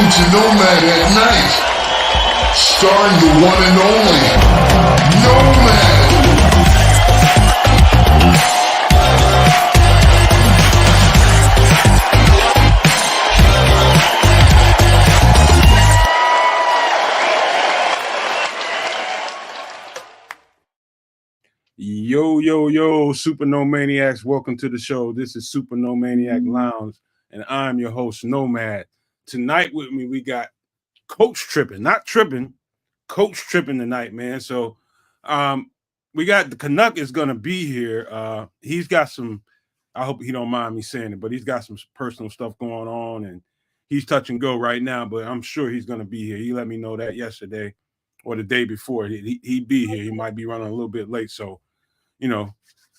Welcome to Nomad at Night, starring the one and only Nomad. Yo, Super Nomaniacs. Welcome to the show. This is Super Nomaniac Lounge, and I'm your host, Nomad. Tonight with me, we got Coach Tripping. Not Tripping, Coach Tripping tonight, man. So we got the Canuck is going to be here. He's got some, I hope he don't mind me saying it, but he's got some personal stuff going on, and he's touch and go right now, but I'm sure he's going to be here. He let me know that yesterday or the day before. He'd be here. He might be running a little bit late, so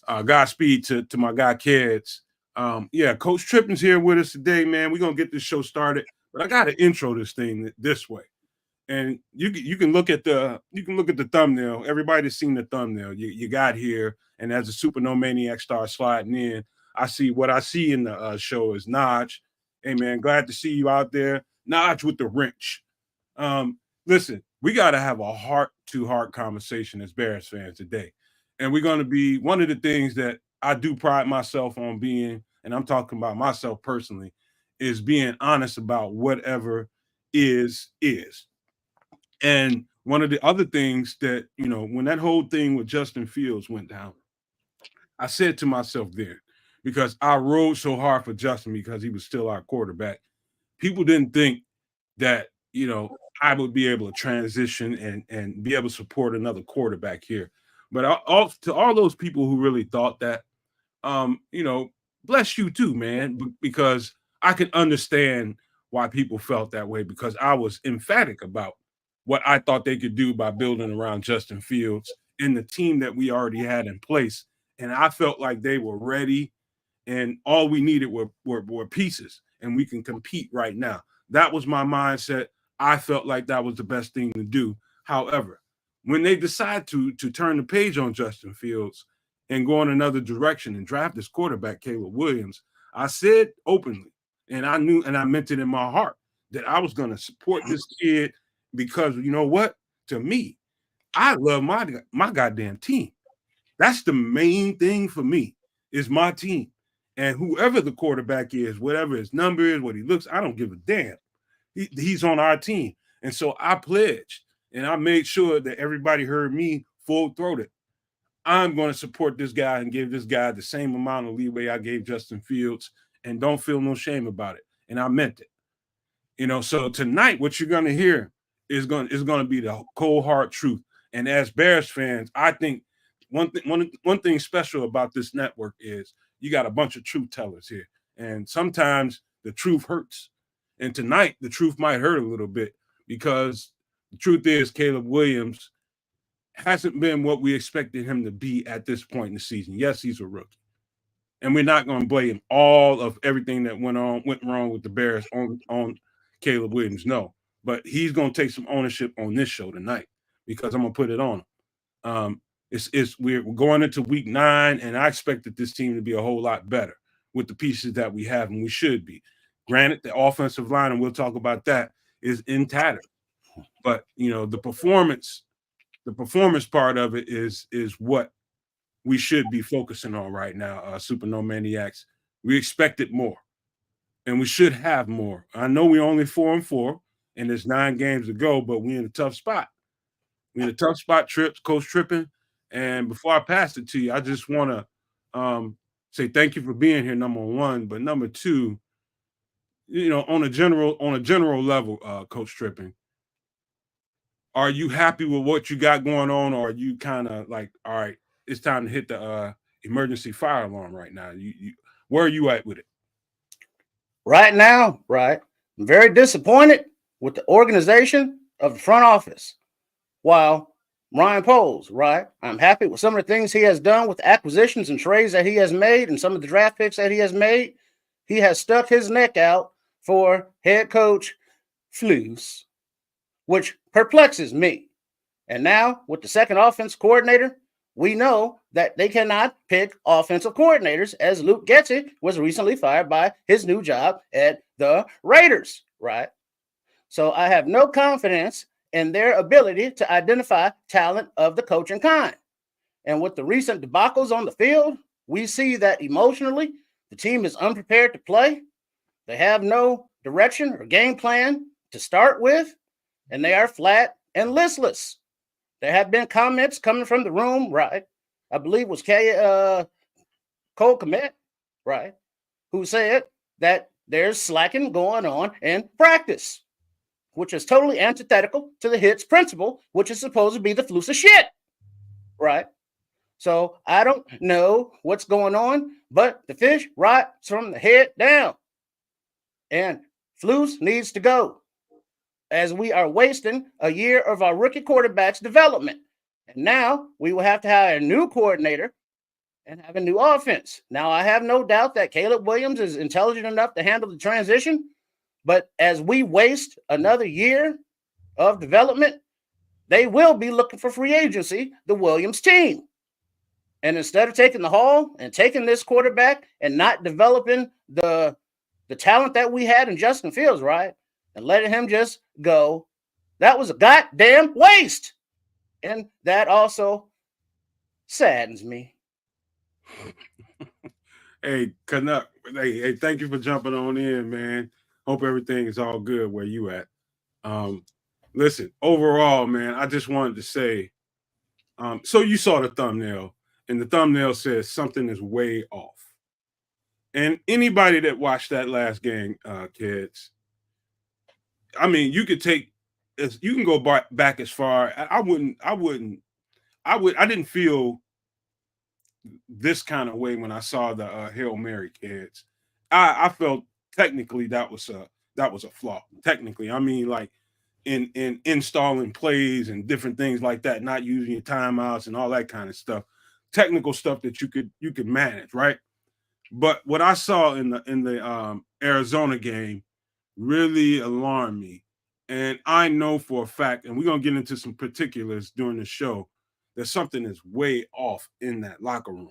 Godspeed to my guy Kedz. Coach Tripping's here with us today, man. We're gonna get this show started, but I gotta intro this thing this way. And you can look at the thumbnail. Everybody's seen the thumbnail. You got here, and as the Super Nomaniac starts sliding in, I see what I see in the show is Naj. Hey man, glad to see you out there. Naj with the wrench. Listen, we gotta have a heart-to-heart conversation as Bears fans today. And we're going to be one of the things that I do pride myself on being, and I'm talking about myself personally, is being honest about whatever is. And one of the other things that, when that whole thing with Justin Fields went down, I said to myself there, because I rode so hard for Justin because he was still our quarterback, people didn't think that, I would be able to transition and be able to support another quarterback here. But to all those people who really thought that, bless you too, man, because I can understand why people felt that way, because I was emphatic about what I thought they could do by building around Justin Fields and the team that we already had in place. And I felt like they were ready, and all we needed were pieces, and we can compete right now. That was my mindset. I felt like that was the best thing to do. However, when they decide to turn the page on Justin Fields and go in another direction and draft this quarterback, Caleb Williams, I said openly, and I knew and I meant it in my heart, that I was going to support this kid because, you know what? To me, I love my goddamn team. That's the main thing for me, is my team. And whoever the quarterback is, whatever his number is, what he looks, I don't give a damn. He's on our team. And so I pledged. And I made sure that everybody heard me full-throated. I'm going to support this guy and give this guy the same amount of leeway I gave Justin Fields, and don't feel no shame about it. And I meant it. So tonight what you're going to hear is going to be the cold hard truth. And as Bears fans, I think one thing special about this network is you got a bunch of truth tellers here. And sometimes the truth hurts. And tonight the truth might hurt a little bit, because the truth is Caleb Williams hasn't been what we expected him to be at this point in the season. Yes, he's a rookie. And we're not going to blame all of everything that went wrong with the Bears on Caleb Williams. No. But he's going to take some ownership on this show tonight, because I'm going to put it on him. We're going into week 9, and I expected this team to be a whole lot better with the pieces that we have, and we should be. Granted, the offensive line, and we'll talk about that, is in tatters. But the performance part of it is what we should be focusing on right now. Super Nomaniacs, we expected more, and we should have more. I know we're only 4-4, and there's 9 games to go, but we're in a tough spot. We're in a tough spot, Coach Tripping. And before I pass it to you, I just want to say thank you for being here, number one. But number two, on a general level, Coach Tripping, are you happy with what you got going on, or are you kind of like, all right, it's time to hit the emergency fire alarm right now? Where are you at with it? Right now, right, I'm very disappointed with the organization of the front office. While Ryan Poles, right, I'm happy with some of the things he has done with the acquisitions and trades that he has made and some of the draft picks that he has made. He has stuck his neck out for head coach Flus, which perplexes me. And now with the second offense coordinator, we know that they cannot pick offensive coordinators, as Luke Getty was recently fired by his new job at the Raiders, right? So I have no confidence in their ability to identify talent of the coaching kind. And with the recent debacles on the field, we see that emotionally, the team is unprepared to play. They have no direction or game plan to start with, and they are flat and listless. There have been comments coming from the room, right? I believe it was Coach Matt, right, who said that there's slacking going on in practice, which is totally antithetical to the hits principle, which is supposed to be the flus of shit, right? So I don't know what's going on, but the fish rots from the head down. And Flus needs to go, as we are wasting a year of our rookie quarterback's development. And now we will have to hire a new coordinator and have a new offense. Now, I have no doubt that Caleb Williams is intelligent enough to handle the transition, but as we waste another year of development, they will be looking for free agency, the Williams team. And instead of taking the haul and taking this quarterback and not developing the talent that we had in Justin Fields, right, and letting him just go, that was a goddamn waste. And that also saddens me. Hey, Canuck, hey, thank you for jumping on in, man. Hope everything is all good where you at. Listen, overall, man, I just wanted to say, so you saw the thumbnail, and the thumbnail says something is way off. And anybody that watched that last game, kids, I mean, you can go back as far. I didn't feel this kind of way when I saw the Hail Mary, kids. I felt technically that was a flaw. Technically, I mean, like in installing plays and different things like that, not using your timeouts and all that kind of stuff, technical stuff that you could manage, right? But what I saw in the Arizona game really alarmed me, and I know for a fact, and we're gonna get into some particulars during the show, that something is way off in that locker room.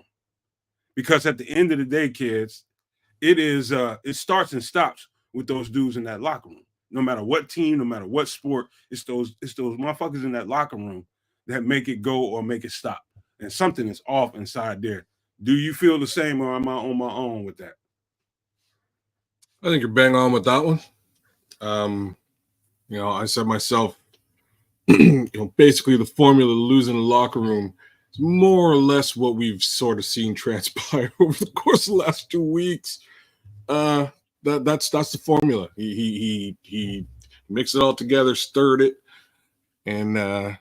Because at the end of the day, kids, it starts and stops with those dudes in that locker room. No matter what team, no matter what sport, it's those motherfuckers in that locker room that make it go or make it stop. And something is off inside there. Do you feel the same, or am I on my own with that? I think you're bang on with that one. I said myself, basically the formula to losing the locker room is more or less what we've sort of seen transpire over the course of the last 2 weeks. That's the formula. He mixed it all together, stirred it, and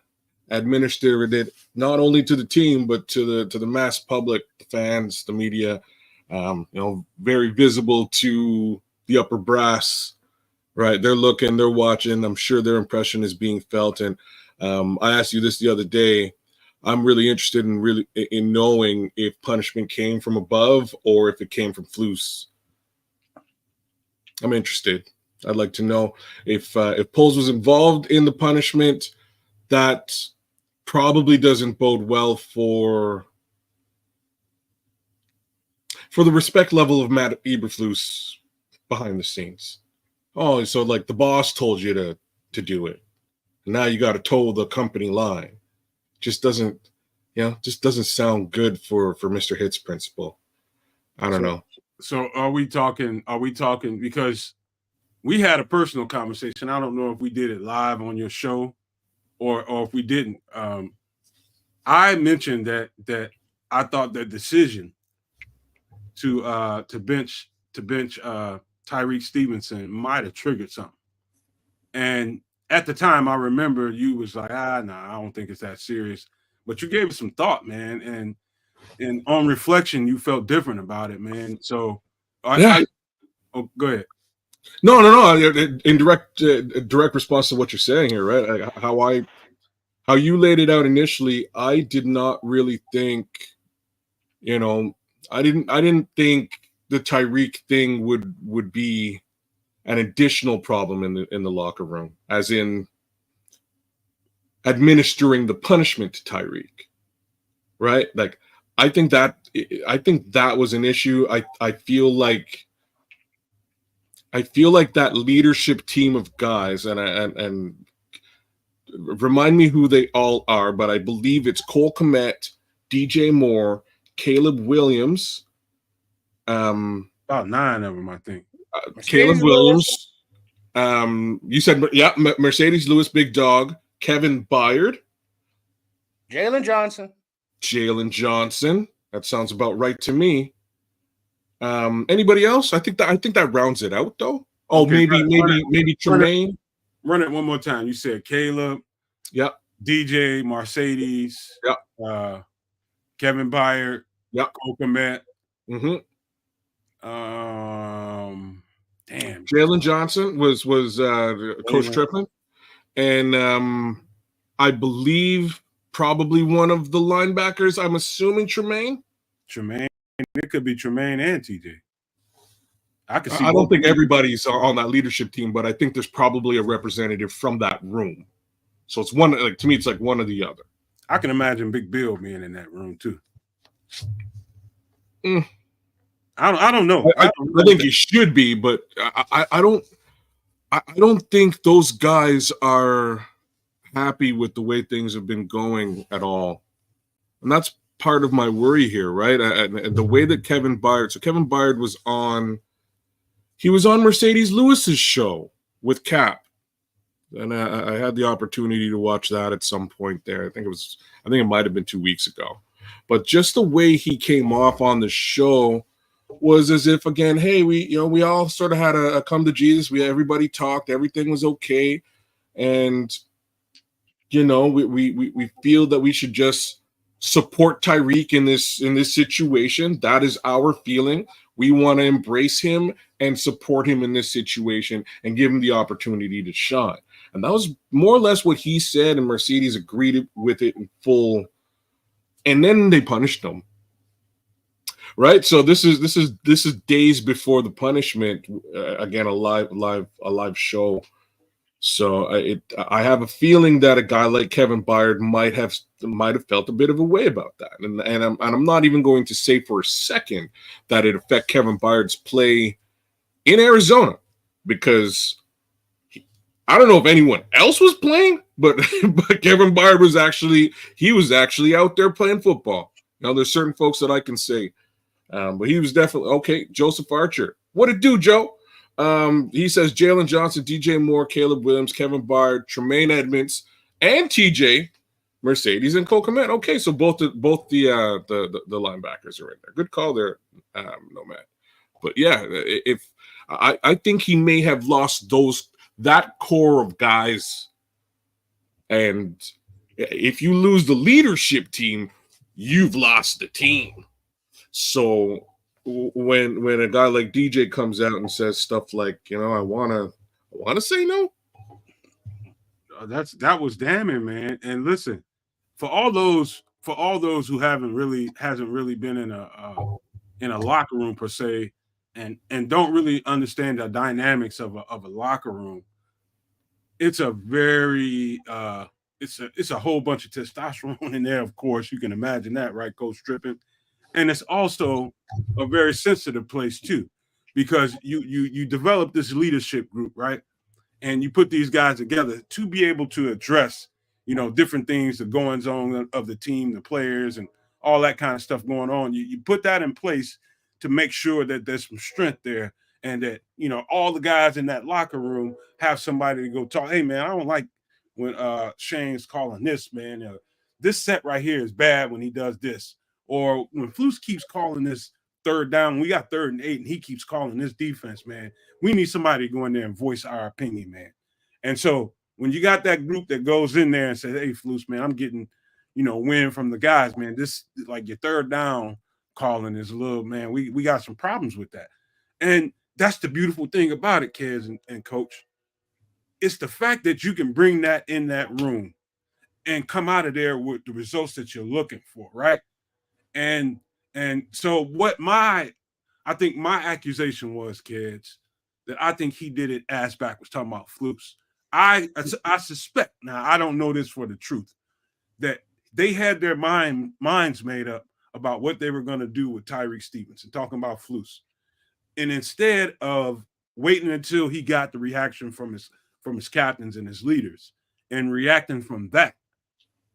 administered it not only to the team but to the mass public, the fans, the media. Very visible to the upper brass. Right, they're looking, they're watching. I'm sure their impression is being felt. And I asked you this the other day. I'm really interested in knowing if punishment came from above or if it came from Flus. I'm interested. I'd like to know if Poles was involved in the punishment. That probably doesn't bode well for the respect level of Matt Eberflus behind the scenes. Oh, so like the boss told you to do it. Now you got to toe the company line. Just doesn't sound good for Mr. Hits principle. I don't know. So are we talking because we had a personal conversation. I don't know if we did it live on your show or if we didn't. I mentioned that I thought the decision to bench Tyreek Stevenson might have triggered something. And at the time, I remember you was like, I don't think it's that serious. But you gave it some thought, man. And on reflection, you felt different about it, man. So, go ahead. No. In direct response to what you're saying here, right? How you laid it out initially, I did not really think, I didn't think the Tyreek thing would be an additional problem in the locker room, as in administering the punishment to Tyreek, right? Like, I think that was an issue. I feel like I feel like that leadership team of guys, and remind me who they all are, but I believe it's Cole Kmet, DJ Moore, Caleb Williams, About 9 of them, I think. Caleb Williams. You said, yeah, Mercedes Lewis, Big Dog, Kevin Byard, Jalen Johnson. That sounds about right to me. Anybody else? I think that rounds it out, though. Oh, Okay, maybe Tremaine. Run it one more time. You said Caleb. Yep. DJ, Mercedes. Yep. Kevin Byard. Yep. Cole Kmet. Mm-hmm. Damn. Jalen Johnson was Coach Triplin, and I believe probably one of the linebackers. I'm assuming Tremaine. It could be Tremaine and TJ. I don't think everybody's on that leadership team, but I think there's probably a representative from that room. So it's one, like, to me, it's like one or the other. I can imagine Big Bill being in that room too. I don't know. I think he should be, but I don't think those guys are happy with the way things have been going at all, and that's part of my worry here, right? And the way that Kevin Byard was on Mercedes Lewis's show with Cap, and I had the opportunity to watch that at some point there. I think it might have been 2 weeks ago, but just the way he came off on the show was as if, again, hey, we all sort of had a come to Jesus. Everybody talked, everything was okay, and we feel that we should just support Tyreek in this situation. That is our feeling. We want to embrace him and support him in this situation and give him the opportunity to shine. And that was more or less what he said, and Mercedes agreed with it in full. And then they punished him. Right? So this is days before the punishment. Again, a live show. So I have a feeling that a guy like Kevin Byard might have felt a bit of a way about that, and I'm not even going to say for a second that it affect Kevin Byard's play in Arizona, because I don't know if anyone else was playing, but Kevin Byard was actually out there playing football. Now there's certain folks that I can say, but he was definitely okay. Joseph Archer, what it do, Joe? He says Jalen Johnson, DJ Moore, Caleb Williams, Kevin Byard, Tremaine Edmonds, and TJ, Mercedes, and Cole Kmet. Okay, so both the linebackers are in there. Good call there, Nomad. But yeah, if I think he may have lost that core of guys, and if you lose the leadership team, you've lost the team. So when a guy like DJ comes out and says stuff like, I want to say no, that was damning, man. And listen, for all those who hasn't really been in a locker room per se, and don't really understand the dynamics of a locker room, it's a very it's a whole bunch of testosterone in there. Of course, you can imagine that, right, Coach Trippin? And it's also a very sensitive place too, because you develop this leadership group, right? And you put these guys together to be able to address, different things, the goings on of the team, the players, and all that kind of stuff going on. You put that in place to make sure that there's some strength there, and that all the guys in that locker room have somebody to go talk. Hey man, I don't like when Shane's calling this, man. This set right here is bad when he does this. Or when Flus keeps calling this third down, we got 3rd and 8, and he keeps calling this defense, man. We need somebody to go in there and voice our opinion, man. And so when you got that group that goes in there and says, hey, Flus, man, I'm getting, win from the guys, man. This, like, your 3rd down calling is a little, man, we got some problems with that. And that's the beautiful thing about it, Kedz and Coach. It's the fact that you can bring that in that room and come out of there with the results that you're looking for, right? And so what I think my accusation was, Kedz, that I think he did it ass backwards, talking about Flus. I suspect, now I don't know this for the truth, that they had their minds made up about what they were going to do with Tyreek Stevenson, talking about Flus. And instead of waiting until he got the reaction from his captains and his leaders, and reacting from that.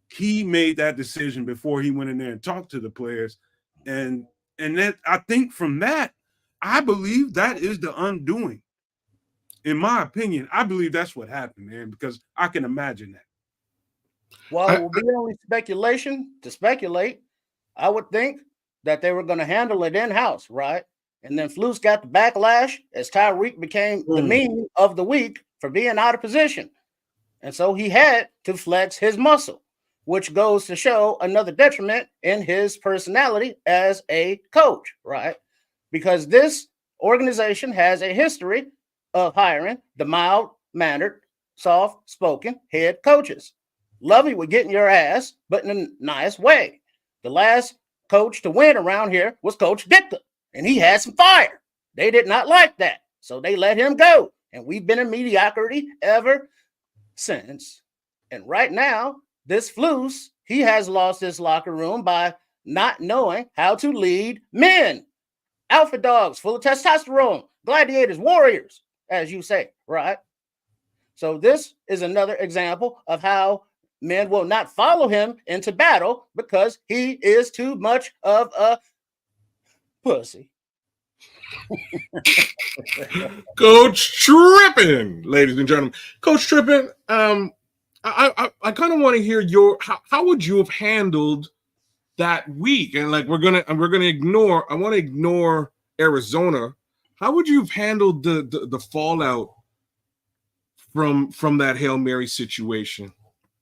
He made that decision before he went in there and talked to the players, and that, I think from that, I believe that is the undoing. In my opinion, I believe that's what happened, man, because I can imagine that. While it will be only speculation to speculate, I would think that they were going to handle it in-house, right? And then Flus got the backlash as Tyreek became the meme of the week for being out of position. And so he had to flex his muscle, which goes to show another detriment in his personality as a coach, right? Because this organization has a history of hiring the mild-mannered, soft-spoken head coaches. Lovey would get in your ass, but in a nice way. The last coach to win around here was Coach Ditka, and he had some fire. They did not like that, so they let him go. And we've been in mediocrity ever since. And right now, this Flus, he has lost his locker room by not knowing how to lead men. Alpha dogs full of testosterone, gladiators, warriors, as you say, right? So this is another example of how men will not follow him into battle because he is too much of a pussy. Coach Trippin, ladies and gentlemen. Coach Trippin, I kind of want to hear how would you have handled that week? And like we're gonna ignore. I want to ignore Arizona. How would you have handled the fallout from that Hail Mary situation?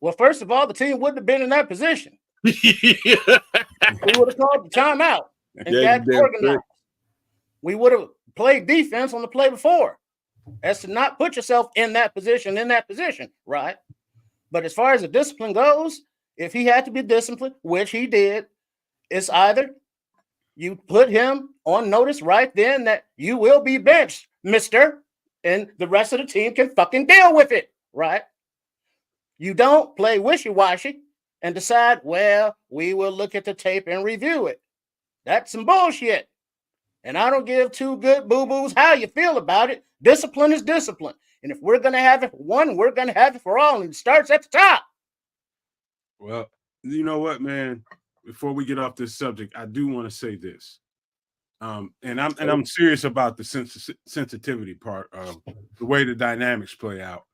Well, first of all, the team wouldn't have been in that position. We would have called the timeout and got organized. We would have played defense on the play before, as to not put yourself in that position, right? But as far as the discipline goes, if he had to be disciplined, which he did, it's either you put him on notice right then that you will be benched, mister, and the rest of the team can fucking deal with it, right? You don't play wishy-washy and decide, well, we will look at the tape and review it. That's some bullshit. And I don't give two good boo-boos how you feel about it. Discipline is discipline. And if we're going to have it for one, we're going to have it for all. And it starts at the top. Well, you know what, man? Before we get off this subject, I do want to say this. And I'm serious about the sensitivity part of the way the dynamics play out.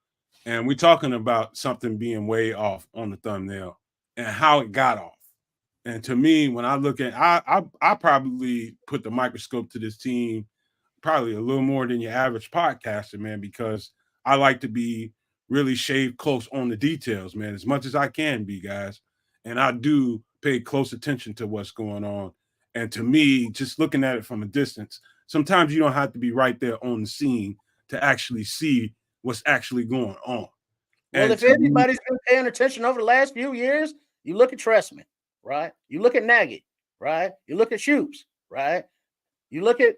And we're talking about something being way off on the thumbnail and how it got off. And to me, when I look at, I probably put the microscope to this team probably a little more than your average podcaster, man, because I like to be really shaved close on the details, man, as much as I can be, guys. And I do pay close attention to what's going on. And to me, just looking at it from a distance, sometimes you don't have to be right there on the scene to actually see what's actually going on. Well, and if anybody's been paying attention over the last few years, you look at Tressman, right? You look at Nagy, right? You look at Shoops, right? You look at,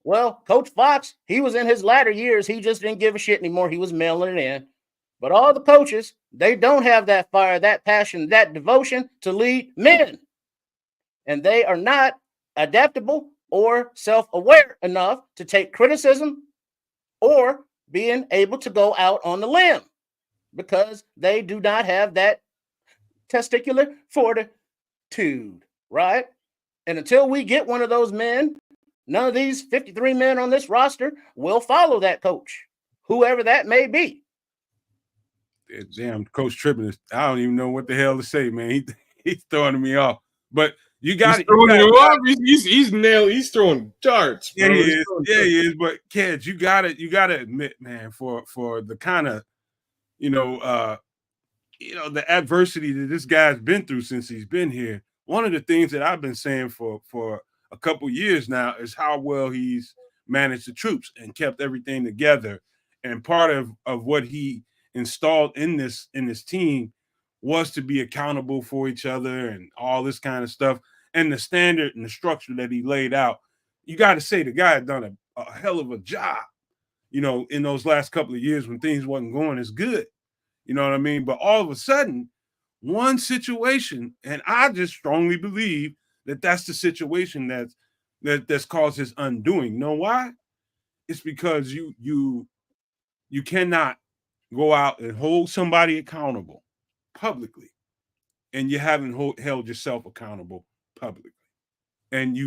well, Coach Fox, he was in his latter years. He just didn't give a shit anymore. He was mailing it in. But all the coaches, they don't have that fire, that passion, that devotion to lead men. And they are not adaptable or self-aware enough to take criticism or being able to go out on the limb because they do not have that testicular fortitude, right? And until we get one of those men, none of these 53 men on this roster will follow that coach, whoever that may be. Damn, Coach Trippin, I don't even know what the hell to say, man. He's throwing me off. But you got it. He's throwing darts. Bro. Yeah, he is. But Kedz, you got to admit, man, for the kind of, the adversity that this guy's been through since he's been here. One of the things that I've been saying for a couple years now is how well he's managed the troops and kept everything together. And part of what he installed in this team was to be accountable for each other and all this kind of stuff. And the standard and the structure that he laid out, you got to say the guy had done a hell of a job, in those last couple of years when things wasn't going as good. You know what I mean? But all of a sudden, one situation, and I just strongly believe that that's the situation that's caused his undoing. You know why? it's because you cannot go out and hold somebody accountable publicly, and you haven't held yourself accountable publicly. And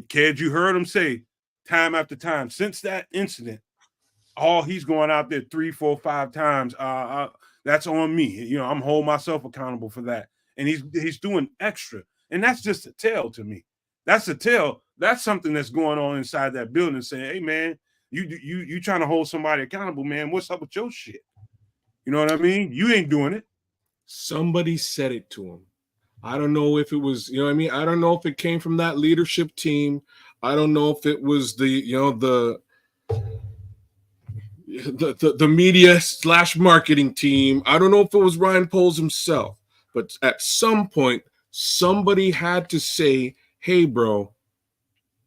Kedz, you heard him say time after time since that incident, he's going out there 3, 4, 5 times. That's on me. You know, I'm holding myself accountable for that. And he's doing extra. And that's just a tell to me. That's a tell. That's something that's going on inside that building saying, hey, man, you trying to hold somebody accountable, man. What's up with your shit? You know what I mean? You ain't doing it. Somebody said it to him. I don't know if it was, you know what I mean? I don't know if it came from that leadership team. I don't know if it was the media / marketing team. I don't know if it was Ryan Poles himself. But at some point, somebody had to say, hey, bro,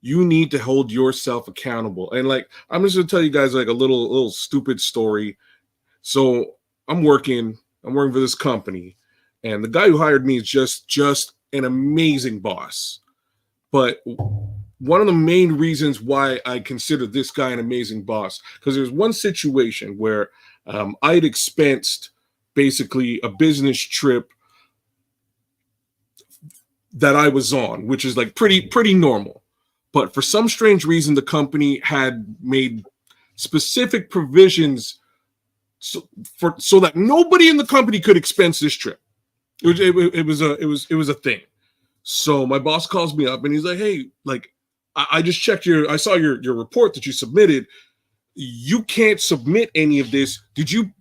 you need to hold yourself accountable. And like, I'm just going to tell you guys like a little stupid story. So I'm working for this company, and the guy who hired me is just an amazing boss. But one of the main reasons why I consider this guy an amazing boss, because there's one situation where I'd expensed basically a business trip that I was on, which is like pretty normal. But for some strange reason, the company had made specific provisions so that nobody in the company could expense this trip. It was a thing. So my boss calls me up and he's like, hey, like, I just checked I saw your report that you submitted. You can't submit any of this. Did you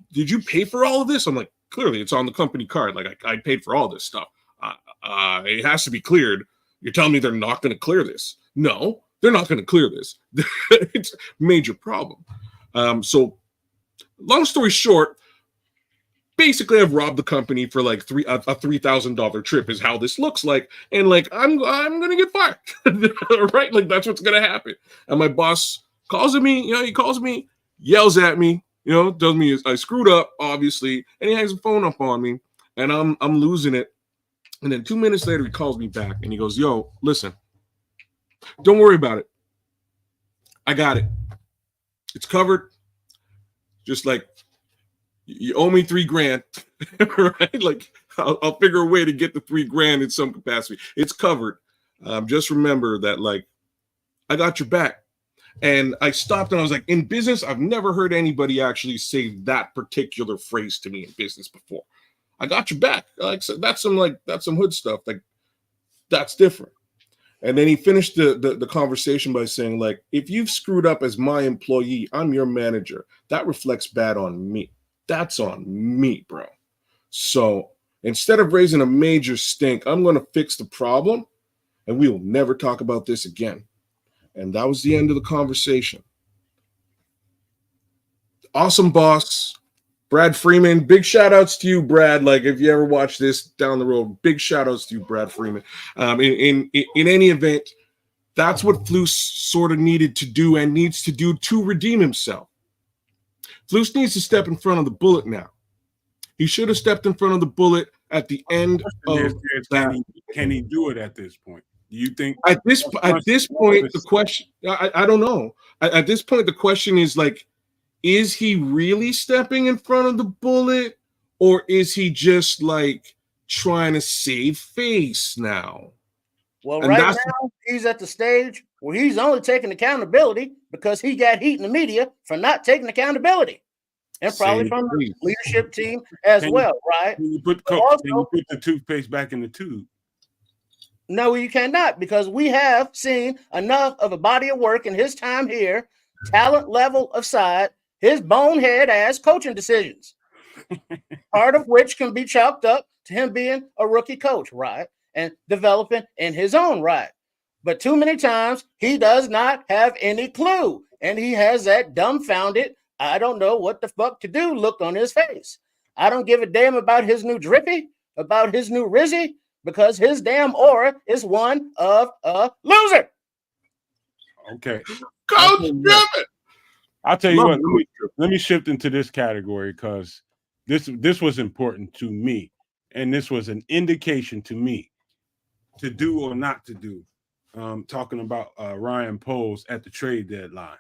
pay for all of this? I'm like, clearly it's on the company card. Like I paid for all this stuff. It has to be cleared. You're telling me they're not going to clear this? No, they're not going to clear this. It's a major problem. So long story short, basically I've robbed the company for like a $3,000 trip is how this looks like. And like, I'm going to get fired, right? Like that's what's going to happen. And my boss calls me, he calls me, yells at me, tells me I screwed up, obviously. And he hangs the phone up on me and I'm losing it. And then 2 minutes later, he calls me back and he goes, yo, listen, don't worry about it. I got it. It's covered. Just like, you owe me $3,000, right? Like I'll figure a way to get the $3,000 in some capacity. It's covered. Just remember that, like, I got your back. And I stopped and I was like, in business, I've never heard anybody actually say that particular phrase to me in business before. I got your back. Like, so that's some hood stuff. Like, that's different. And then he finished the conversation by saying, like, if you've screwed up as my employee, I'm your manager. That reflects bad on me. That's on me, bro. So instead of raising a major stink, I'm going to fix the problem and we will never talk about this again. And that was the end of the conversation. Awesome boss. Brad Freeman, big shout outs to you, Brad. Like, if you ever watch this down the road, big shout outs to you, Brad Freeman. In any event, that's what Flus sort of needed to do and needs to do to redeem himself. Flus needs to step in front of the bullet now. He should have stepped in front of the bullet at the end of that. Can he do it at this point? Do you think at this point the question? I don't know. At this point, the question is like, is he really stepping in front of the bullet, or is he just like trying to save face now? Well, and right now he's at the stage where he's only taking accountability because he got heat in the media for not taking accountability, and probably from the leadership team as well, right? Can you put the toothpaste back in the tube? No, you cannot, because we have seen enough of a body of work in his time here, talent level aside, his bonehead ass coaching decisions, part of which can be chalked up to him being a rookie coach, right? And developing in his own right. But too many times he does not have any clue. And he has that dumbfounded, I don't know what the fuck to do look on his face. I don't give a damn about his new drippy, about his new Rizzy, because his damn aura is one of a loser. Okay. Coach Drippy. I'll tell you what, let me shift into this category because this was important to me. And this was an indication to me to do or not to do. Talking about Ryan Poles at the trade deadline.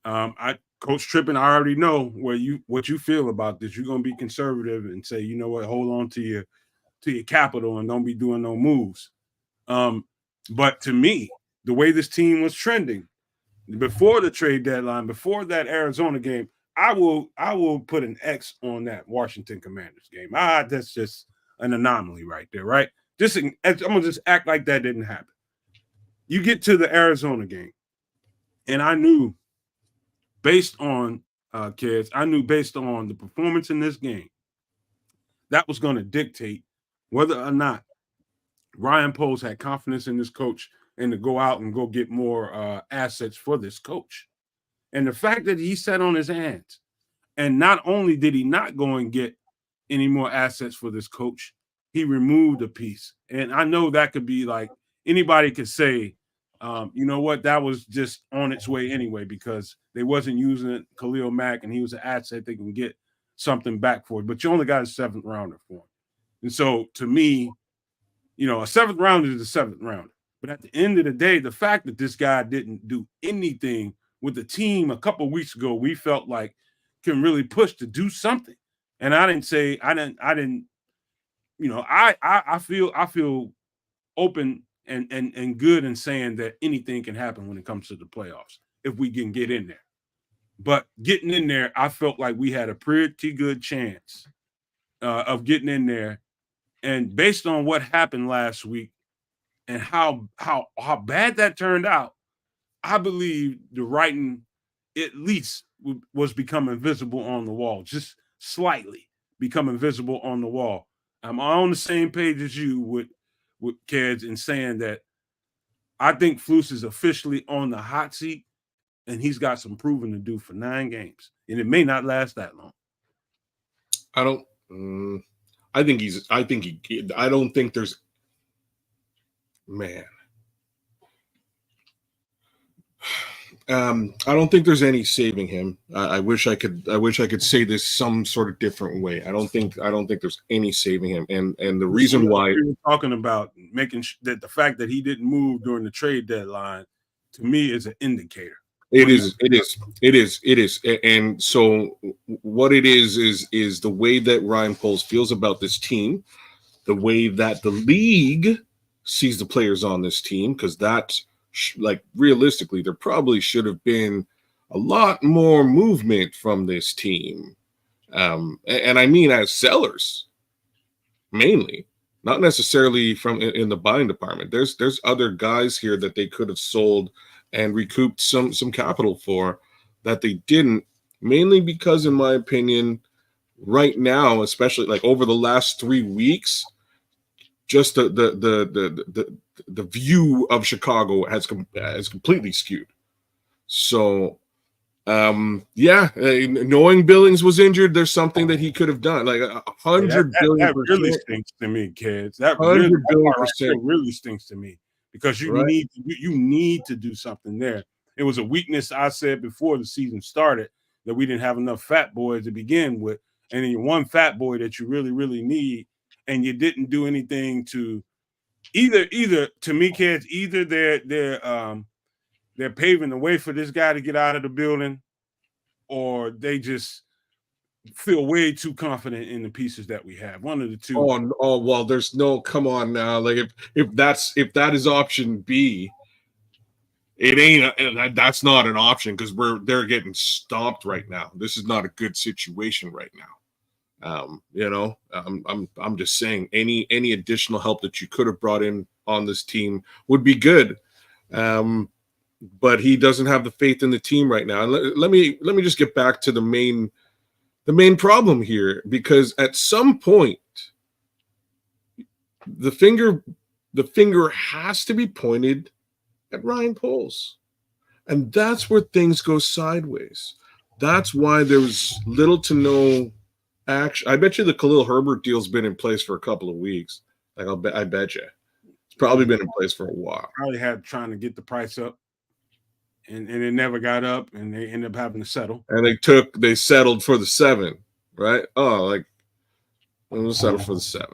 Coach Trippin, I already know what you feel about this. You're gonna be conservative and say, you know what, hold on to your capital and don't be doing no moves. But to me, the way this team was trending before the trade deadline, before that Arizona game, I will put an X on that Washington Commanders game. That's just an anomaly right there, right? I'm gonna just act like that didn't happen. You get to the Arizona game, and I knew based on Kedz, I knew based on the performance in this game, that was going to dictate whether or not Ryan Poles had confidence in this coach and to go out and go get more assets for this coach. And the fact that he sat on his hands, and not only did he not go and get any more assets for this coach, he removed a piece. And I know that could be like anybody could say, you know what, that was just on its way anyway because they wasn't using it, Khalil Mack, and he was an asset they can get something back for it. But you only got a 7th rounder for him. And so to me, you know, a 7th rounder is a 7th rounder. But at the end of the day, the fact that this guy didn't do anything with the team a couple of weeks ago, we felt like can really push to do something. And I didn't, you know, I feel open and good in saying that anything can happen when it comes to the playoffs if we can get in there. But getting in there, I felt like we had a pretty good chance of getting in there. And based on what happened last week and how bad that turned out, I believe the writing at least was becoming visible on the wall, just slightly becoming visible on the wall. I'm on the same page as you with Kedz in saying that I think Flus is officially on the hot seat, and he's got some proving to do for 9 games, and it may not last that long. I don't think there's, man. I don't think there's any saving him. I wish I could say this some sort of different way. I don't think there's any saving him. And the reason why we were talking about making that the fact that he didn't move during the trade deadline to me is an indicator. It is. And so what it is the way that Ryan Poles feels about this team, the way that the league sees the players on this team, because that's like realistically, there probably should have been a lot more movement from this team. And I mean as sellers, mainly, not necessarily from in the buying department. There's other guys here that they could have sold and recouped some capital for that they didn't, mainly because, in my opinion, right now, especially like over the last 3 weeks, just the view of Chicago has completely skewed. So, knowing Billings was injured, there's something that he could have done, like 100 billion. That really stinks to me, Kedz. That really stinks to me because you need to do something there. It was a weakness I said before the season started that we didn't have enough fat boys to begin with, and then one fat boy that you really need, and you didn't do anything to either to me, Kedz, either they're paving the way for this guy to get out of the building, or they just feel way too confident in the pieces that we have. One of the two. Oh well, there's no, come on now. Like if that is option B, it ain't. That's not an option because they're getting stomped right now. This is not a good situation right now. I'm just saying any additional help that you could have brought in on this team would be good. But he doesn't have the faith in the team right now. And let me just get back to the main problem here, because at some point the finger has to be pointed at Ryan Poles. And that's where things go sideways. That's why there was little to no action. I bet you the Khalil Herbert deal's been in place for a couple of weeks. I bet you. It's probably been in place for a while. Probably had trying to get the price up. And it never got up, and they ended up having to settle. And they settled for the 7, right? Oh, like we'll settle for the 7.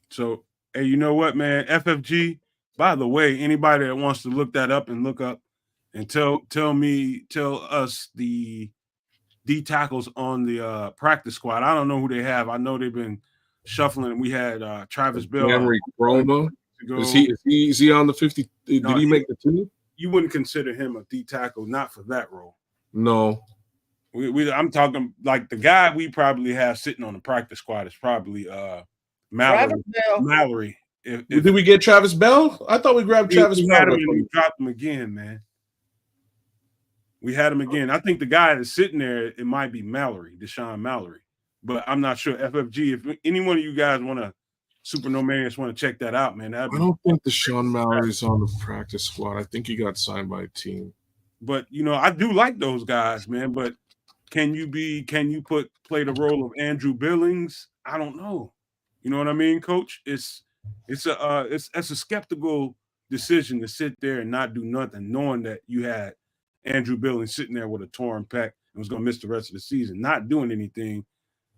So, hey, you know what, man? FFG. By the way, anybody that wants to look that up and look up And tell us the D tackles on the practice squad. I don't know who they have. I know they've been shuffling. We had Travis Bell. Cameron Chroma. Is he on the 50? Did he make the team? You wouldn't consider him a D tackle, not for that role. No. I'm talking like the guy we probably have sitting on the practice squad is probably Mallory. Did we get Travis Bell? I thought we grabbed Travis Bell. Had him and we dropped him again, man. We had him again. I think the guy that's sitting there, it might be Deshaun Mallory. But I'm not sure. FFG, if any one of you guys want to, Super Nomadians want to check that out, man. I don't think Deshaun Mallory's on the practice squad. I think he got signed by a team. But, I do like those guys, man. But can you play the role of Andrew Billings? I don't know. You know what I mean, Coach? It's a skeptical decision to sit there and not do nothing, knowing that you had Andrew Billings sitting there with a torn pec and was going to miss the rest of the season, not doing anything.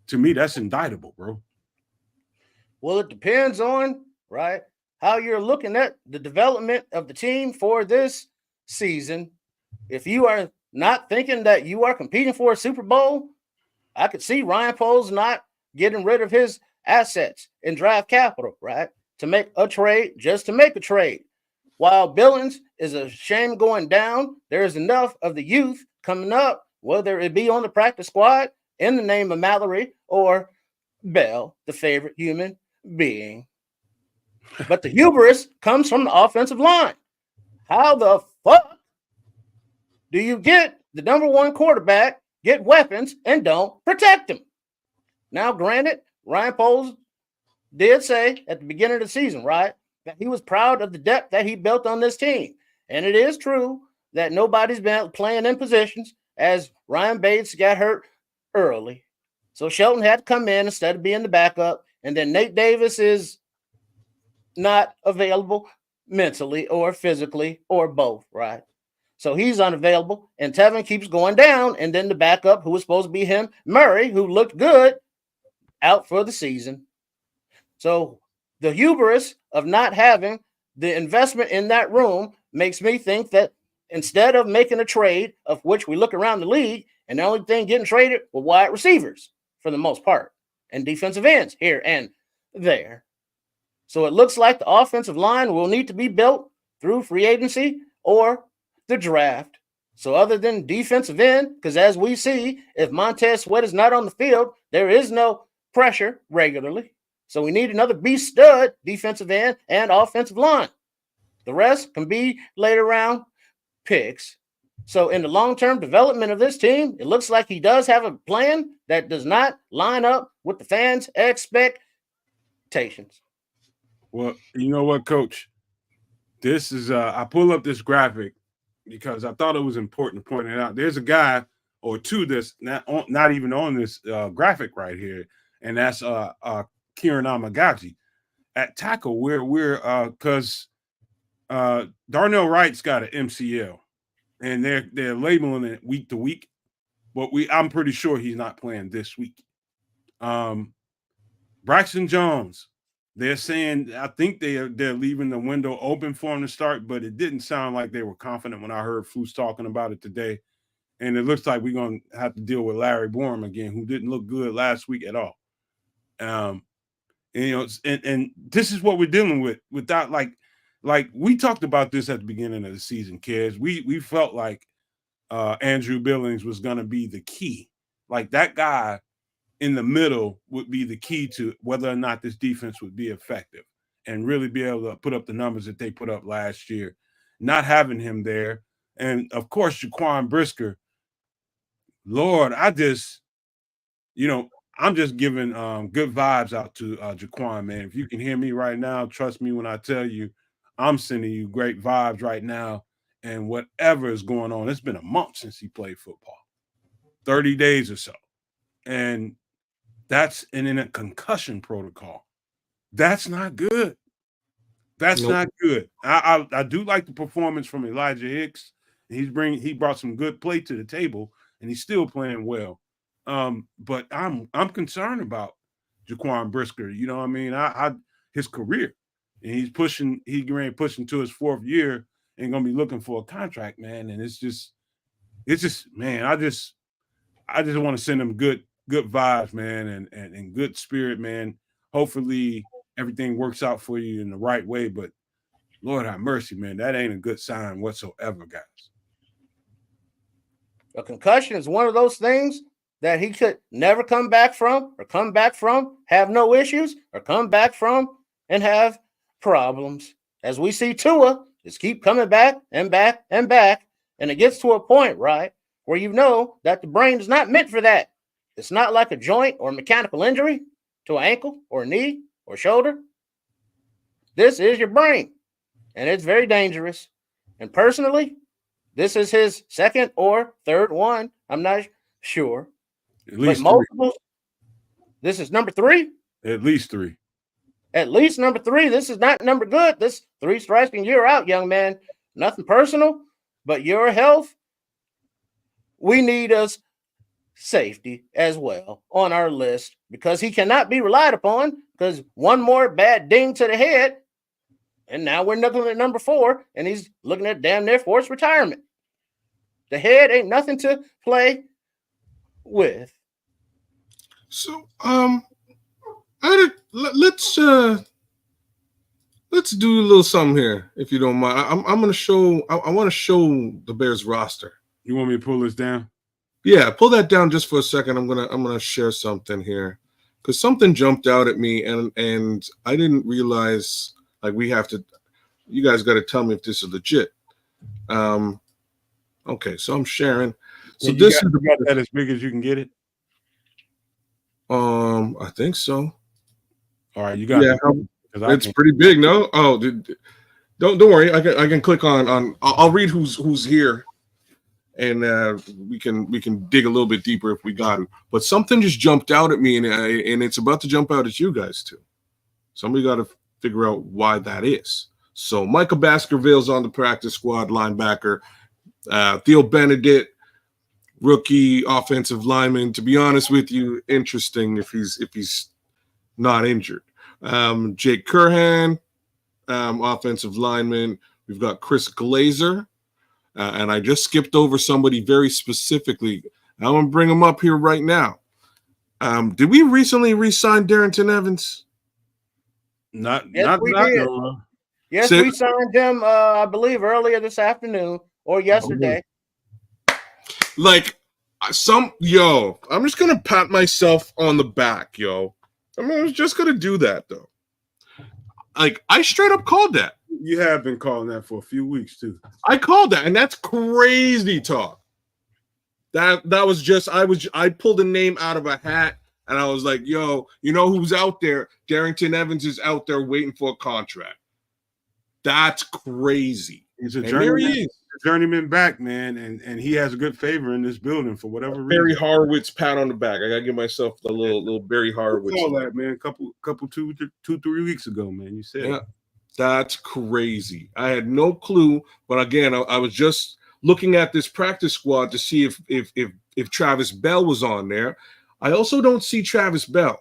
To me, that's indictable, bro. Well, it depends on, right, how you're looking at the development of the team for this season. If you are not thinking that you are competing for a Super Bowl, I could see Ryan Poles not getting rid of his assets and draft capital, right, to make a trade just to make a trade. While Billings is a shame going down, there is enough of the youth coming up, whether it be on the practice squad in the name of Mallory or Bell, the favorite human being. But the hubris comes from the offensive line. How the fuck do you get the number one quarterback, get weapons, and don't protect him? Now, granted, Ryan Poles did say at the beginning of the season, right, that he was proud of the depth that he built on this team. And it is true that nobody's been playing in positions as Ryan Bates got hurt early. So Shelton had to come in instead of being the backup. And then Nate Davis is not available mentally or physically or both, right? So he's unavailable. And Tevin keeps going down. And then the backup, who was supposed to be him, Murray, who looked good, out for the season. So the hubris of not having the investment in that room makes me think that instead of making a trade, of which we look around the league, and the only thing getting traded were wide receivers for the most part, and defensive ends here and there. So it looks like the offensive line will need to be built through free agency or the draft. So other than defensive end, because as we see, if Montez Sweat is not on the field, there is no pressure regularly. So we need another beast stud, defensive end and offensive line. The rest can be later round picks. So in the long-term development of this team, it looks like he does have a plan that does not line up with the fans' expectations. Well, you know what, Coach? This is I pull up this graphic because I thought it was important to point it out. There's a guy or two that's not even on this graphic right here, and that's Kieran Amagaji at tackle. We're because Darnell Wright's got an MCL, and they're labeling it week to week, but I'm pretty sure he's not playing this week. Braxton Jones, they're saying I think they're leaving the window open for him to start, but it didn't sound like they were confident when I heard Flus talking about it today. And it looks like we're going to have to deal with Larry Borum again, who didn't look good last week at all. And this is what we're dealing with without like we talked about this at the beginning of the season, kids. We felt like Andrew Billings was going to be the key. Like that guy in the middle would be the key to whether or not this defense would be effective and really be able to put up the numbers that they put up last year. Not having him there. And of course, Jaquan Brisker, Lord, I'm just giving good vibes out to Jaquan, man. If you can hear me right now, trust me when I tell you, I'm sending you great vibes right now. And whatever is going on, it's been a month since he played football, 30 days or so. And that's in a concussion protocol. That's not good. That's not good. I do like the performance from Elijah Hicks. He brought some good play to the table, and he's still playing well. But I'm concerned about Jaquan Brisker. You know what I mean? His career, and he's pushing to his fourth year, and gonna be looking for a contract, man. And it's just, man, I just want to send them good vibes, man, and good spirit, man. Hopefully everything works out for you in the right way, but Lord have mercy, man, that ain't a good sign whatsoever, guys. A concussion is one of those things that he could never come back from, have no issues, or come back from and have problems. As we see Tua just keep coming back and back and back, and it gets to a point, right, where you know that the brain is not meant for that. It's not like a joint or mechanical injury to an ankle or a knee or shoulder. This is your brain, and it's very dangerous. And personally, this is his second or third one. I'm not sure. At least multiple. This is number 3. At least 3. At least number 3. This is not number good. This 3 strikes and you're out, young man. Nothing personal, but your health. We need us safety as well on our list, because he cannot be relied upon, because one more bad ding to the head, and now we're looking at number 4, and he's looking at damn near forced retirement. The head ain't nothing to play with. So, let's do a little something here, if you don't mind. I'm gonna show. I want to show the Bears roster. You want me to pull this down? Yeah, pull that down just for a second. I'm gonna share something here, because something jumped out at me, and I didn't realize, like, we have to. You guys got to tell me if this is legit. Okay, so I'm sharing. So you this got that as big as you can get it. I think so. All right, you got it. It's pretty big, no? Oh, don't worry. I can click on. I'll read who's here, and we can dig a little bit deeper if we got to. But something just jumped out at me, and it's about to jump out at you guys too. Somebody got to figure out why that is. So Michael Baskerville's on the practice squad, linebacker. Theo Benedict, rookie offensive lineman. To be honest with you, interesting if he's not injured. Jake Curhan, offensive lineman. We've got Chris Glazer, and I just skipped over somebody very specifically. I'm gonna bring him up here right now. Did we recently re-sign Darrington Evans? Not. We signed him. I believe earlier this afternoon or yesterday. Like I'm just gonna pat myself on the back, yo. I was just gonna do that though. Like, I straight up called that. You have been calling that for a few weeks too. I called that, and that's crazy talk. That was just I pulled a name out of a hat, and I was like, yo, you know who's out there? Darrington Evans is out there waiting for a contract. That's crazy. He's a journeyman back, man, and he has a good favor in this building for whatever reason. Barry Horowitz pat on the back. I gotta give myself a little Barry Horowitz. I saw that, man, couple 2-3 weeks ago, man. You said, yeah, that's crazy. I had no clue, but again, I was just looking at this practice squad to see if Travis Bell was on there. I also don't see Travis Bell.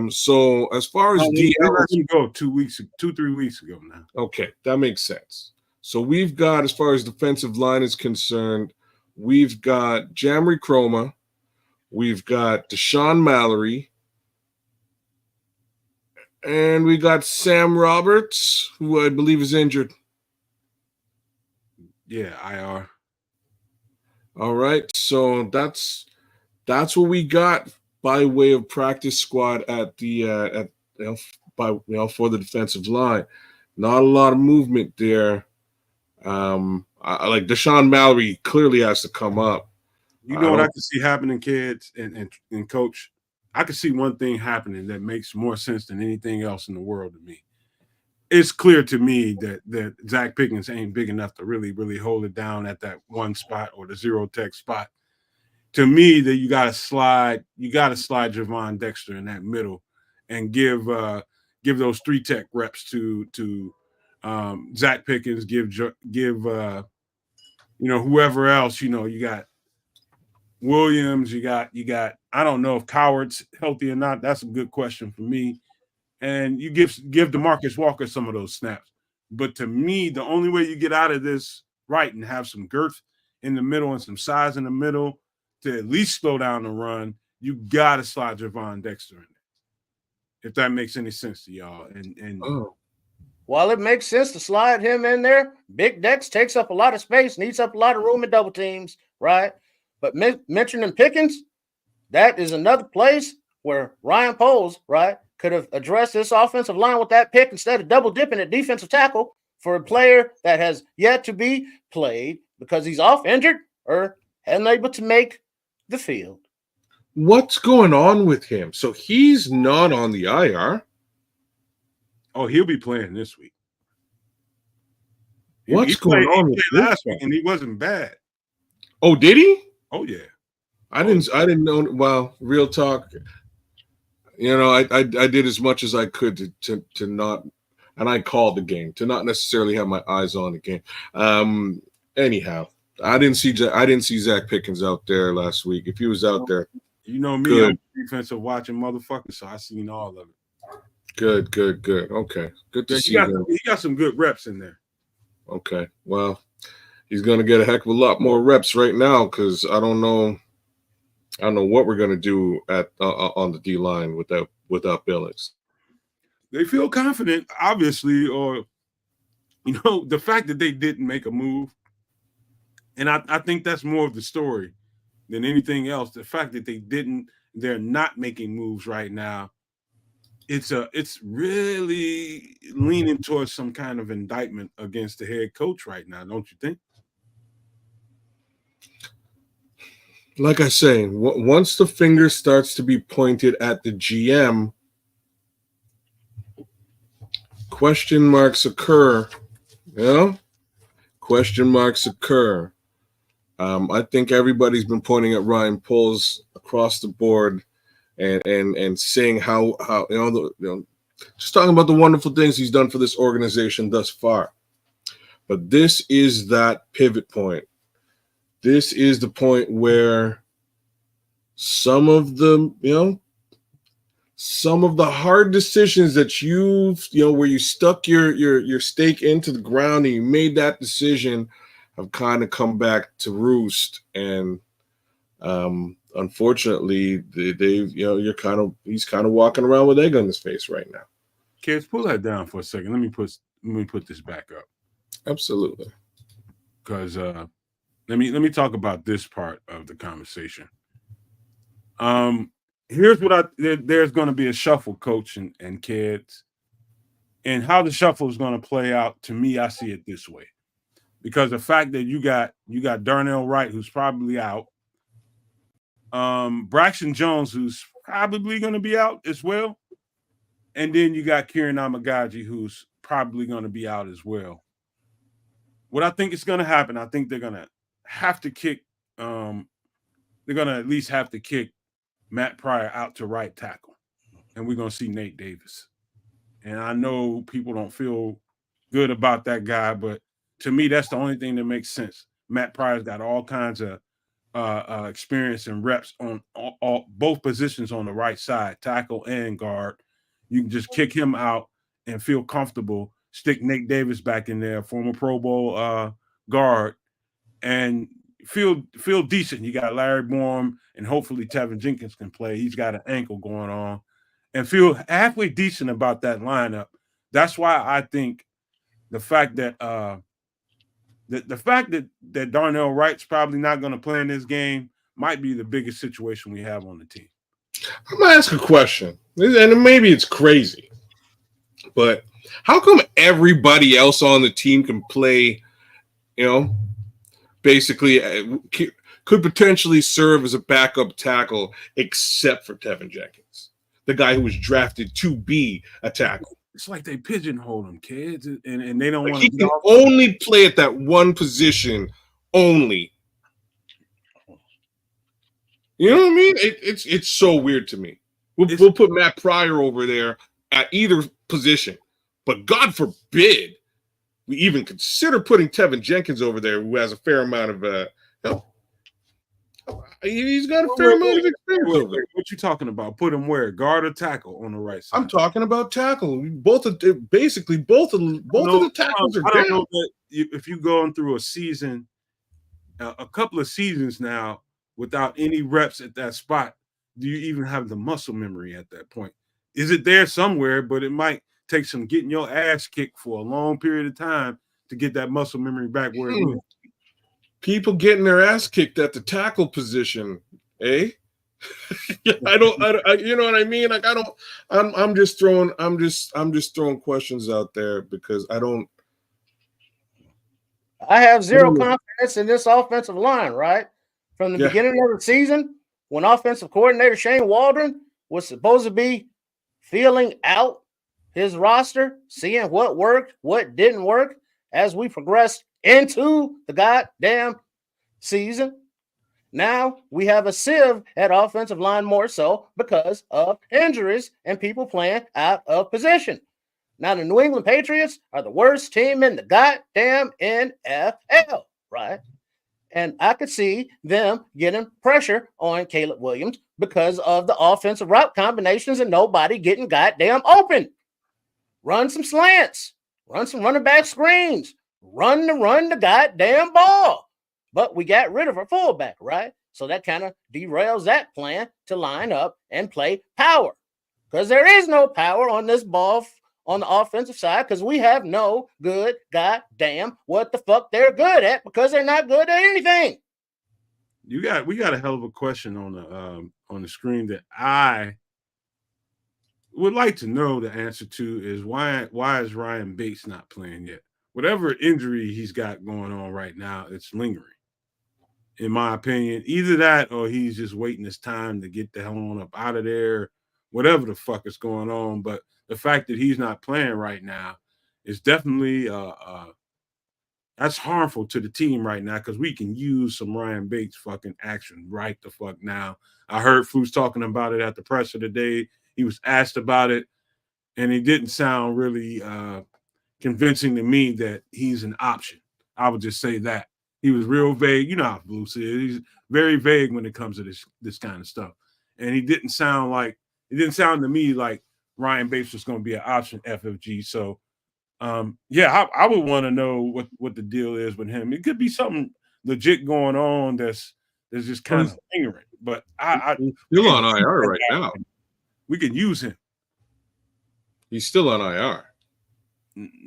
So as far as DL, go 2-3 weeks ago now. Okay, that makes sense. So we've got, as far as defensive line is concerned, we've got Jamry Chroma, we've got Deshaun Mallory, and we got Sam Roberts, who I believe is injured. Yeah, IR. All right, so that's what we got by way of practice squad at the for the defensive line. Not a lot of movement there. I like Deshaun Mallory clearly has to come up. You know what I can see happening, kids and coach? I can see one thing happening that makes more sense than anything else in the world to me. It's clear to me that Zach Pickens ain't big enough to really, really hold it down at that one spot or the zero tech spot. To me, that you got to slide Javon Dexter in that middle and give those 3 tech reps to Zach Pickens, give whoever else, you got Williams, you got I don't know if Coward's healthy or not. That's a good question for me. And you give DeMarcus Walker some of those snaps. But to me, the only way you get out of this right and have some girth in the middle and some size in the middle to at least slow down the run, you got to slide Javon Dexter in there. If that makes any sense to y'all. And While it makes sense to slide him in there, Big Dex takes up a lot of space, needs up a lot of room in double teams, right? But mentioning Pickens, that is another place where Ryan Poles, right, could have addressed this offensive line with that pick instead of double dipping at defensive tackle for a player that has yet to be played because he's off injured or hadn't able to make the field. What's going on with him? So he's not on the IR. Oh, he'll be playing this week. What's going on with last week, and he wasn't bad. Oh, did he? Oh yeah. I didn't know. Well, real talk. You know, I did as much as I could to not, and I called the game to not necessarily have my eyes on the game. Anyhow, I didn't see Zach Pickens out there last week. If he was out there, you know me, good. I'm a defensive watching motherfucker, so I seen all of it. Good. Okay, good to see him. He got some good reps in there. Okay, well, he's gonna get a heck of a lot more reps right now because I don't know what we're gonna do at on the D line without Billings. They feel confident, obviously, or the fact that they didn't make a move, and I think that's more of the story than anything else. The fact that they're not making moves right now. It's really leaning towards some kind of indictment against the head coach right now, don't you think? Like I say, once the finger starts to be pointed at the GM, question marks occur. Question marks occur. I think everybody's been pointing at Ryan Poles across the board. And saying how just talking about the wonderful things he's done for this organization thus far. But this is that pivot point. This is the point where some of the hard decisions that where you stuck your stake into the ground and you made that decision have kind of come back to roost. And unfortunately, he's kind of walking around with egg on his face right now. Kids, pull that down for a second. Let me put this back up. Absolutely. Because let me talk about this part of the conversation. Here's what there's going to be a shuffle, Coach and Kedz, and how the shuffle is going to play out. To me, I see it this way, because the fact that you got Darnell Wright, who's probably out. Braxton Jones, who's probably going to be out as well. And then you got Kieran Amagaji, who's probably going to be out as well. What I think is going to happen, I think they're going to have to kick they're going to at least have to kick Matt Pryor out to right tackle. And we're going to see Nate Davis. And I know people don't feel good about that guy, but to me, that's the only thing that makes sense. Matt Pryor's got all kinds of experience and reps on all both positions on the right side, tackle and guard. You can just kick him out and feel comfortable. Stick Nate Davis back in there, former Pro Bowl guard, and feel decent. You got Larry Bourne, and hopefully Tevin Jenkins can play. He's got an ankle going on, and feel halfway decent about that lineup. That's why I think the fact that that Darnell Wright's probably not going to play in this game might be the biggest situation we have on the team. I'm going to ask a question, and maybe it's crazy, but how come everybody else on the team can play, basically could potentially serve as a backup tackle except for Tevin Jenkins, the guy who was drafted to be a tackle? It's like they pigeonhole them, kids, and they don't want to. He can only play at that one position only. You know what I mean? It's so weird to me. We'll put Matt Pryor over there at either position, but God forbid we even consider putting Tevin Jenkins over there, who has a fair amount of. He's got a fair amount of experience over there. What you talking about? Put him where? Guard or tackle on the right side? I'm talking about tackle. Both of the tackles are I don't down. know that if you're going through a season, a couple of seasons now without any reps at that spot, do you even have the muscle memory at that point? Is it there somewhere? But it might take some getting your ass kicked for a long period of time to get that muscle memory back where it is. People getting their ass kicked at the tackle position, eh? I you know what I mean? Like I'm just throwing questions out there because I have zero confidence in this offensive line, right? From the beginning of the season, when offensive coordinator Shane Waldron was supposed to be feeling out his roster, seeing what worked, what didn't work as we progressed into the goddamn season. Now we have a sieve at offensive line more so because of injuries and people playing out of position. Now the New England Patriots are the worst team in the goddamn NFL, right? And I could see them getting pressure on Caleb Williams because of the offensive route combinations and nobody getting goddamn open. Run some slants, run some running back screens, run the goddamn ball. But we got rid of our fullback, right? So that kind of derails that plan to line up and play power because there is no power on this ball on the offensive side because we have no good goddamn what the fuck they're good at because they're not good at anything. We got a hell of a question on the screen that I would like to know the answer to is why is Ryan Bates not playing yet? Whatever injury he's got going on right now, it's lingering. In my opinion, either that or he's just waiting his time to get the hell on up out of there, whatever the fuck is going on. But the fact that he's not playing right now is definitely that's harmful to the team right now because we can use some Ryan Bates fucking action right the fuck now. I heard Flus talking about it at the presser today. He was asked about it, and he didn't sound really convincing to me that he's an option. I would just say that. He was real vague. You know how Flus is. He's very vague when it comes to this kind of stuff. And it didn't sound to me like Ryan Bates was going to be an option FFG. So, I would want to know what the deal is with him. It could be something legit going on that's just kind of ignorant. But he's still on IR right now. We could use him. He's still on IR.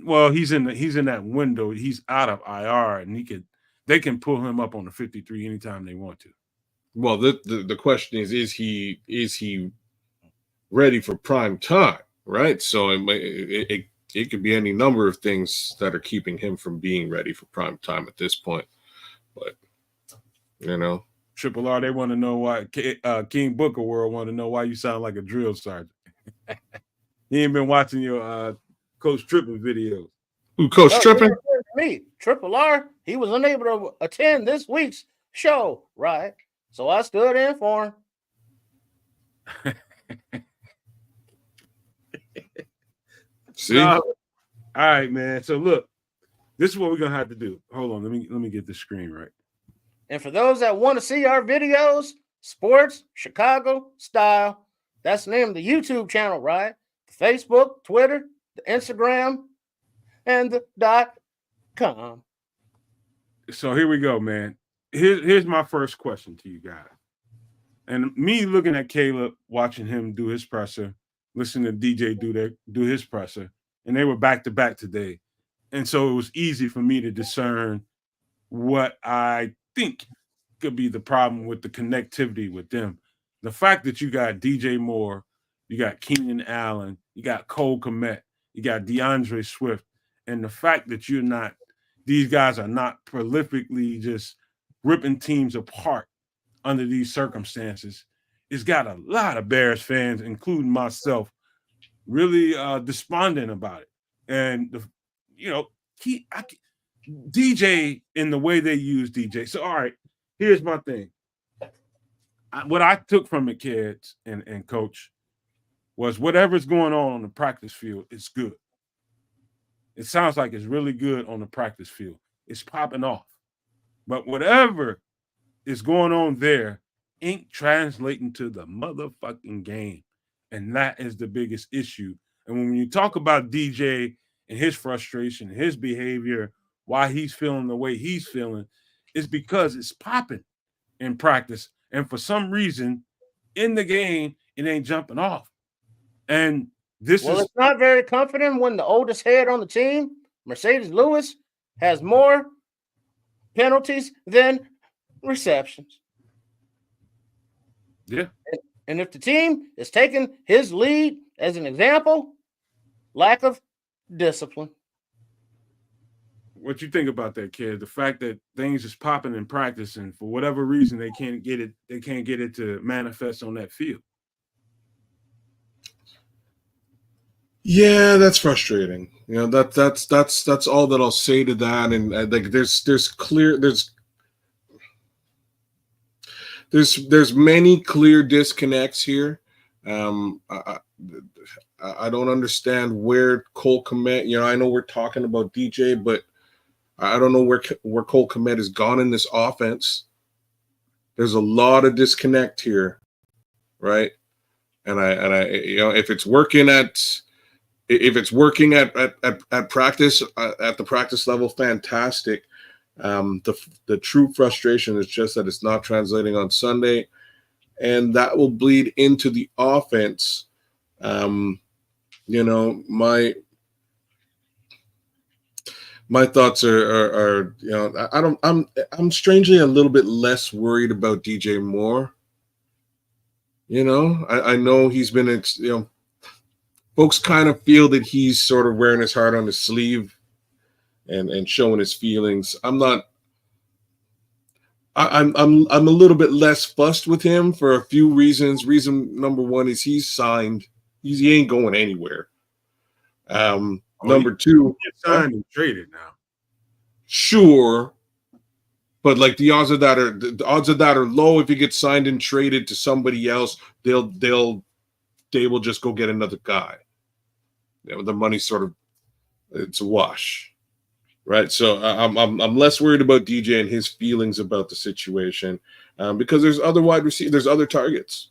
Well, he's in that window. He's out of IR, and they can pull him up on the 53 anytime they want to. Well, the question is he ready for prime time, right? So it could be any number of things that are keeping him from being ready for prime time at this point. But Triple R, they want to know why King Booker World want to know why you sound like a drill sergeant. He ain't been watching your Coach Trippin videos. Who, Coach Trippin? Me, Triple R. He was unable to attend this week's show, right? So I stood in for him. See? All right, man. So look, this is what we're gonna have to do. Hold on, let me get the screen right. And for those that want to see our videos, Sports Chicago Style, that's the name of the YouTube channel, right? The Facebook, Twitter, the Instagram, and the .com. So here we go, man. Here's my first question to you guys. And me looking at Caleb, watching him do his presser, listening to DJ do his presser, and they were back to back today. And so it was easy for me to discern what I think could be the problem with the connectivity with them. The fact that you got DJ Moore, you got Keenan Allen, you got Cole Kmet, you got DeAndre Swift, and the fact that these guys are not prolifically just ripping teams apart under these circumstances, it's got a lot of Bears fans, including myself, really despondent about it. And DJ in the way they use DJ. So all right, here's my thing. What I took from it, Kedz and Coach, was whatever's going on the practice field, it's good. It sounds like it's really good on the practice field. It's popping off. But whatever is going on there ain't translating to the motherfucking game. And that is the biggest issue. And when you talk about DJ and his frustration, his behavior, why he's feeling the way he's feeling, it's because it's popping in practice. And for some reason, in the game, it ain't jumping off. And this is it's not very confident when the oldest head on the team, Mercedes Lewis, has more penalties than receptions. Yeah. And if the team is taking his lead as an example, lack of discipline. What you think about that, kid? The fact that things is popping in practice, and for whatever reason they can't get it to manifest on that field. Yeah, that's frustrating. You know, that's all that I'll say to that. And like, there's many clear disconnects here. I don't understand where Cole Kmet. You know, I know we're talking about DJ, but I don't know where Cole Kmet has gone in this offense. There's a lot of disconnect here, right? And I you know, if it's working at practice at the practice level, fantastic. The true frustration is just that it's not translating on Sunday, and that will bleed into the offense. You know, my thoughts are you know, I'm strangely a little bit less worried about DJ Moore. You know, I know he's been, you know, folks kind of feel that he's sort of wearing his heart on his sleeve and showing his feelings. I'm a little bit less fussed with him for a few reasons. Reason number one is he's signed. He ain't going anywhere. Number two, signed and traded now. Sure, but like the odds of that are low. If he gets signed and traded to somebody else, they will just go get another guy. You know, the money's sort of, it's a wash, right? So I'm less worried about DJ and his feelings about the situation, because there's other wide receivers, there's other targets.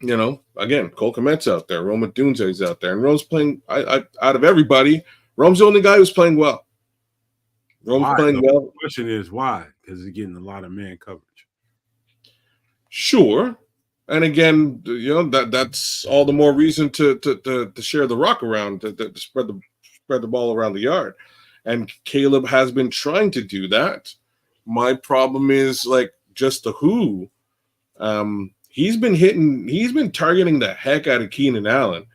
You know, again, Cole Kmet's out there, Rome Odunze's out there, and Rome's playing. Out of everybody, Rome's the only guy who's playing well. Rome's playing well. The question is why? Because he's getting a lot of man coverage. Sure. And again, you know, that's all the more reason to share the rock around, to spread the ball around the yard. And Caleb has been trying to do that. My problem is like just the who. He's been targeting the heck out of Keenan Allen,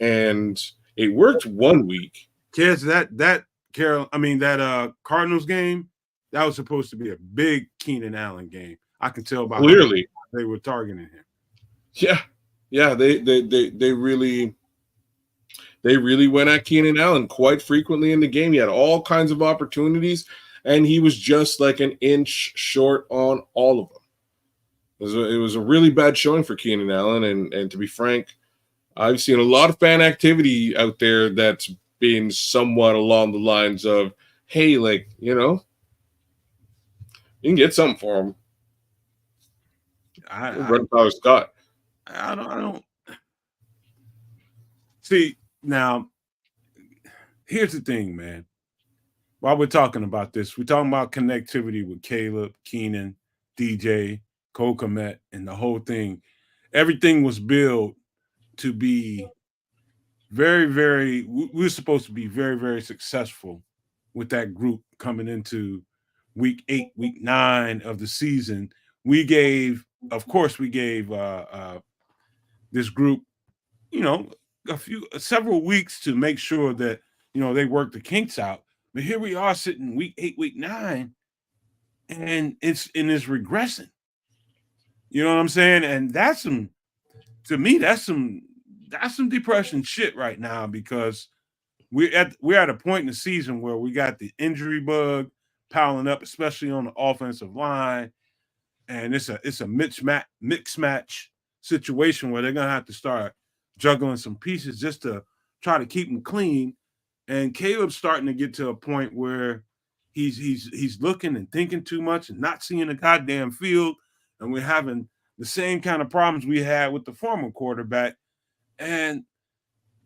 and it worked 1 week. Kids, that Cardinals game, that was supposed to be a big Keenan Allen game. I can tell by clearly they were targeting him. Yeah, they really went at Keenan Allen quite frequently in the game. He had all kinds of opportunities, and he was just like an inch short on all of them. It was a really bad showing for Keenan Allen, and to be frank, I've seen a lot of fan activity out there that's been somewhat along the lines of, hey, like, you know, you can get something for him. Scott. I don't see. Now, here's the thing, man. While we're talking about this, we're talking about connectivity with Caleb, Keenan, DJ, Cole Kmet, and the whole thing. Everything was built to be very, very, we were supposed to be very, very successful with that group coming into week 8, week 9 of the season. We gave this group, you know, several weeks to make sure that, you know, they work the kinks out. But here we are sitting week 8, week 9, and it's regressing. You know what I'm saying? And that's some depression shit right now, because we're at a point in the season where we got the injury bug piling up, especially on the offensive line, and it's a mixed match situation where they're gonna have to start juggling some pieces just to try to keep them clean. And Caleb's starting to get to a point where he's looking and thinking too much and not seeing the goddamn field, and we're having the same kind of problems we had with the former quarterback, and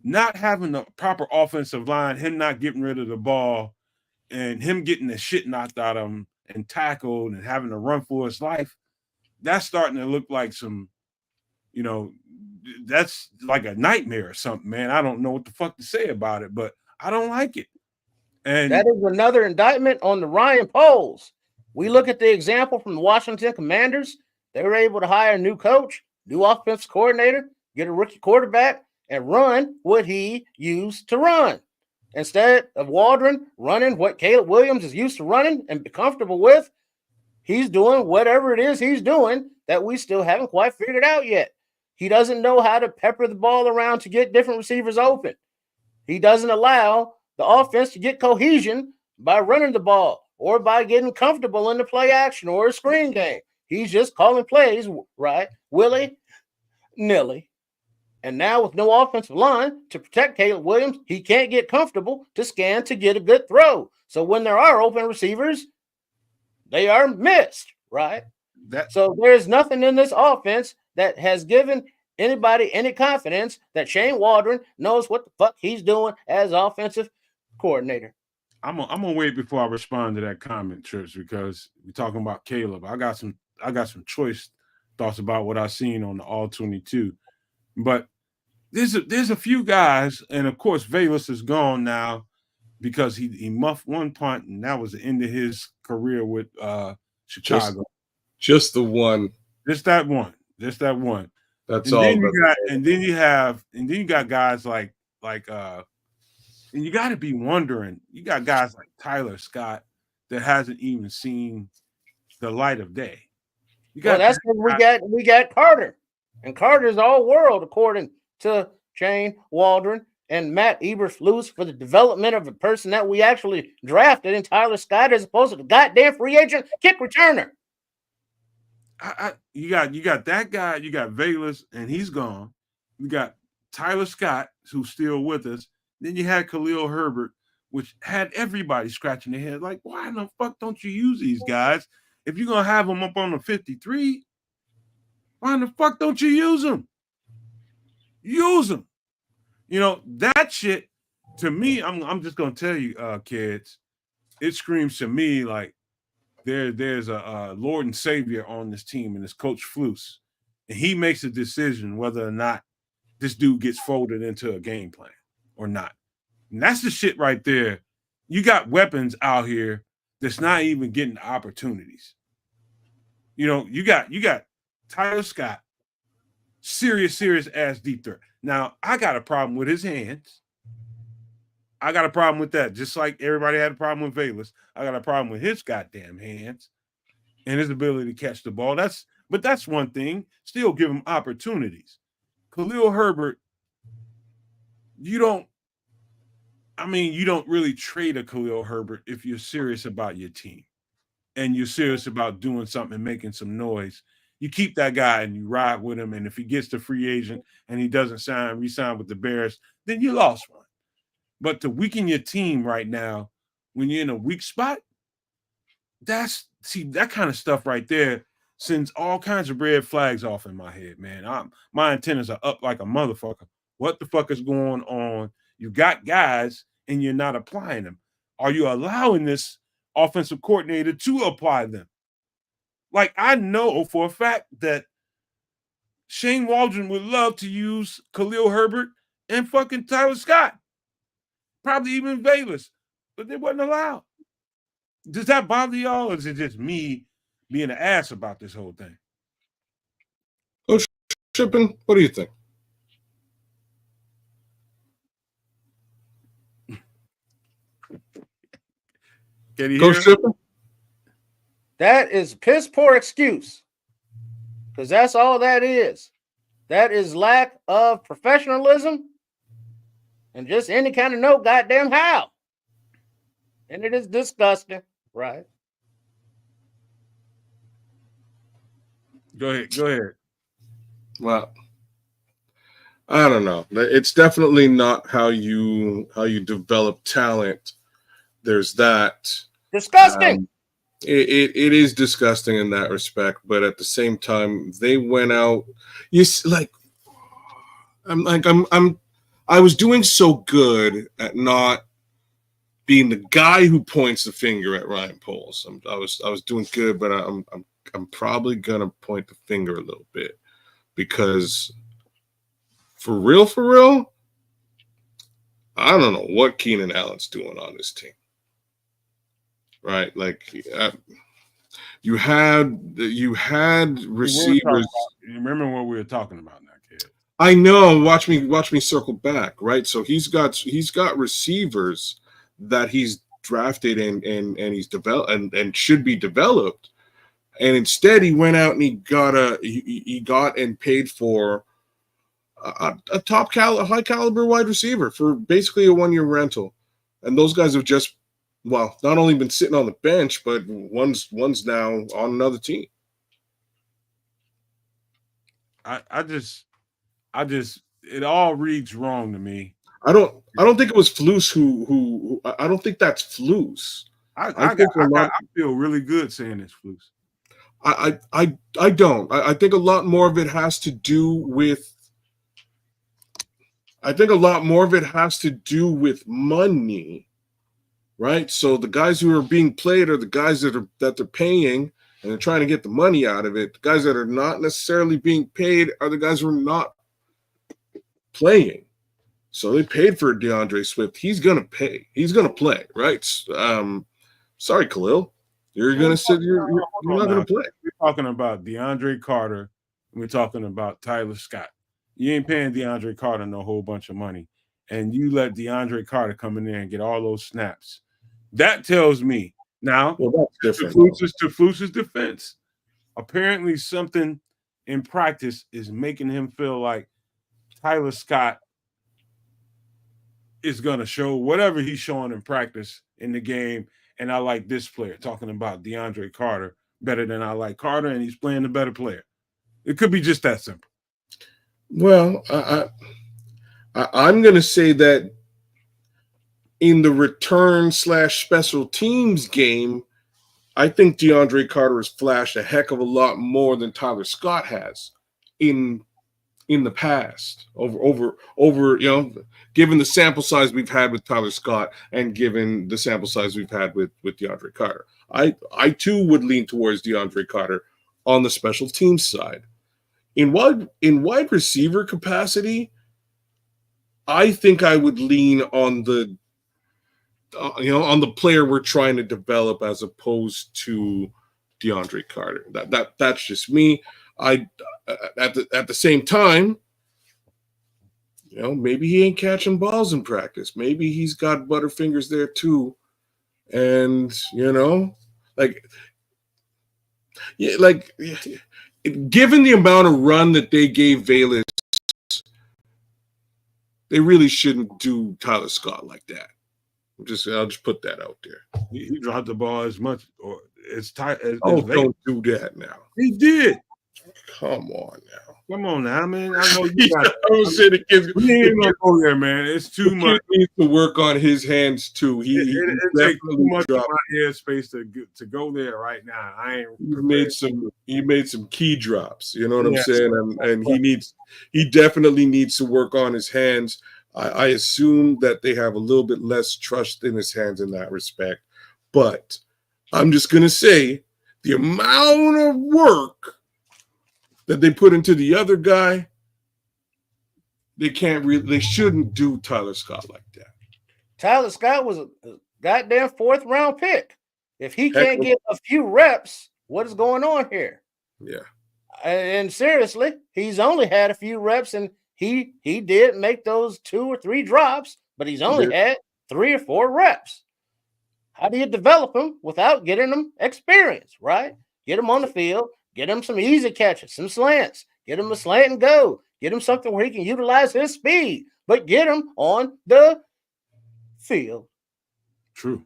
not having the proper offensive line, him not getting rid of the ball, and him getting the shit knocked out of him and tackled and having to run for his life. That's starting to look like some, that's like a nightmare or something, man. I don't know what the fuck to say about it, but I don't like it. And that is another indictment on the Ryan Poles. We look at the example from the Washington Commanders. They were able to hire a new coach, new offensive coordinator, get a rookie quarterback, and run what he used to run. Instead of Waldron running what Caleb Williams is used to running and be comfortable with, he's doing whatever it is he's doing that we still haven't quite figured out yet. He doesn't know how to pepper the ball around to get different receivers open. He doesn't allow the offense to get cohesion by running the ball or by getting comfortable in the play action or a screen game. He's just calling plays, right? Willy-nilly. And now with no offensive line to protect Caleb Williams, he can't get comfortable to scan to get a good throw. So when there are open receivers, they are missed, right? So there's nothing in this offense that has given anybody any confidence that Shane Waldron knows what the fuck he's doing as offensive coordinator. I'm gonna wait before I respond to that comment, Trips, because we're talking about Caleb. I got some choice thoughts about what I've seen on the All 22. But there's a few guys, and of course Velus is gone now because he muffed one punt, and that was the end of his career with Chicago. Just the one. Just that one. That's and all. Then you got guys like and you got to be wondering. You got guys like Tyler Scott that hasn't even seen the light of day. That's because we got Carter, and Carter's all world according to Shane Waldron and Matt Eberflus for the development of a person that we actually drafted in Tyler Scott as opposed to the goddamn free agent kick returner. You got that guy. You got Velus, and he's gone. You got Tyler Scott, who's still with us. Then you had Khalil Herbert, which had everybody scratching their head like, why in the fuck don't you use these guys? If you're going to have them up on the 53, why in the fuck don't you use them? Use them. That shit, to me, I'm just going to tell you, kids, it screams to me like there's a Lord and Savior on this team, and it's Coach Flus. And he makes a decision whether or not this dude gets folded into a game plan or not. And that's the shit right there. You got weapons out here that's not even getting opportunities. You got Tyler Scott, serious ass deep threat. Now, I got a problem with his hands. I got a problem with that. Just like everybody had a problem with Velus, I got a problem with his goddamn hands and his ability to catch the ball. But that's one thing. Still give him opportunities. Khalil Herbert, you don't really trade a Khalil Herbert if you're serious about your team and you're serious about doing something and making some noise. You keep that guy and you ride with him. And if he gets the free agent and he doesn't re-sign with the Bears, then you lost one. But to weaken your team right now, when you're in a weak spot, that kind of stuff right there sends all kinds of red flags off in my head, man. My antennas are up like a motherfucker. What the fuck is going on? You got guys and you're not applying them. Are you allowing this offensive coordinator to apply them? Like, I know for a fact that Shane Waldron would love to use Khalil Herbert and fucking Tyler Scott. Probably even Velus, but they wasn't allowed. Does that bother y'all, or is it just me being an ass about this whole thing? Coach Shippen, what do you think? Can you Coach hear Shippen? That is piss poor excuse, because that's all that is. That is lack of professionalism and just any kind of no goddamn how. And it is disgusting, right? Go ahead. Well, I don't know. It's definitely not how you develop talent. There's that. Disgusting. It is disgusting in that respect, but at the same time, they went out. I was doing so good at not being the guy who points the finger at Ryan Poles. I was doing good, but I'm probably gonna point the finger a little bit because for real, I don't know what Keenan Allen's doing on this team. Right, like you had receivers. You remember what we were talking about now, kid? I know. Watch me circle back. Right, so he's got receivers that he's drafted and he's developed and should be developed, and instead he went out and he got and paid for a high caliber wide receiver for basically a 1-year rental, and those guys have just not only been sitting on the bench, but one's now on another team. I just it all reads wrong to me. I don't think it was Flus who I don't think that's Flus. I feel really good saying it's Flus. I don't. I think a lot more of it has to do with money. Right, so the guys who are being played are the guys that they're paying, and they're trying to get the money out of it. The guys that are not necessarily being paid are the guys who are not playing. So they paid for DeAndre Swift. He's gonna pay. He's gonna play, right? Sorry, Khalil, you're gonna sit. You're not gonna play. We're talking about DeAndre Carter. We're talking about Tyler Scott. You ain't paying DeAndre Carter no whole bunch of money, and you let DeAndre Carter come in there and get all those snaps. That tells me now. Well, that's different. To Flus's defense, apparently something in practice is making him feel like Tyler Scott is going to show whatever he's showing in practice in the game. And I like this player, talking about DeAndre Carter, better than I like Carter, and he's playing the better player. It could be just that simple. Well, I'm going to say that in the return / special teams game, I think DeAndre Carter has flashed a heck of a lot more than Tyler Scott has in the past. Over given the sample size we've had with Tyler Scott and given the sample size we've had with DeAndre Carter, I too would lean towards DeAndre Carter on the special teams side. In wide receiver capacity, I think I would lean on the on the player we're trying to develop as opposed to DeAndre Carter. That's just me. At the same time, maybe he ain't catching balls in practice. Maybe he's got butterfingers there too, and given the amount of run that they gave Velus, they really shouldn't do Tyler Scott like that. I'll just put that out there. He dropped the ball as much or as tight as. Don't do that now. He did. Come on now, man. I know you got. I was saying the kids. We ain't gonna go there, man. It's too much. He needs to work on his hands too. He takes too much of my airspace to go there right now. He made some key drops. You know what I'm saying? And he definitely needs to work on his hands. I assume that they have a little bit less trust in his hands in that respect. But I'm just going to say the amount of work that they put into the other guy, they shouldn't do Tyler Scott like that. Tyler Scott was a goddamn 4th round pick. If he can't get a few reps, what is going on here? Yeah. And seriously, he's only had a few reps, and he did make those 2 or 3 drops, but he's only had 3 or 4 reps. How do you develop him without getting him experience, right? Get him on the field, get him some easy catches, some slants, get him a slant and go, get him something where he can utilize his speed, but get him on the field. True.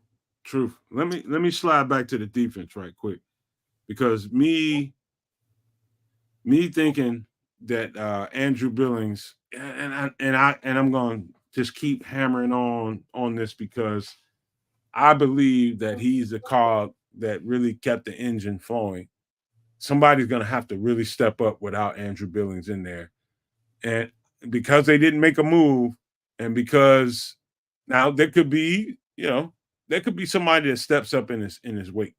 Let me slide back to the defense right quick, because me thinking that Andrew Billings and I'm going to just keep hammering on this because I believe that he's the cog that really kept the engine flowing. Somebody's going to have to really step up without Andrew Billings in there. And because they didn't make a move, and because now there could be, there could be somebody that steps up in his wake.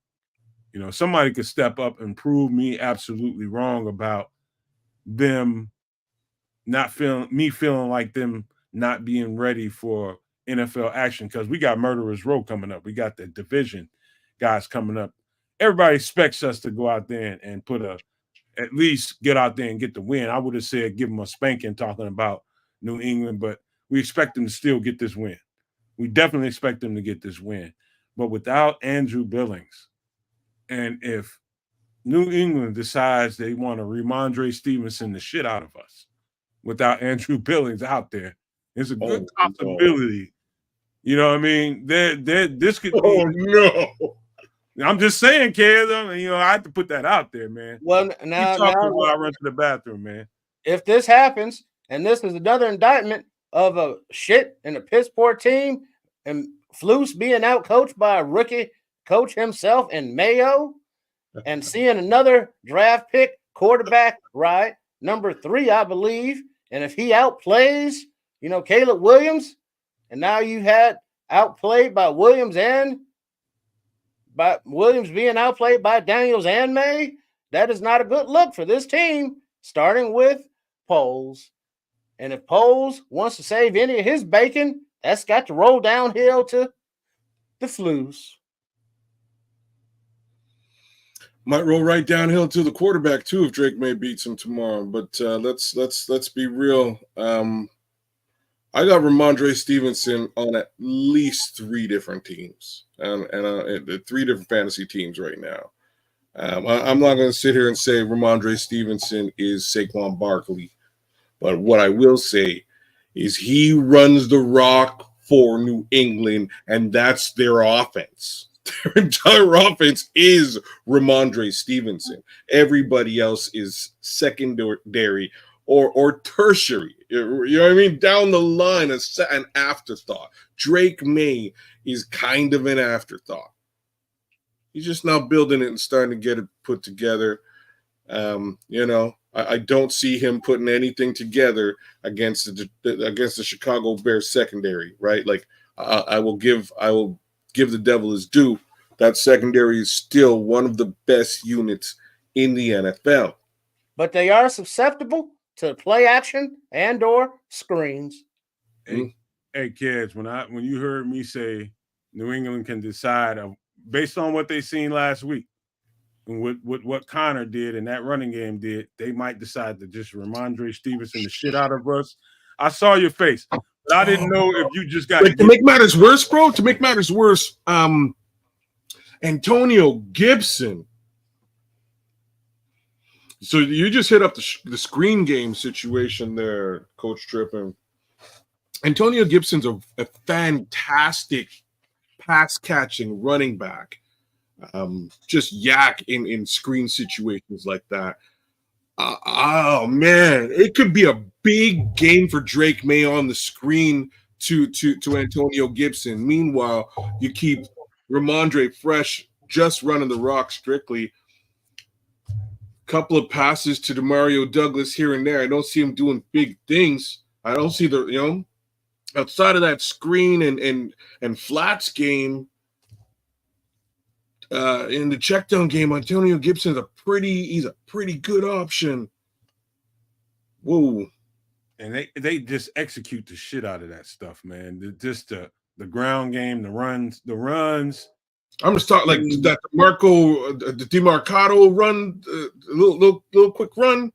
Somebody could step up and prove me absolutely wrong about them feeling like them not being ready for NFL action, because we got Murderers Row coming up. We got the division guys coming up. Everybody expects us to go out there and at least get out there and get the win. I would have said give them a spanking talking about New England, but we expect them to still get this win. We definitely expect them to get this win. But without Andrew Billings, and if New England decides they want to Ramondre Stevenson the shit out of us without Andrew Billings out there, it's a good possibility. You know what I mean? This could be. Oh, no. I'm just saying, Kedz. I have to put that out there, man. Well, now while I run to the bathroom, man. If this happens, and this is another indictment of a shit and a piss poor team, and Flus being outcoached by a rookie coach himself in Mayo, and seeing another draft pick quarterback, right, number 3, I believe, and if he outplays, Caleb Williams, and now you had outplayed by Williams and by Williams being outplayed by Daniels and May, that is not a good look for this team, starting with Poles. And if Poles wants to save any of his bacon, that's got to roll downhill to the Flus. Might roll right downhill to the quarterback too if Drake May beats him tomorrow. But let's be real. I got Ramondre Stevenson on at least 3 different teams, and 3 different fantasy teams right now. I'm not going to sit here and say Ramondre Stevenson is Saquon Barkley, but what I will say is he runs the rock for New England, and that's their offense. Their entire offense is Ramondre Stevenson. Everybody else is secondary or tertiary. You know what I mean? Down the line, an afterthought. Drake May is kind of an afterthought. He's just now building it and starting to get it put together. I don't see him putting anything together against the Chicago Bears secondary, right? Like I will give the devil his due. That secondary is still one of the best units in the NFL. But they are susceptible to play action and or screens. Hey, Kedz, when you heard me say New England can decide based on what they seen last week and what Connor did and that running game did, they might decide to just Ramondre Stevenson the shit out of us. I saw your face, but I didn't know if you just got to make matters worse, bro. To make matters worse, Antonio Gibson. So you just hit up the screen game situation there, Coach Trippin. Antonio Gibson's a fantastic pass-catching running back. Just yak in screen situations like that. Oh, man. It could be a big game for Drake May on the screen to Antonio Gibson. Meanwhile, you keep Ramondre fresh, just running the rock strictly. Couple of passes to DeMario Douglas here and there. I don't see him doing big things. I don't see outside of that screen and flats game, in the checkdown game, Antonio Gibson's he's a pretty good option. Whoa. And they just execute the shit out of that stuff, man. Just the ground game, the runs. I'm just talking like that the DeMarcado run, little quick run.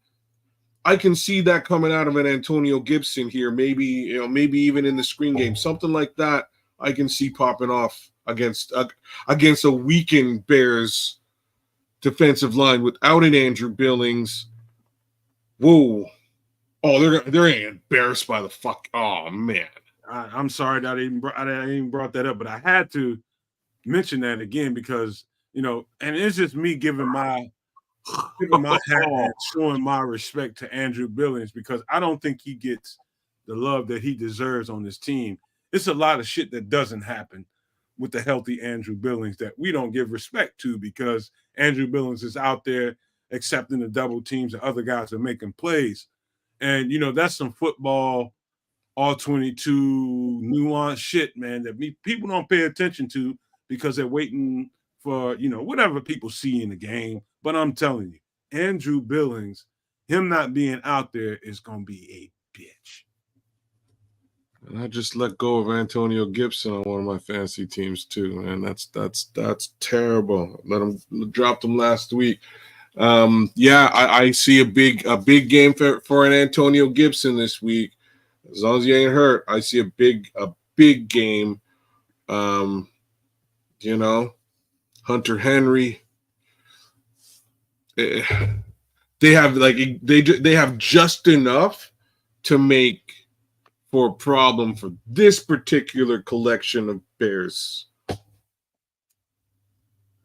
I can see that coming out of an Antonio Gibson here. Maybe even in the screen game, something like that. I can see popping off against a weakened Bears defensive line without an Andrew Billings. Whoa! Oh, they're embarrassed by the fuck. Oh man, I'm sorry that I even brought that up, but I had to mention that again because and it's just me giving my hat and showing my respect to Andrew Billings because I don't think he gets the love that he deserves on this team. It's a lot of shit that doesn't happen with the healthy Andrew Billings that we don't give respect to because Andrew Billings is out there accepting the double teams and other guys are making plays. And, that's some football, all 22 nuanced shit, man, that people don't pay attention to because they're waiting for, whatever people see in the game. But I'm telling you, Andrew Billings, him not being out there is going to be a bitch. And I just let go of Antonio Gibson on one of my fantasy teams too, and that's terrible. Dropped him last week. I see a big game for an Antonio Gibson this week. As long as he ain't hurt, I see a big game. Hunter Henry. They have just enough to make for a problem for this particular collection of Bears.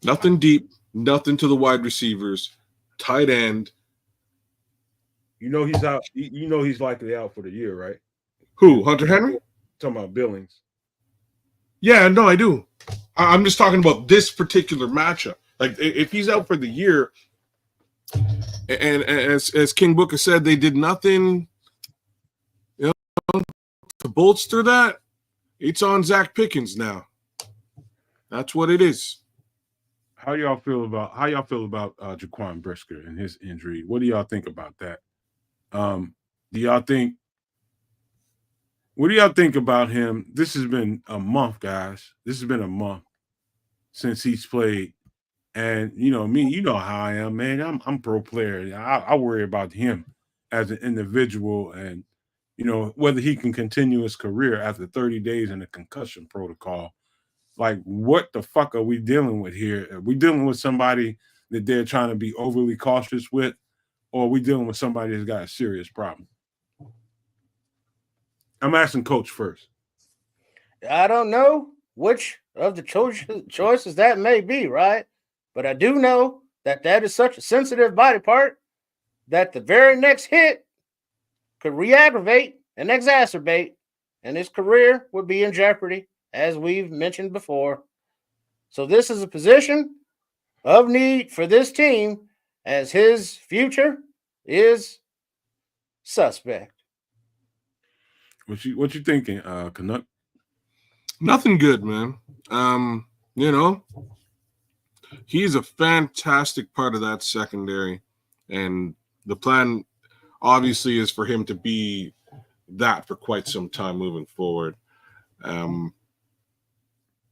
Nothing deep, nothing to the wide receivers, tight end. He's out. He's likely out for the year, right? Who? Hunter Henry? Talking about Billings. Yeah, no, I do. I'm just talking about this particular matchup. Like, if he's out for the year, and as King Booker said, they did nothing, to bolster that. It's on Zach Pickens now. That's what it is. How y'all feel about Jaquan Brisker and his injury? What do y'all think about that? What do y'all think about him? This has been a month, guys. This has been a month since he's played. And me, you know how I am, man. I'm pro player. I worry about him as an individual and whether he can continue his career after 30 days in a concussion protocol. Like, what the fuck are we dealing with here? Are we dealing with somebody that they're trying to be overly cautious with, or are we dealing with somebody that's got a serious problem? I'm asking Coach first. I don't know which of the choices that may be, right? But I do know that is such a sensitive body part that the very next hit could re-aggravate and exacerbate, and his career would be in jeopardy, as we've mentioned before. So this is a position of need for this team, as his future is suspect. What you thinking, Canuck? Nothing good, man. He's a fantastic part of that secondary, and the plan obviously is for him to be that for quite some time moving forward. Kedz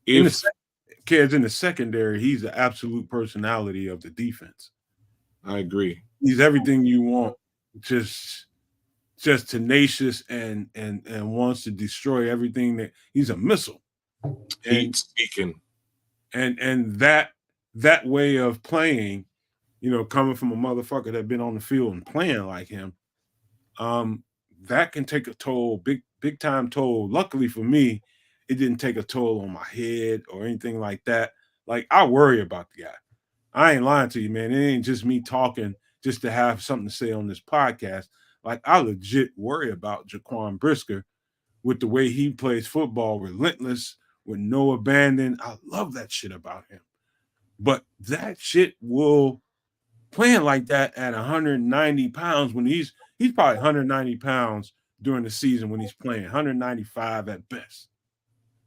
in the secondary, he's the absolute personality of the defense. I agree. He's everything you want, just tenacious and wants to destroy everything. That he's a missile. And speaking. And that way of playing, coming from a motherfucker that been on the field and playing like him, that can take a toll, big time toll. Luckily for me, it didn't take a toll on my head or anything like that. Like, I worry about the guy. I ain't lying to you, man. It ain't just me talking just to have something to say on this podcast. Like, I legit worry about Jaquan Brisker with the way he plays football, relentless, with no abandon. I love that shit about him. But that shit will playing like that at 190 pounds when he's probably 190 pounds during the season when he's playing, 195 at best.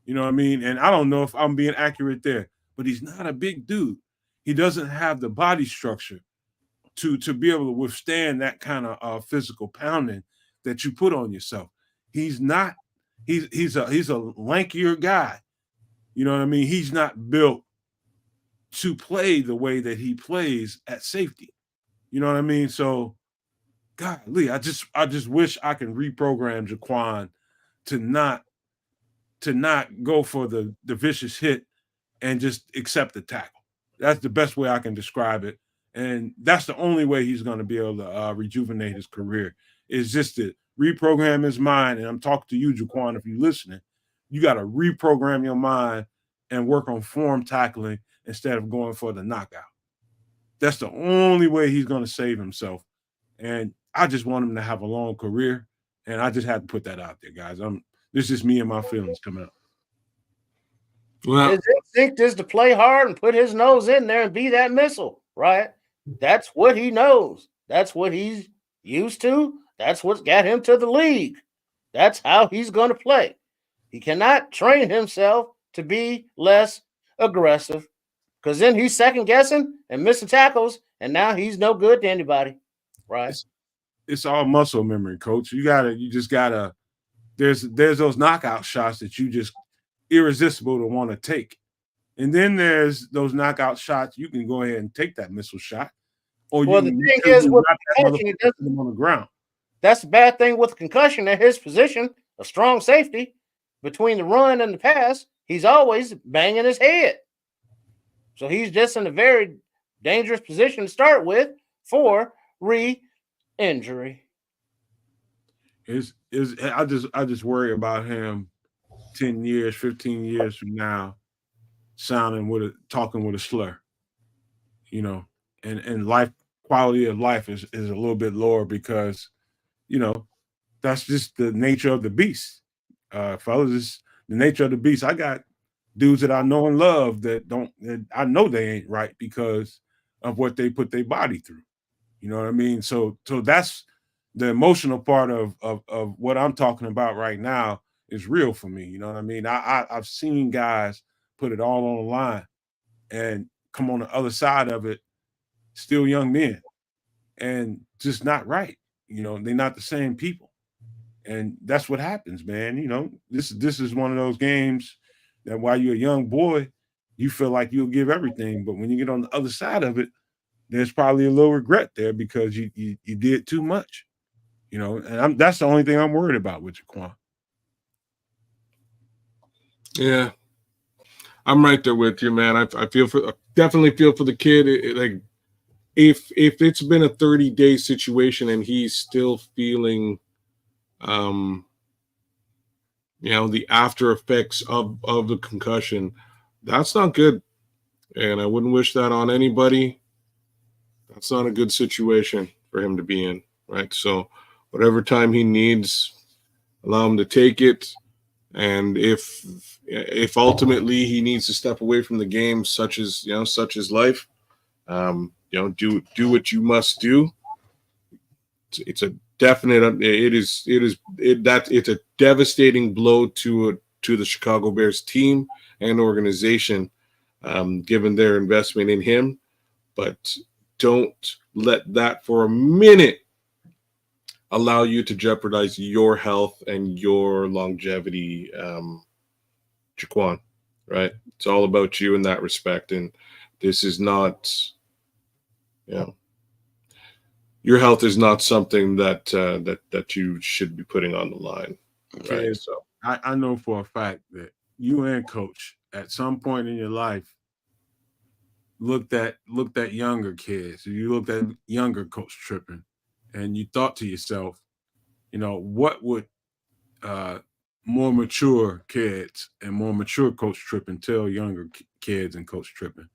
You know what I mean? And I don't know if I'm being accurate there, but he's not a big dude. He doesn't have the body structure to be able to withstand that kind of physical pounding that you put on yourself. He's a lankier guy. You know what I mean? He's not built to play the way that he plays at safety. You know what I mean? So, golly, I just wish I can reprogram Jaquan to not go for the vicious hit and just accept the tackle. That's the best way I can describe it. And that's the only way he's going to be able to rejuvenate his career, is just to reprogram his mind. And I'm talking to you, Jaquan, if you're listening. You got to reprogram your mind and work on form tackling instead of going for the knockout. That's the only way he's going to save himself. And I just want him to have a long career. And I just had to put that out there, guys. This is me and my feelings coming up. Well, his instinct is to play hard and put his nose in there and be that missile, right? That's what he knows. That's what he's used to. That's what's got him to the league. That's how he's going to play. He cannot train himself to be less aggressive because then he's second guessing and missing tackles, and now he's no good to anybody, right? It's all muscle memory, coach. You just gotta. There's those knockout shots that you just irresistible to want to take, and then there's those knockout shots you can go ahead and take that missile shot, or Well, you the thing is, with concussion, it doesn't them on the ground. That's the bad thing with concussion at his position, a strong safety between the run and the pass. He's always banging his head, so he's just in a very dangerous position to start with for re-injury. I just worry about him 10 years, 15 years from now, talking with a slur, and life quality of life is a little bit lower because, that's just the nature of the beast. Fellas, it's the nature of the beast. I got dudes that I know and love that I know they ain't right because of what they put their body through. You know what I mean? So that's the emotional part of what I'm talking about right now is real for me. You know what I mean? I've seen guys put it all on the line and come on the other side of it, still young men, and just not right. They're not the same people. And that's what happens, man. This is one of those games that while you're a young boy, you feel like you'll give everything. But when you get on the other side of it, there's probably a little regret there because you did too much. And that's the only thing I'm worried about with Jaquan. Yeah, I'm right there with you, man. I definitely feel for the kid. Like if it's been a 30-day situation and he's still feeling, the after effects of the concussion, that's not good. And I wouldn't wish that on anybody. That's not a good situation for him to be in, right? So whatever time he needs, allow him to take it. And if ultimately he needs to step away from the game, such as life, do what you must do. It's a definite. It's a devastating blow to the Chicago Bears team and organization, given their investment in him. But don't let that for a minute allow you to jeopardize your health and your longevity, Jaquan, right? It's all about you in that respect. And this is not, your health is not something that you should be putting on the line. Okay. Right. So I know for a fact that you and Coach at some point in your life looked at younger kids. You looked at younger Coach tripping, and you thought to yourself, what would more mature kids and more mature Coach tripping tell younger kids and Coach tripping?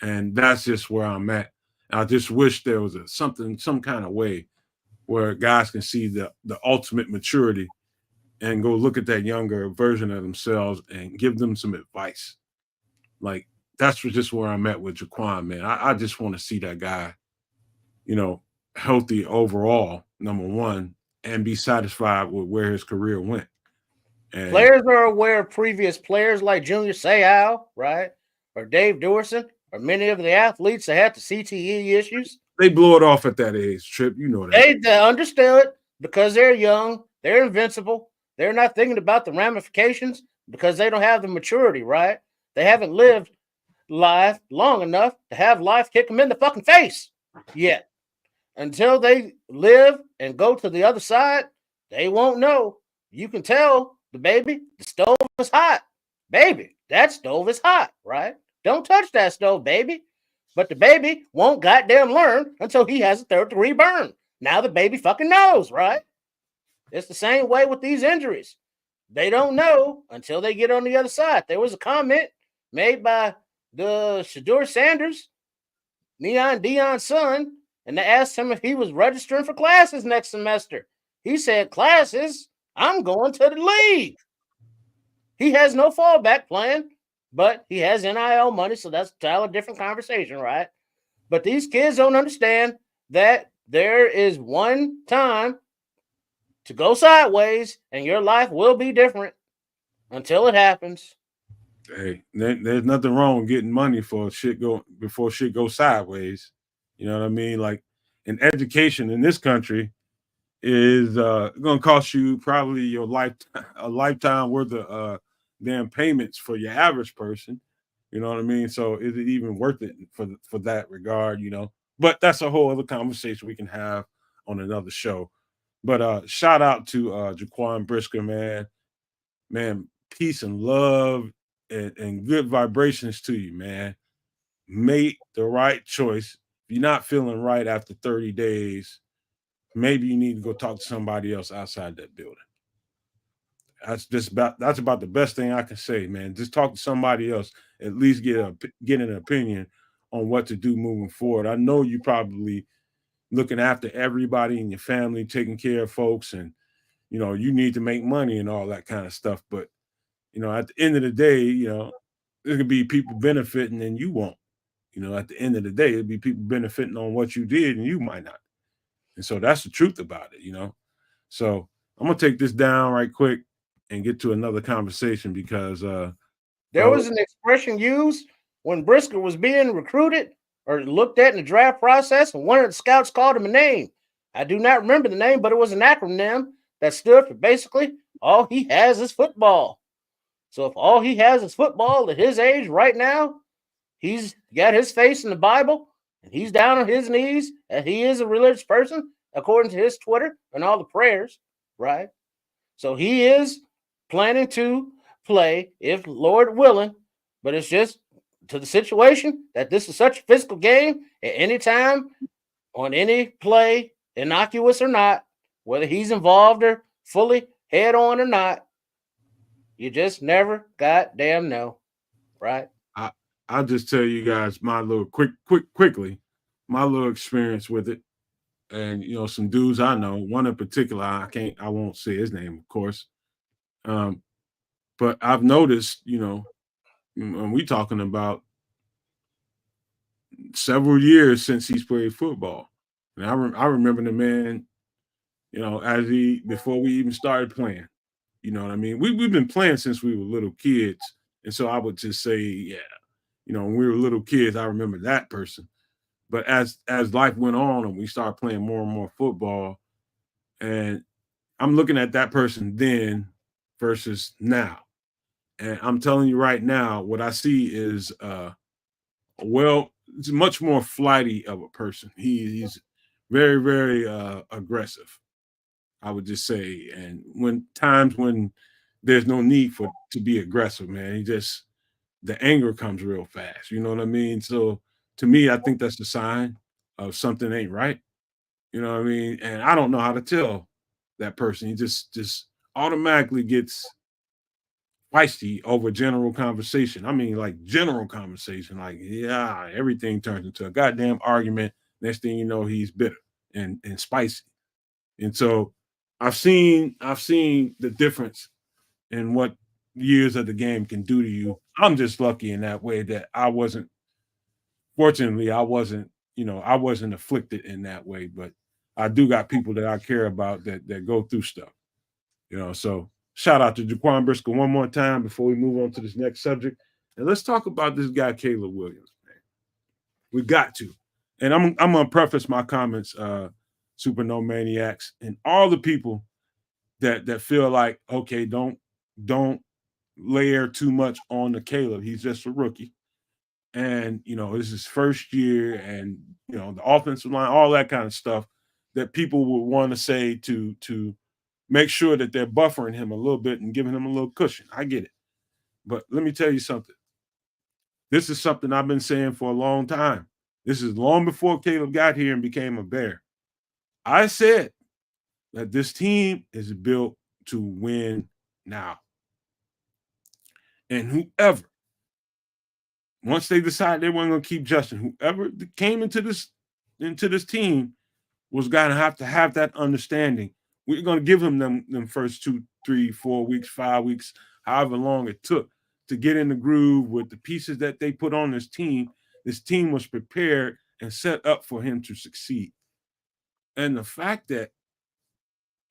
And that's just where I'm at. I just wish there was some kind of way where guys can see the ultimate maturity and go look at that younger version of themselves and give them some advice. Like, that's just where I'm at with Jaquan, man. I just want to see that guy, healthy overall, number one, and be satisfied with where his career went. And players are aware of previous players like Junior Seau, right? Or Dave Dorson, or many of the athletes that had the CTE issues. They blow it off at that age, Trip. You know that. They understood because they're young, they're invincible. They're not thinking about the ramifications because they don't have the maturity, right? They haven't lived life long enough to have life kick them in the fucking face yet. Until they live and go to the other side, they won't know. You can tell the baby, the stove is hot. Baby, that stove is hot, right? Don't touch that stove, baby. But the baby won't goddamn learn until he has a third degree burn. Now the baby fucking knows, right? It's the same way with these injuries. They don't know until they get on the other side. There was a comment made by the Shedeur Sanders, Neon Dion's son, and they asked him if he was registering for classes next semester. He said, classes? I'm going to the league. He has no fallback plan. but he has NIL money, so that's a different conversation, right? But these kids don't understand that there is one time to go sideways, and your life will be different until it happens. Hey, there's nothing wrong with getting money before shit goes sideways. You know what I mean? Like, an education in this country is going to cost you probably a lifetime worth of damn payments for your average person. You know what I mean? So is it even worth it for that regard? You know, but that's a whole other conversation we can have on another show. But shout out to Jaquan Brisker, man, peace and love and good vibrations to you, man. Make the right choice. If you're not feeling right after 30 days, maybe you need to go talk to somebody else outside that building. That's about the best thing I can say, man. Just talk to somebody else. At least get an opinion on what to do moving forward. I know you probably looking after everybody in your family, taking care of folks, and you need to make money and all that kind of stuff. But at the end of the day, there could be people benefiting and you won't. At the end of the day, it'd be people benefiting on what you did and you might not. And so that's the truth about it. So I'm gonna take this down right quick and get to another conversation because there was an expression used when Brisker was being recruited or looked at in the draft process, and one of the scouts called him a name. I do not remember the name, but it was an acronym that stood for basically all he has is football. So if all he has is football at his age right now, he's got his face in the Bible and he's down on his knees and he is a religious person according to his Twitter and all the prayers, right? So he is planning to play if Lord willing, but it's just to the situation that this is such a physical game at any time on any play, innocuous or not, whether he's involved or fully head on or not, you just never goddamn know, right? I'll just tell you guys my little quickly, my little experience with it. And some dudes I know, one in particular, I won't say his name, of course. But I've noticed, when we talking about several years since he's played football. And I remember the man, before we even started playing. You know what I mean? We've been playing since we were little kids. And so I would just say, yeah, when we were little kids, I remember that person. But as life went on and we started playing more and more football, and I'm looking at that person then versus now. And I'm telling you right now, what I see is it's much more flighty of a person. He's very, very aggressive, I would just say. And when there's no need to be aggressive, man, the anger comes real fast. You know what I mean? So to me, I think that's a sign of something ain't right. You know what I mean? And I don't know how to tell that person. He just automatically gets feisty over general conversation. I mean, like general conversation. Like, yeah, everything turns into a goddamn argument. Next thing you know, he's bitter and spicy. And so I've seen the difference in what years of the game can do to you. I'm just lucky in that way that I wasn't afflicted in that way, but I do got people that I care about that go through stuff. So shout out to Jaquan Brisker one more time before we move on to this next subject. And let's talk about this guy, Caleb Williams, man. We got to. And I'm gonna preface my comments, Super No Maniacs, and all the people that feel like, okay, don't layer too much on the Caleb. He's just a rookie. And this is his first year, and the offensive line, all that kind of stuff that people would want to say to make sure that they're buffering him a little bit and giving him a little cushion. I get it. But let me tell you something. This is something I've been saying for a long time. This is long before Caleb got here and became a Bear. I said that this team is built to win now. And whoever, once they decided they weren't going to keep Justin, whoever came into this team was going to have that understanding. We're going to give him them first 2, 3, 4 weeks, 5 weeks, however long it took to get in the groove with the pieces that they put on this team was prepared and set up for him to succeed. And the fact that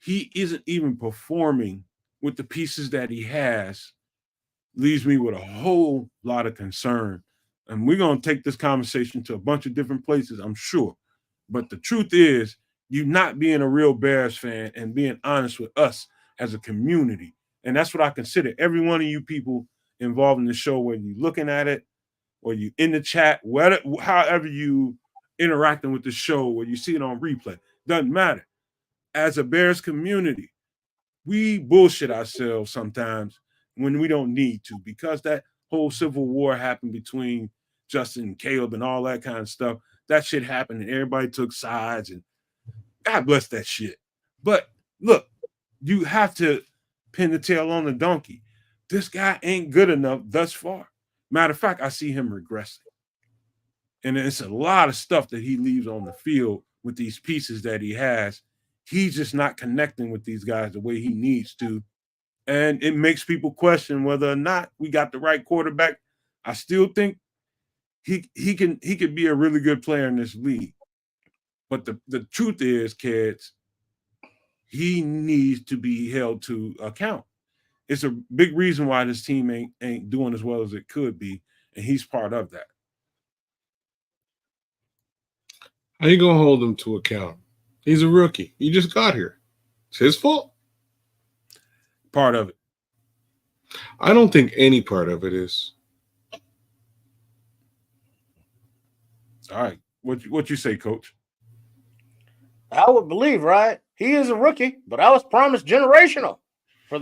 he isn't even performing with the pieces that he has leaves me with a whole lot of concern. And we're going to take this conversation to a bunch of different places, I'm sure. But the truth is, you not being a real Bears fan and being honest with us as a community. And that's what I consider every one of you people involved in the show, whether you're looking at it or you in the chat, however you interacting with the show, or you see it on replay, doesn't matter. As a Bears community, we bullshit ourselves sometimes when we don't need to, because that whole civil war happened between Justin and Caleb and all that kind of stuff. That shit happened and everybody took sides, and God bless that shit. But look, you have to pin the tail on the donkey. This guy ain't good enough thus far. Matter of fact, I see him regressing. And it's a lot of stuff that he leaves on the field with these pieces that he has. He's just not connecting with these guys the way he needs to. And it makes people question whether or not we got the right quarterback. I still think he could be a really good player in this league. But the truth is, Kedz, he needs to be held to account. It's a big reason why this team ain't doing as well as it could be, and he's part of that. How you gonna hold him to account? He's a rookie. He just got here. It's his fault. Part of it. I don't think any part of it is. All right. What you say, Coach? I would believe, right? He is a rookie, but I was promised generational for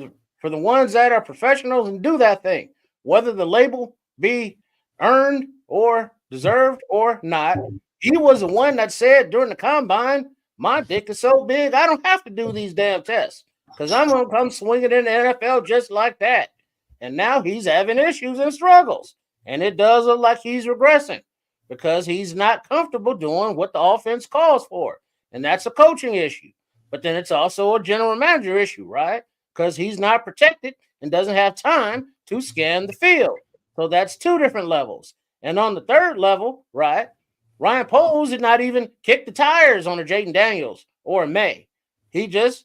the ones that are professionals and do that thing, whether the label be earned or deserved or not. He was the one that said during the combine, my dick is so big, I don't have to do these damn tests because I'm going to come swinging in the NFL just like that. And now he's having issues and struggles. And it does look like he's regressing because he's not comfortable doing what the offense calls for. And that's a coaching issue. But then it's also a general manager issue, right? Because he's not protected and doesn't have time to scan the field. So that's two different levels. And on the third level, right, Ryan Poles did not even kick the tires on a Jaden Daniels or a May. He just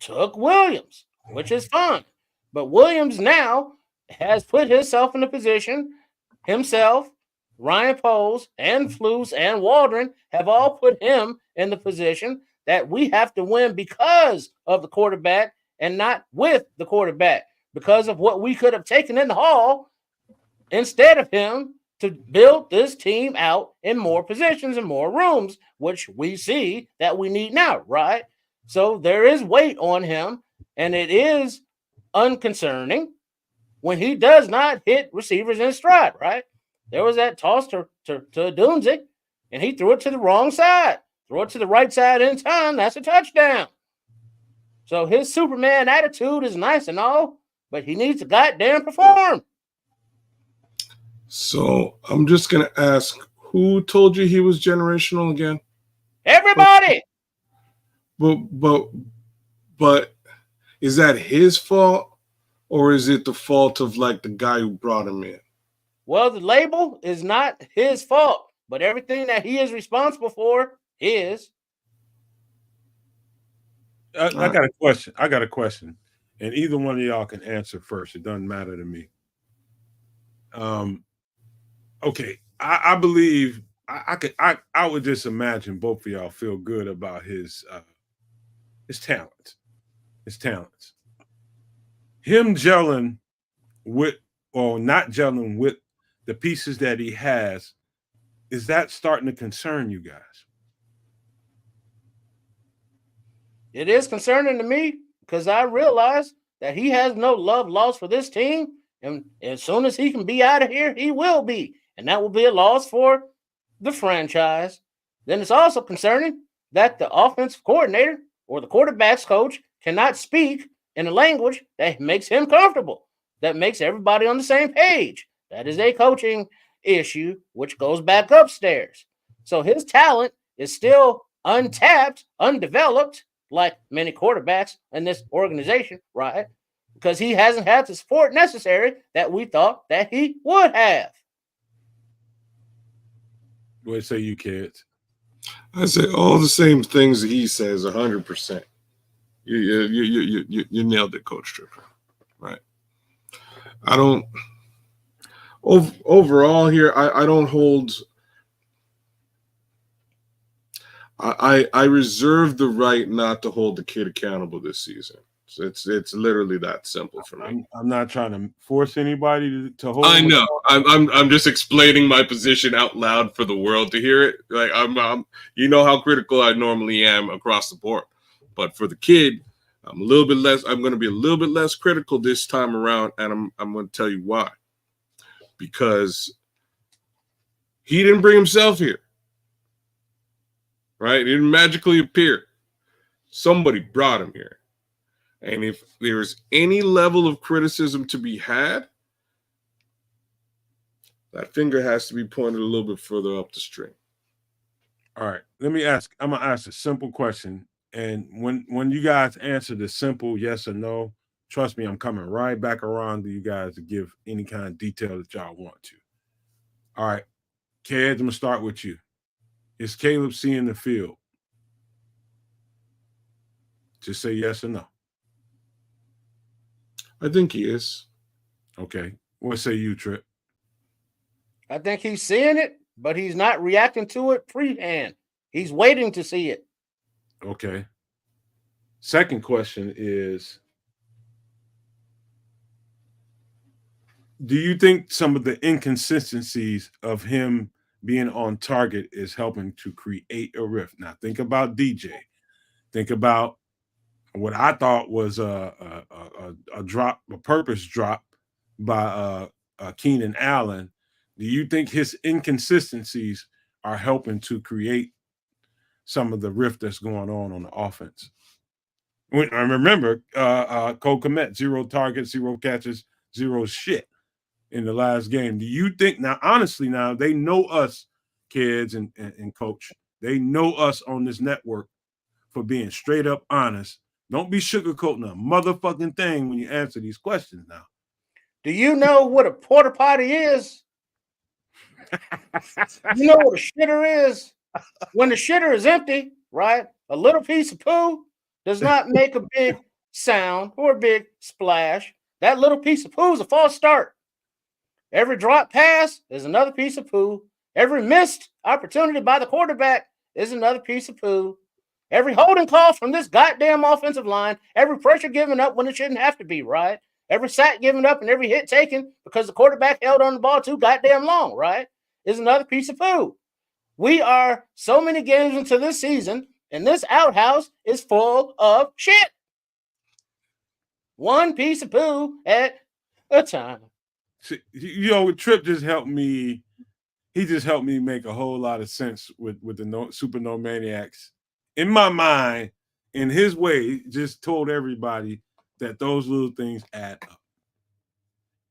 took Williams, which is fine. But Williams now has put himself in a position, Ryan Poles and Flus and Waldron have all put him in the position that we have to win because of the quarterback and not with the quarterback, because of what we could have taken in the hall instead of him to build this team out in more positions and more rooms, which we see that we need now, right? So there is weight on him, and it is unconcerning when he does not hit receivers in stride, right? There was that toss to Dunze, and he threw it to the wrong side. Throw it to the right side in time, that's a touchdown. So his Superman attitude is nice and all, but he needs to goddamn perform. So I'm just going to ask, who told you he was generational again? Everybody. But is that his fault, or is it the fault of like the guy who brought him in? Well, the label is not his fault, but everything that he is responsible for is. I got a question. And either one of y'all can answer first. It doesn't matter to me. Okay. I believe I would just imagine both of y'all feel good about his talents. Him gelling with, or not gelling with the pieces that he has, is that starting to concern you guys? It is concerning to me because I realize that he has no love lost for this team. And as soon as he can be out of here, he will be. And that will be a loss for the franchise. Then it's also concerning that the offensive coordinator or the quarterback's coach cannot speak in a language that makes him comfortable, that makes everybody on the same page. That is a coaching issue, which goes back upstairs. So his talent is still untapped, undeveloped, like many quarterbacks in this organization, right? because he hasn't had the support necessary that we thought that he would have. What say you, kids? I say all the same things that he says 100%. You nailed it, Coach Tripper. Right. I don't overall here. I don't hold. I reserve the right not to hold the kid accountable this season. It's literally that simple for me. I'm not trying to force anybody to hold. I know. I'm just explaining my position out loud for the world to hear it. Like I'm you know how critical I normally am across the board, but for the kid, I'm a little bit less. I'm going to be a little bit less critical this time around, and I'm going to tell you why. Because he didn't bring himself here, right? He didn't magically appear. Somebody brought him here. And if there's any level of criticism to be had, that finger has to be pointed a little bit further up the string. All right. Let me ask. I'm going to ask a simple question. And when you guys answer the simple yes or no, trust me, I'm coming right back around to you guys to give any kind of detail that y'all want to. All right. Kedz, I'm going to start with you. Is Caleb seeing the field? Just say yes or no. I think he is. Okay. What say you, Trip? I think he's seeing it, but he's not reacting to it pre-hand. He's waiting to see it. Okay. Second question is, do you think some of the inconsistencies of him being on target is helping to create a rift? Now, think about DJ. Think about what I thought was a drop, a purpose drop by Keenan Allen. Do you think his inconsistencies are helping to create some of the rift that's going on the offense? I remember Coach Matt, 0 targets, 0 catches, 0 shit in the last game. Do you think now, honestly, now they know us, kids and coach, they know us on this network for being straight up honest. Don't be sugarcoating a motherfucking thing when you answer these questions now. Do you know what a porta potty is? You know what a shitter is? When the shitter is empty, right? A little piece of poo does not make a big sound or a big splash. That little piece of poo is a false start. Every drop pass is another piece of poo. Every missed opportunity by the quarterback is another piece of poo. Every holding call from this goddamn offensive line, every pressure given up when it shouldn't have to be, right? Every sack given up and every hit taken because the quarterback held on the ball too goddamn long, right? Is another piece of poo. We are so many games into this season, and this outhouse is full of shit. One piece of poo at a time. See, you know, Trip just helped me. He just helped me make a whole lot of sense with the Super No Maniacs. In my mind, in his way, just told everybody that those little things add up.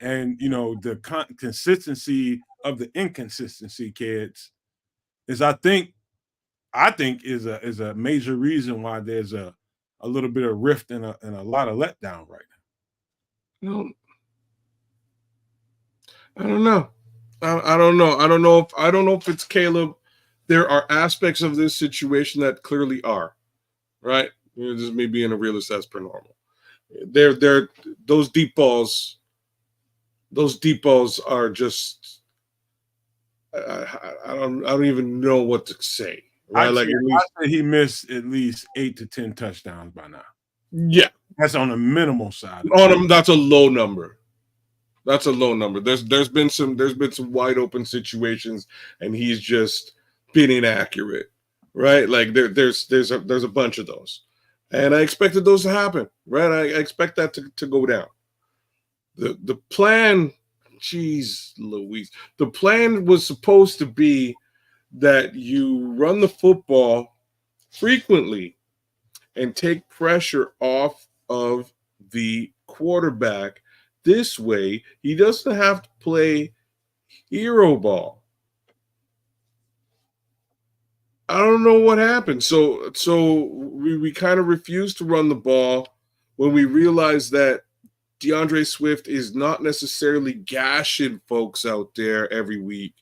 And, you know, the consistency of the inconsistency, kids, is I think is a major reason why there's a little bit of rift and a lot of letdown right now. I don't know. I don't know. I don't know if it's Caleb. There are aspects of this situation that clearly are, right? This is me being a realist as per normal. They're those deep balls. Those deep balls are just. I don't even know what to say. Right? I'd say he missed at least 8 to 10 touchdowns by now. Yeah, that's on the minimal side. That's a low number. That's a low number. There's been some wide open situations, and he's just been inaccurate, right? Like there's a bunch of those, and I expected those to happen, right? I expect that to go down. The plan, geez Louise, the plan was supposed to be that you run the football frequently and take pressure off of the quarterback. This way, he doesn't have to play hero ball. I don't know what happened. So we kind of refused to run the ball when we realized that DeAndre Swift is not necessarily gashing folks out there every week.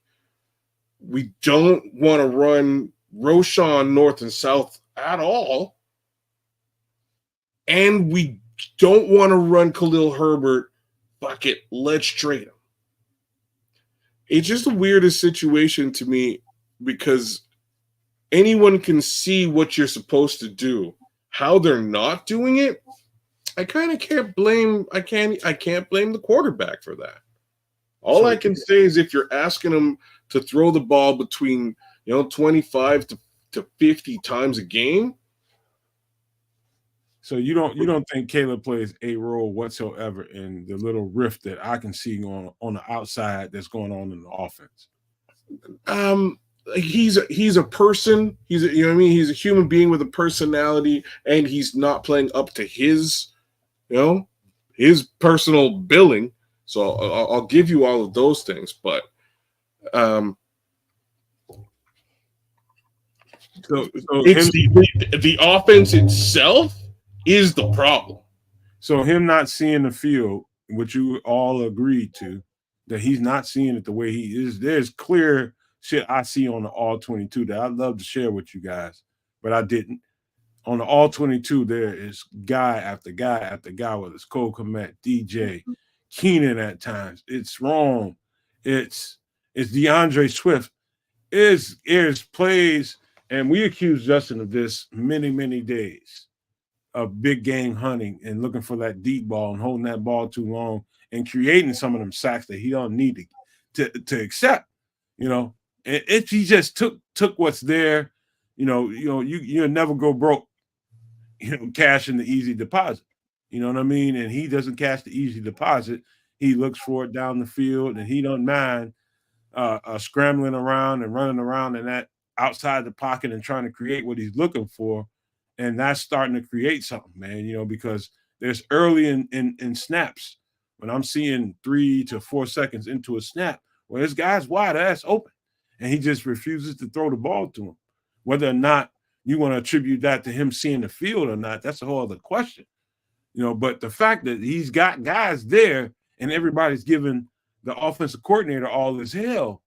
We don't want to run Roshan north and south at all. And we don't want to run Khalil Herbert. Fuck it, let's trade him. It's just the weirdest situation to me because anyone can see what you're supposed to do. How they're not doing it, I kind of can't blame. I can't blame the quarterback for that. All I can say is if you're asking him to throw the ball between 25 to 50 times a game. So you don't think Caleb plays a role whatsoever in the little rift that I can see on the outside that's going on in the offense? He's a person. He's a human being with a personality, and he's not playing up to his his personal billing. So I'll give you all of those things, but so it's the offense itself is the problem. So him not seeing the field, which you all agreed to, that he's not seeing it the way he is. There's clear shit I see on the all 22 that I'd love to share with you guys, but I didn't. On the all 22, there is guy after guy after guy, whether it's Cole Kmet, DJ, Keenan at times. It's wrong. It's DeAndre Swift. Is plays, and we accused Justin of this many, many days of big game hunting and looking for that deep ball and holding that ball too long and creating some of them sacks that he don't need to accept. If he just took what's there, you'll never go broke. Cashing the easy deposit. You know what I mean? And he doesn't cash the easy deposit. He looks for it down the field, and he don't mind scrambling around and running around in that outside the pocket and trying to create what he's looking for. And that's starting to create something, man, because there's early in snaps when I'm seeing 3 to 4 seconds into a snap where this guy's wide ass open and he just refuses to throw the ball to him. Whether or not you want to attribute that to him seeing the field or not, that's a whole other question. But the fact that he's got guys there and everybody's giving the offensive coordinator all this hell,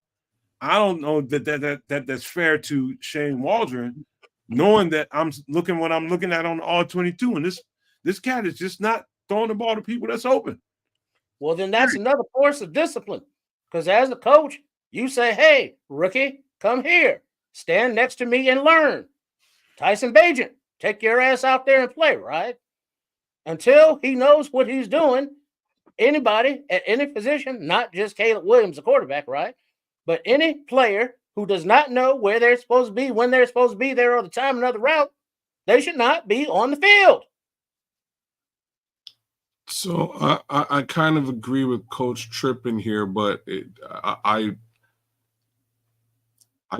I don't know that's fair to Shane Waldron, knowing that I'm looking what I'm looking at on the all 22, and this cat is just not throwing the ball to people that's open. Well, then that's another force of discipline. Because as a coach, you say, hey, rookie, come here. Stand next to me and learn. Tyson Bagent, take your ass out there and play, right? Until he knows what he's doing, anybody at any position, not just Caleb Williams, the quarterback, right? But any player who does not know where they're supposed to be, when they're supposed to be there all the time, another route, they should not be on the field. So I kind of agree with Coach Tripp in here, but I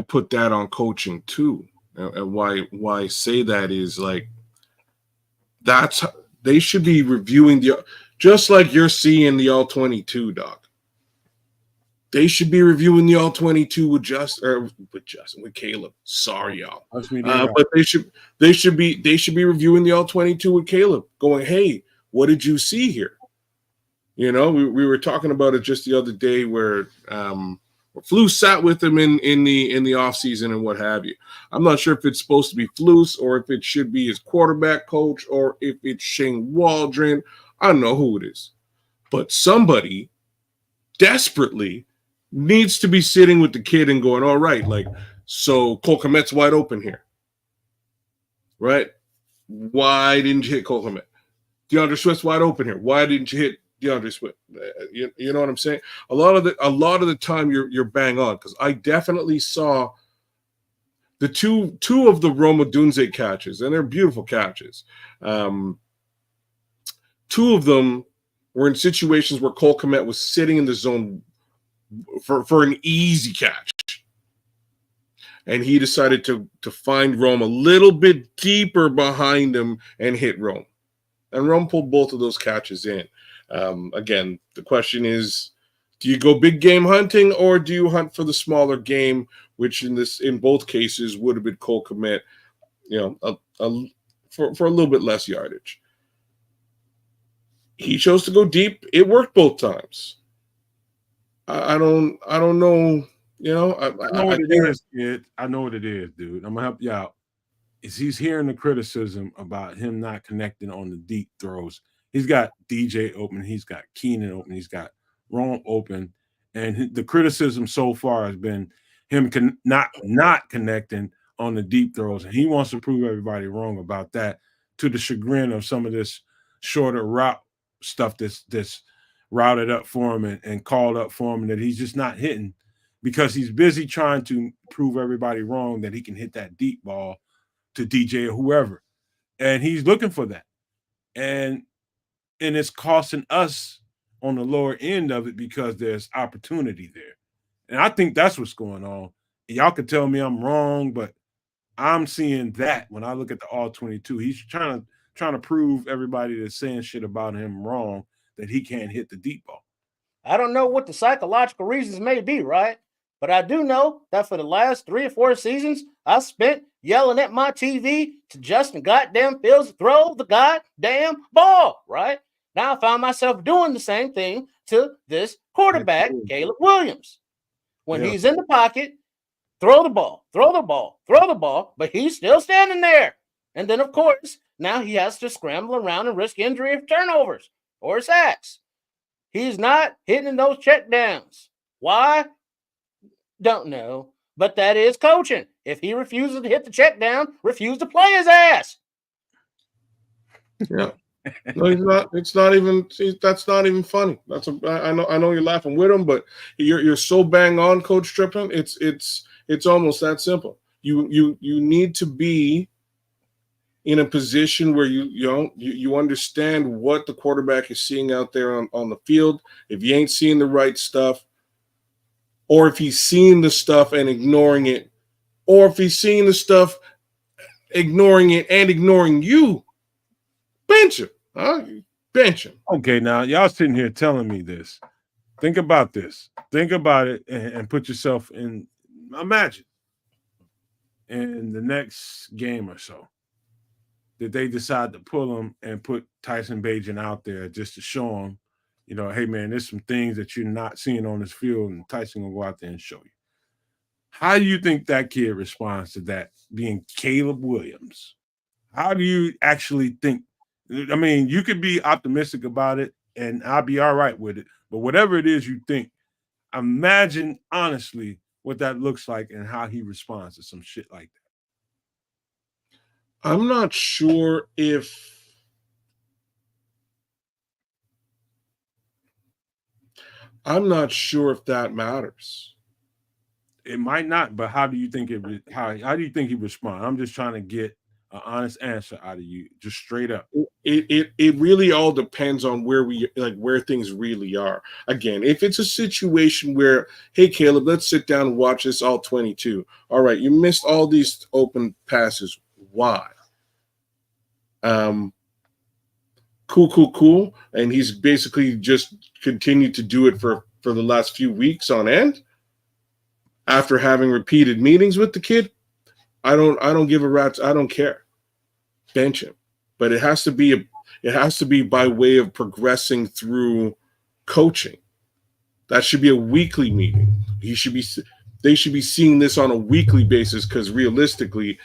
put that on coaching too. And why I say that is they should be reviewing just like you're seeing the all 22, Doc. They should be reviewing the all 22 with Caleb. Sorry, y'all. But they should be reviewing the all 22 with Caleb, going, hey, what did you see here? We were talking about it just the other day where Flus sat with him in the offseason and what have you. I'm not sure if it's supposed to be Flus or if it should be his quarterback coach or if it's Shane Waldron. I don't know who it is. But somebody desperately needs to be sitting with the kid and going, all right, so Cole Kmet's wide open here. Right? Why didn't you hit Cole Kmet? DeAndre Swift's wide open here. Why didn't you hit DeAndre Swift? You know what I'm saying? A lot of the time you're bang on, because I definitely saw the two of the Roma Dunze catches, and they're beautiful catches. Two of them were in situations where Cole Kmet was sitting in the zone for an easy catch. And he decided to find Rome a little bit deeper behind him and hit Rome. And Rome pulled both of those catches in. Again, the question is, do you go big game hunting or do you hunt for the smaller game, which in both cases would have been Cole Kmet, for a little bit less yardage. He chose to go deep. It worked both times. I don't know. You know, I know what it is, kid. I know what it is, dude. I'm gonna help you out. Is he's hearing the criticism about him not connecting on the deep throws. He's got DJ open, he's got Keenan open, he's got Rome open, and the criticism so far has been him not connecting on the deep throws, and he wants to prove everybody wrong about that, to the chagrin of some of this shorter route stuff that's routed up for him and called up for him, and that he's just not hitting because he's busy trying to prove everybody wrong that he can hit that deep ball to DJ or whoever. And he's looking for that. And it's costing us on the lower end of it because there's opportunity there. And I think that's what's going on. Y'all can tell me I'm wrong, but I'm seeing that when I look at the all 22. He's trying to prove everybody that's saying shit about him wrong that he can't hit the deep ball. I don't know what the psychological reasons may be, right? But I do know that for the last 3 or 4 seasons, I spent yelling at my TV to Justin goddamn Fields to throw the goddamn ball, right? Now I found myself doing the same thing to this quarterback, Caleb Williams. When he's in the pocket, throw the ball, but he's still standing there. And then, of course, now he has to scramble around and risk injury or turnovers or sacks. He's not hitting those checkdowns. Why? Don't know. But that is coaching. If he refuses to hit the check down, refuse to play his ass. Yeah. No, he's not. It's not even. That's not even funny. I know you're laughing with him, but you're so bang on, Coach Trippin. It's almost that simple. You need to be in a position where you understand what the quarterback is seeing out there on the field. If you ain't seeing the right stuff, or if he's seeing the stuff and ignoring it, or if he's seeing the stuff, ignoring it and ignoring you, bench him. Bench him. Okay, now y'all sitting here telling me this. Think about this. Think about it and put yourself in. Imagine in the next game or so that they decide to pull him and put Tyson Bagent out there just to show him, hey, man, there's some things that you're not seeing on this field, and Tyson will go out there and show you. How do you think that kid responds to that, being Caleb Williams? How do you actually think? I mean, you could be optimistic about it, and I'll be all right with it. But whatever it is you think, imagine honestly what that looks like and how he responds to some shit like that. I'm not sure if that matters. It might not, but how do you think how do you think he responds? I'm just trying to get an honest answer out of you, just straight up. It really all depends on where things really are. Again, if it's a situation where, hey, Caleb, let's sit down and watch this all 22. All right, you missed all these open passes. Why? Cool. And he's basically just continued to do it for the last few weeks on end. After having repeated meetings with the kid, I don't give a rat's. I don't care. Bench him, but it has to be by way of progressing through coaching. That should be a weekly meeting. They should be seeing this on a weekly basis, because realistically,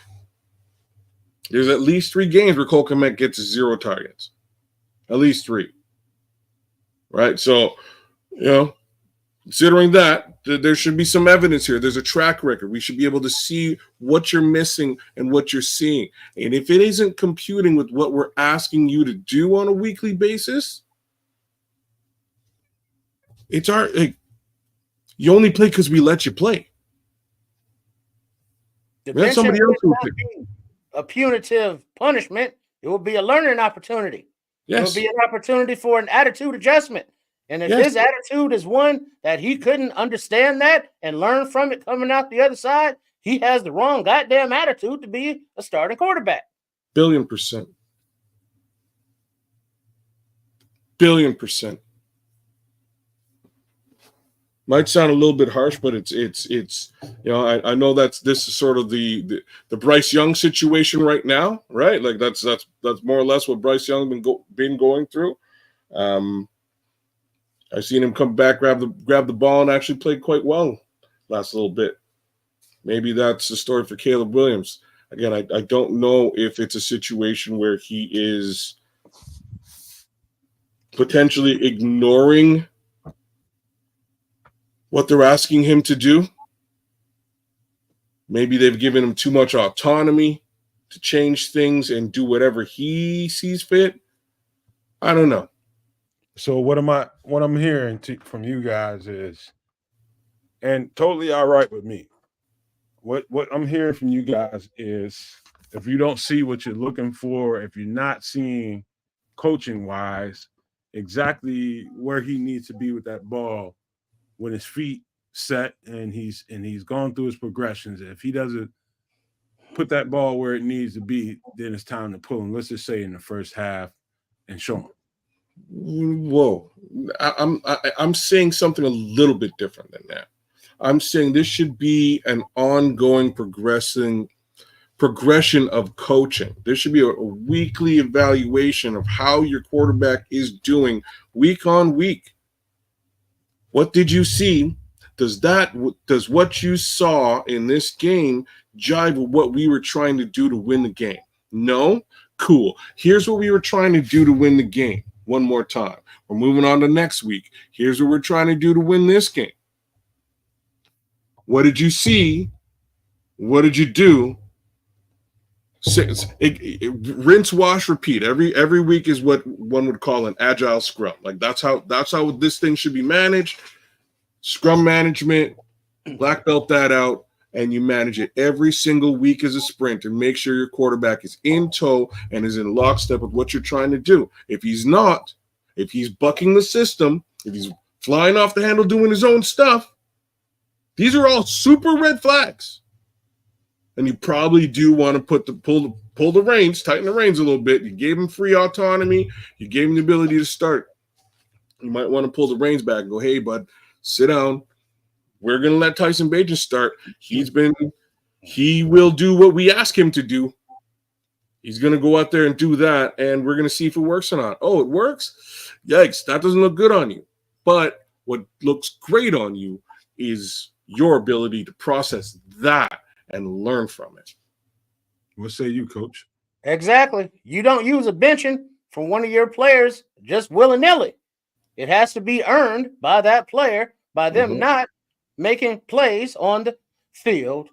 there's at least 3 games where Cole Kmet gets 0 targets. At least 3. Right? So, considering that, there should be some evidence here. There's a track record. We should be able to see what you're missing and what you're seeing. And if it isn't computing with what we're asking you to do on a weekly basis, it's you only play because we let you play. Let somebody else will be a punitive punishment. It will be a learning opportunity. Yes. It will be an opportunity for an attitude adjustment. And if his attitude is one that he couldn't understand that and learn from it coming out the other side, he has the wrong goddamn attitude to be a starting quarterback. Billion%. Billion%. Might sound a little bit harsh, but it's I know this is sort of the Bryce Young situation right now, right? Like that's more or less what Bryce Young been going through. I've seen him come back, grab the ball, and actually play quite well last little bit. Maybe that's the story for Caleb Williams. Again, I don't know if it's a situation where he is potentially ignoring what they're asking him to do. Maybe they've given him too much autonomy to change things and do whatever he sees fit. I don't know. So what I'm hearing from you guys is, and totally all right with me. What I'm hearing from you guys is, if you don't see what you're looking for, if you're not seeing coaching wise exactly where he needs to be with that ball when his feet set and he's gone through his progressions, if he doesn't put that ball where it needs to be, then it's time to pull him. Let's just say in the first half and show him. Whoa, I'm saying something a little bit different than that. I'm saying this should be an ongoing progression of coaching. There should be a weekly evaluation of how your quarterback is doing week on week. What did you see? Does what you saw in this game jive with what we were trying to do to win the game? No? Cool. Here's what we were trying to do to win the game. One more time. We're moving on to next week. Here's what we're trying to do to win this game. What did you see? What did you do? Rinse, wash, repeat. Every week is what one would call an agile scrum. Like that's how this thing should be managed. Scrum management, black belt that out, and you manage it every single week as a sprint and make sure your quarterback is in tow and is in lockstep with what you're trying to do. If he's not, if he's bucking the system, if he's flying off the handle doing his own stuff, these are all super red flags. And you probably do want to pull the reins, tighten the reins a little bit. You gave him free autonomy. You gave him the ability to start. You might want to pull the reins back and go, hey, bud, sit down. We're going to let Tyson Bagent start. He will do what we ask him to do. He's going to go out there and do that, and we're going to see if it works or not. Oh, it works? Yikes, that doesn't look good on you. But what looks great on you is your ability to process that and learn from it. What say you, Coach? Exactly. You don't use a benching from one of your players just willy-nilly. It has to be earned by that player, by them not making plays on the field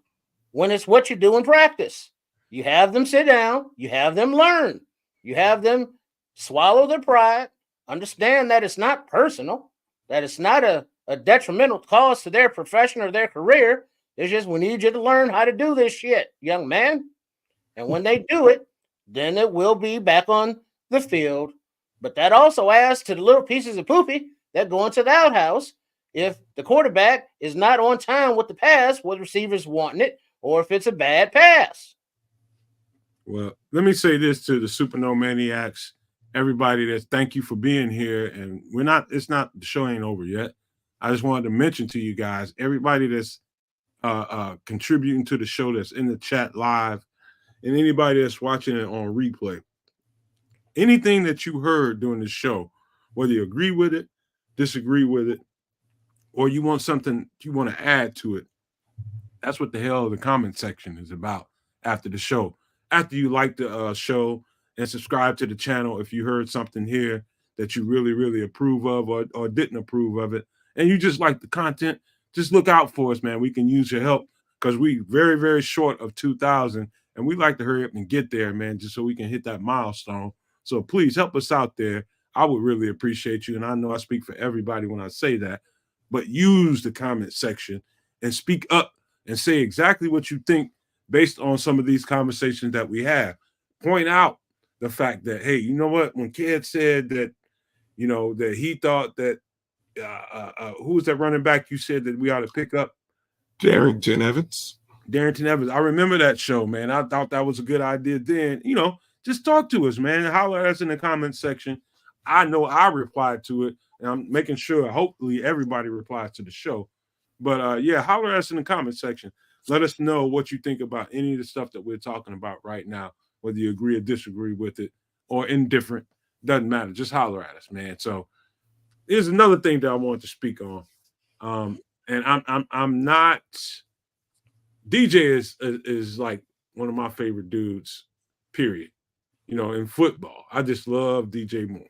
when it's what you do in practice. You have them sit down. You have them learn. You have them swallow their pride, understand that it's not personal, that it's not a detrimental cause to their profession or their career. It's just, we need you to learn how to do this shit, young man. And when they do it, then it will be back on the field. But that also adds to the little pieces of poopy that go into the outhouse if the quarterback is not on time with the pass, with receivers wanting it, or if it's a bad pass. Well, let me say this to the Super Nomaniacs, everybody that's, thank you for being here. And the show ain't over yet. I just wanted to mention to you guys, everybody that's contributing to the show, that's in the chat live, and anybody that's watching it on replay. Anything that you heard during the show, whether you agree with it, disagree with it, or you want something you want to add to it, that's what the hell the comment section is about after the show. After you like the show and subscribe to the channel, if you heard something here that you really, really approve of or didn't approve of it, and you just like the content, just look out for us, man. We can use your help because we very, very short of 2,000, and we like to hurry up and get there, man, just so we can hit that milestone. So please help us out there. I would really appreciate you, and I know I speak for everybody when I say that, but use the comment section and speak up and say exactly what you think based on some of these conversations that we have. Point out the fact that, hey, you know what? When Kedz said that, you know, that he thought that, who was that running back you said that we ought to pick up? Darrington Evans. I remember that show, man. I thought that was a good idea then. You know, just talk to us, man. Holler at us in the comment section. I know I replied to it, and I'm making sure hopefully everybody replies to the show. But yeah, holler at us in the comment section. Let us know what you think about any of the stuff that we're talking about right now, whether you agree or disagree with it or indifferent. Doesn't matter. Just holler at us, man. So here's another thing that I wanted to speak on. And I'm not. DJ is like one of my favorite dudes. Period. In football, I just love DJ Moore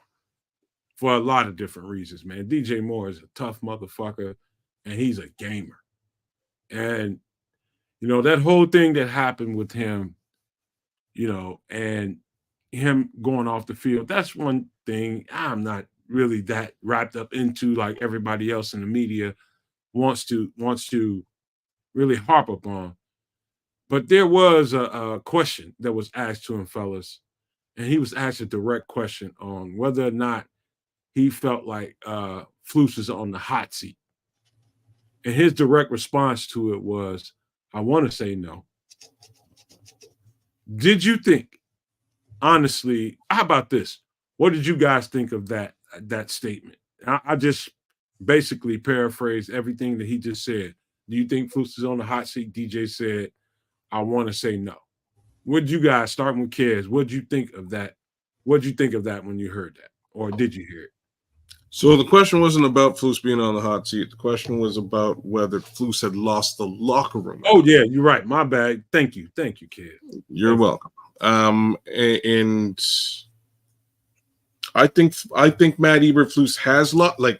for a lot of different reasons, man. DJ Moore is a tough motherfucker, and he's a gamer. And that whole thing that happened with him, and him going off the field, that's one thing I'm not really that wrapped up into like everybody else in the media wants to really harp upon. But there was a question that was asked to him, fellas, and he was asked a direct question on whether or not he felt like Flus was on the hot seat. And his direct response to it was, I want to say no. Did you think, honestly, how about this? What did you guys think of that statement? I just basically paraphrased everything that he just said. Do you think Flus is on the hot seat? DJ said, I want to say no. What did you guys, starting with Kedz, what did you think of that? What did you think of that when you heard that? Or did you hear it? So the question wasn't about Flus being on the hot seat. The question was about whether Flus had lost the locker room. Oh, yeah, you're right. My bad. Thank you, Kedz. You're welcome. And I think Matt Eberflus has lost. I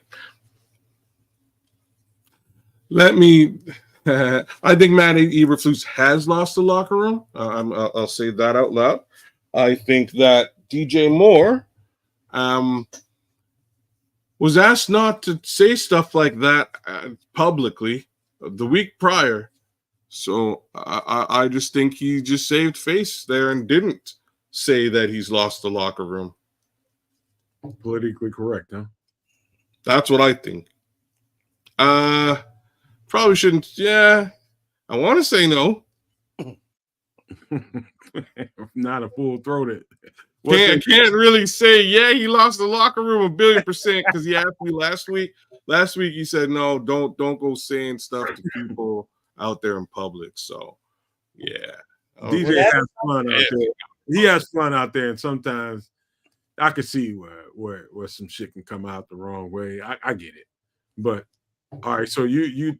think Matt Eberflus has lost the locker room. I'll say that out loud. I think that DJ Moore was asked not to say stuff like that publicly the week prior. So I just think he just saved face there and didn't say that he's lost the locker room. Politically correct, huh? That's what I think. Probably shouldn't. Yeah, I want to say no. Not a full-throated. Can't really say, yeah, he lost the locker room 1,000,000,000% because he asked me last week. Last week he said, no, don't go saying stuff to people out there in public. So, yeah. DJ has fun out there. He has fun out there, and sometimes I could see where some shit can come out the wrong way. I get it. But all right, so you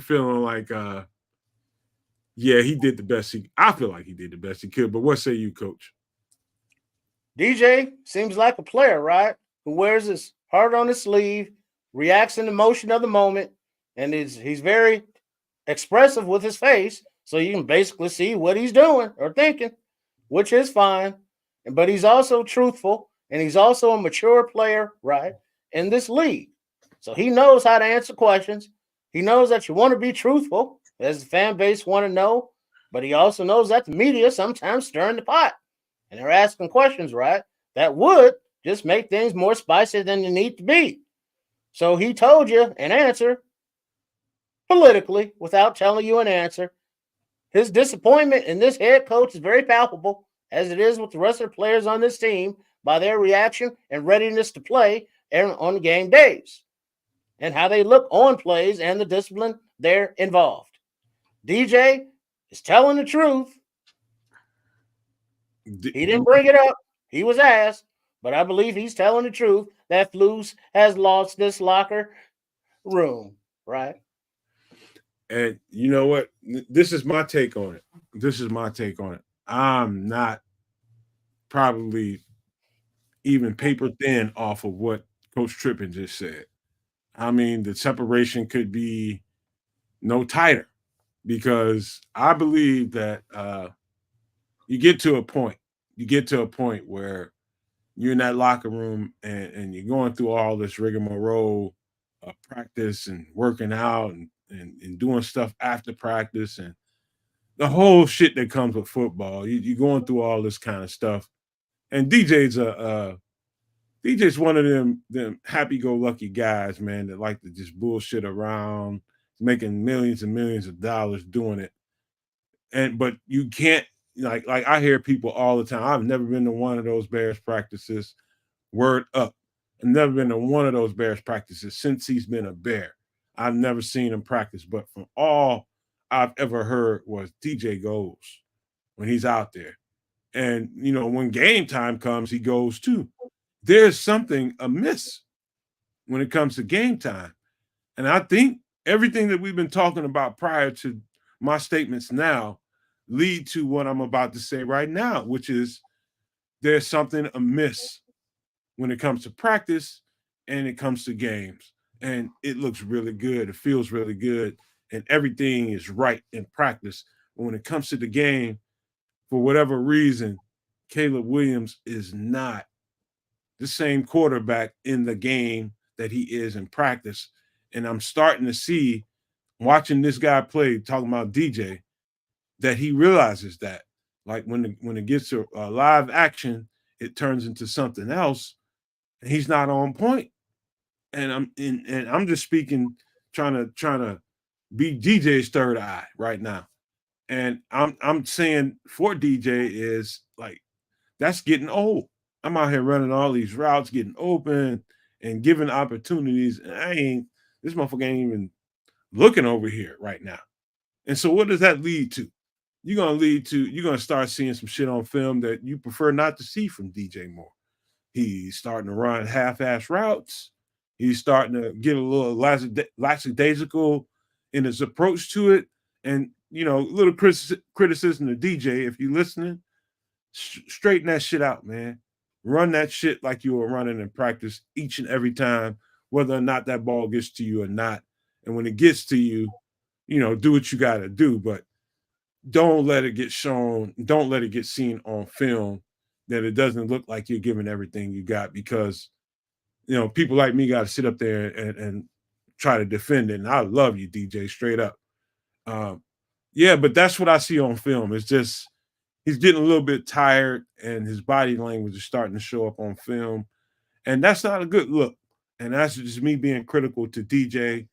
feeling like yeah, he did the best I feel like he did the best he could, but what say you, Coach? DJ seems like a player, right? Who wears his heart on his sleeve, reacts in the motion of the moment, and he's very expressive with his face, so you can basically see what he's doing or thinking, which is fine. But he's also truthful, and he's also a mature player, right, in this league. So he knows how to answer questions. He knows that you want to be truthful, as the fan base want to know, but he also knows that the media sometimes stirring the pot. And they're asking questions, right, that would just make things more spicy than they need to be. So he told you an answer politically without telling you an answer. His disappointment in this head coach is very palpable, as it is with the rest of the players on this team, by their reaction and readiness to play on game days and how they look on plays and the discipline they're involved. DJ is telling the truth. He didn't bring it up. He was asked, but I believe he's telling the truth that Flus has lost this locker room, right? And you know what? This is my take on it. I'm not probably even paper thin off of what Coach Trippin just said. I mean, the separation could be no tighter because I believe that you get to a point where you're in that locker room and you're going through all this rigmarole of practice and working out and doing stuff after practice and the whole shit that comes with football. You're going through all this kind of stuff. And DJ's one of them happy-go-lucky guys, man, that like to just bullshit around, making millions and millions of dollars doing it. But you can't, like I hear people all the time. I've never been to one of those Bears practices. Word up. I've never been to one of those Bears practices since he's been a Bear. I've never seen him practice, but from all I've ever heard was DJ goes when he's out there. And, when game time comes, he goes too. there's something amiss when it comes to game time. And I think everything that we've been talking about prior to my statements now lead to what I'm about to say right now, which is there's something amiss when it comes to practice and it comes to games. And it looks really good. It feels really good. And everything is right in practice. But when it comes to the game, for whatever reason, Caleb Williams is not the same quarterback in the game that he is in practice. And I'm starting to see, watching this guy play, talking about DJ, that he realizes that. Like when it gets to live action, it turns into something else, and he's not on point. And I'm just speaking, trying to be DJ's third eye right now. And I'm saying for DJ is like, that's getting old. I'm out here running all these routes, getting open and giving opportunities, and this motherfucker ain't even looking over here right now. And so what does that lead to? You're gonna start seeing some shit on film that you prefer not to see from DJ Moore. He's starting to run half-ass routes. He's starting to get a little lackadaisical in his approach to it. And, a little criticism to DJ, if you're listening, straighten that shit out, man. Run that shit like you were running in practice each and every time, whether or not that ball gets to you or not. And when it gets to you, do what you got to do. But don't let it get shown. Don't let it get seen on film that it doesn't look like you're giving everything you got, because, people like me got to sit up there and try to defend it. And I love you, DJ, straight up. Yeah, but that's what I see on film. It's just he's getting a little bit tired, and his body language is starting to show up on film. And that's not a good look. And that's just me being critical to DJ.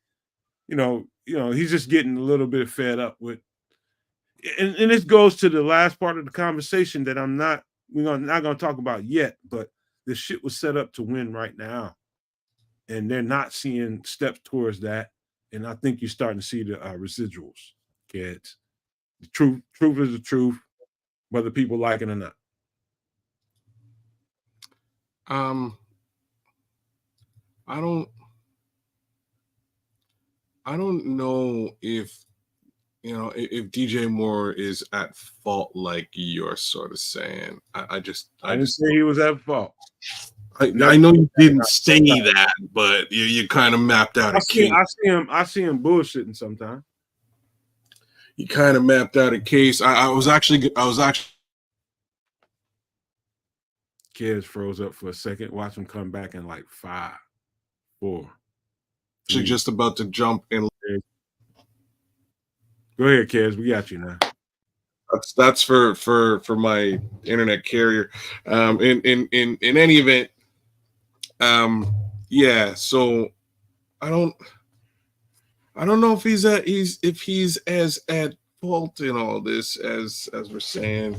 He's just getting a little bit fed up with. And this goes to the last part of the conversation that we're not going to talk about yet, but the shit was set up to win right now. And they're not seeing steps towards that. And I think you're starting to see the residuals, kids. The truth is the truth, whether people like it or not. I don't know if DJ Moore is at fault, like you're sort of saying. I just say he was at fault. I know you didn't say that, but you kind of mapped out a case. I see him bullshitting sometimes. You kind of mapped out a case. I was actually. Kedz froze up for a second. Watch him come back in like 5, 4. Actually, just about to jump in. Go ahead, Kedz. We got you now. That's for my internet carrier. In any event, yeah. So I don't know if he's as at fault in all this as we're saying.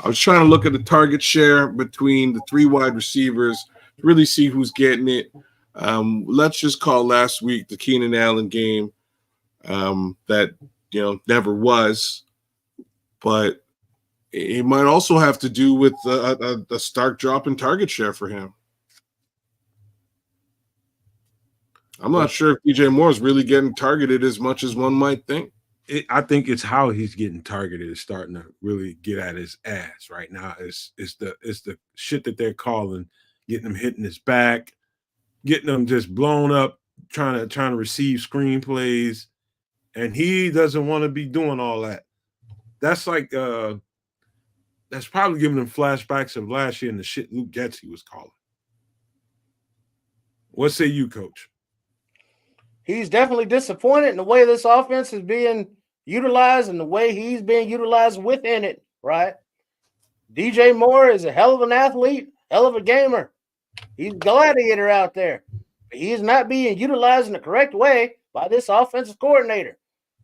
I was trying to look at the target share between the 3 wide receivers, really see who's getting it. Let's just call last week the Keenan Allen game. That never was, but it might also have to do with a stark drop in target share for him. I'm not sure if DJ Moore is really getting targeted as much as one might think. I think it's how he's getting targeted is starting to really get at his ass right now. It's the shit that they're calling, getting him hitting his back, getting him just blown up, trying to receive screenplays. And he doesn't want to be doing all that. That's like that's probably giving him flashbacks of last year and the shit Luke Getsy was calling. What say you, Coach? He's definitely disappointed in the way this offense is being utilized and the way he's being utilized within it, right? DJ Moore is a hell of an athlete, hell of a gamer. He's a gladiator out there. But he is not being utilized in the correct way by this offensive coordinator.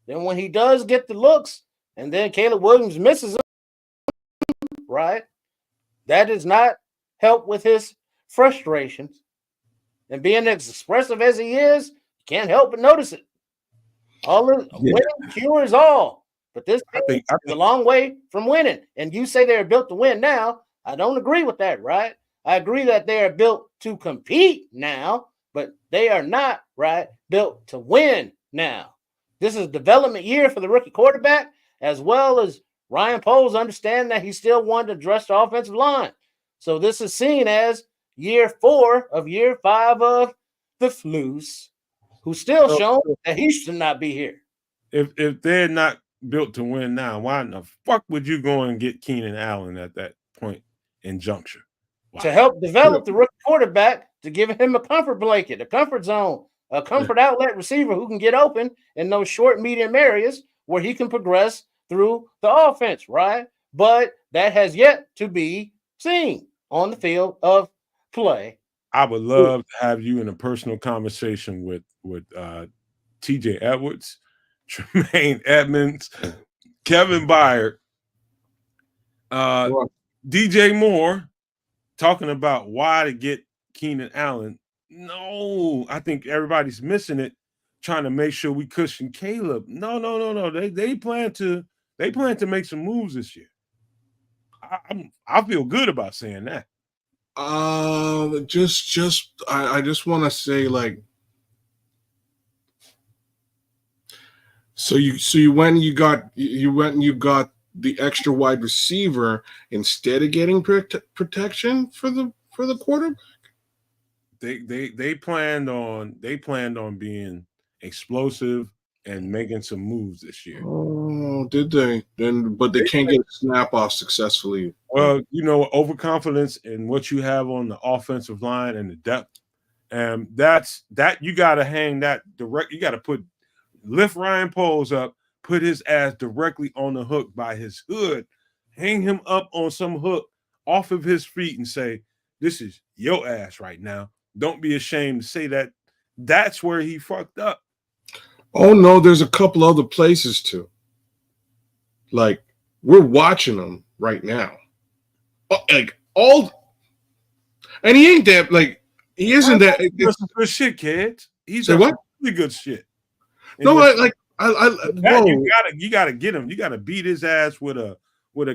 Then when he does get the looks and then Caleb Williams misses him, right, that does not help with his frustrations. And being as expressive as he is, you can't help but notice it. Winning cures all. But this team is a long way from winning. And you say they're built to win now. I don't agree with that, right? I agree that they are built to compete now, but they are not, right, built to win now. This is a development year for the rookie quarterback, as well as Ryan Poles understand that he still wanted to address the offensive line. So this is seen as year 4 of year 5 of the Flus, who's still shown that he should not be here. If they're not built to win now, why in the fuck would you go and get Keenan Allen at that point in juncture? Wow. To help develop the rookie quarterback, to give him a comfort blanket, a comfort zone, a comfort outlet receiver who can get open in those short, medium areas where he can progress through the offense, right? But that has yet to be seen on the field of play. I would love to have you in a personal conversation with TJ Edwards, Tremaine Edmonds, Kevin Byard, DJ Moore, talking about why to get Keenan Allen. No, I think everybody's missing it, trying to make sure we cushion Caleb. No. They plan to make some moves this year. I feel good about saying that. I just want to say, like, so you went and you got the extra wide receiver instead of getting protection for the quarterback. They planned on being explosive and making some moves this year. Oh, did they? But they can't get a snap off successfully. Well, overconfidence in what you have on the offensive line and the depth, and that you got to hang that direct. You got to lift Ryan Poles up, put his ass directly on the hook by his hood, hang him up on some hook off of his feet, and say, "This is your ass right now." Don't be ashamed to say that. That's where he fucked up. Oh, no, there's a couple other places too. Like, we're watching them right now. And he ain't that, like, he isn't that. That's some good shit, kids. He's what? Really good shit. And no, you gotta get him. You gotta beat his ass with a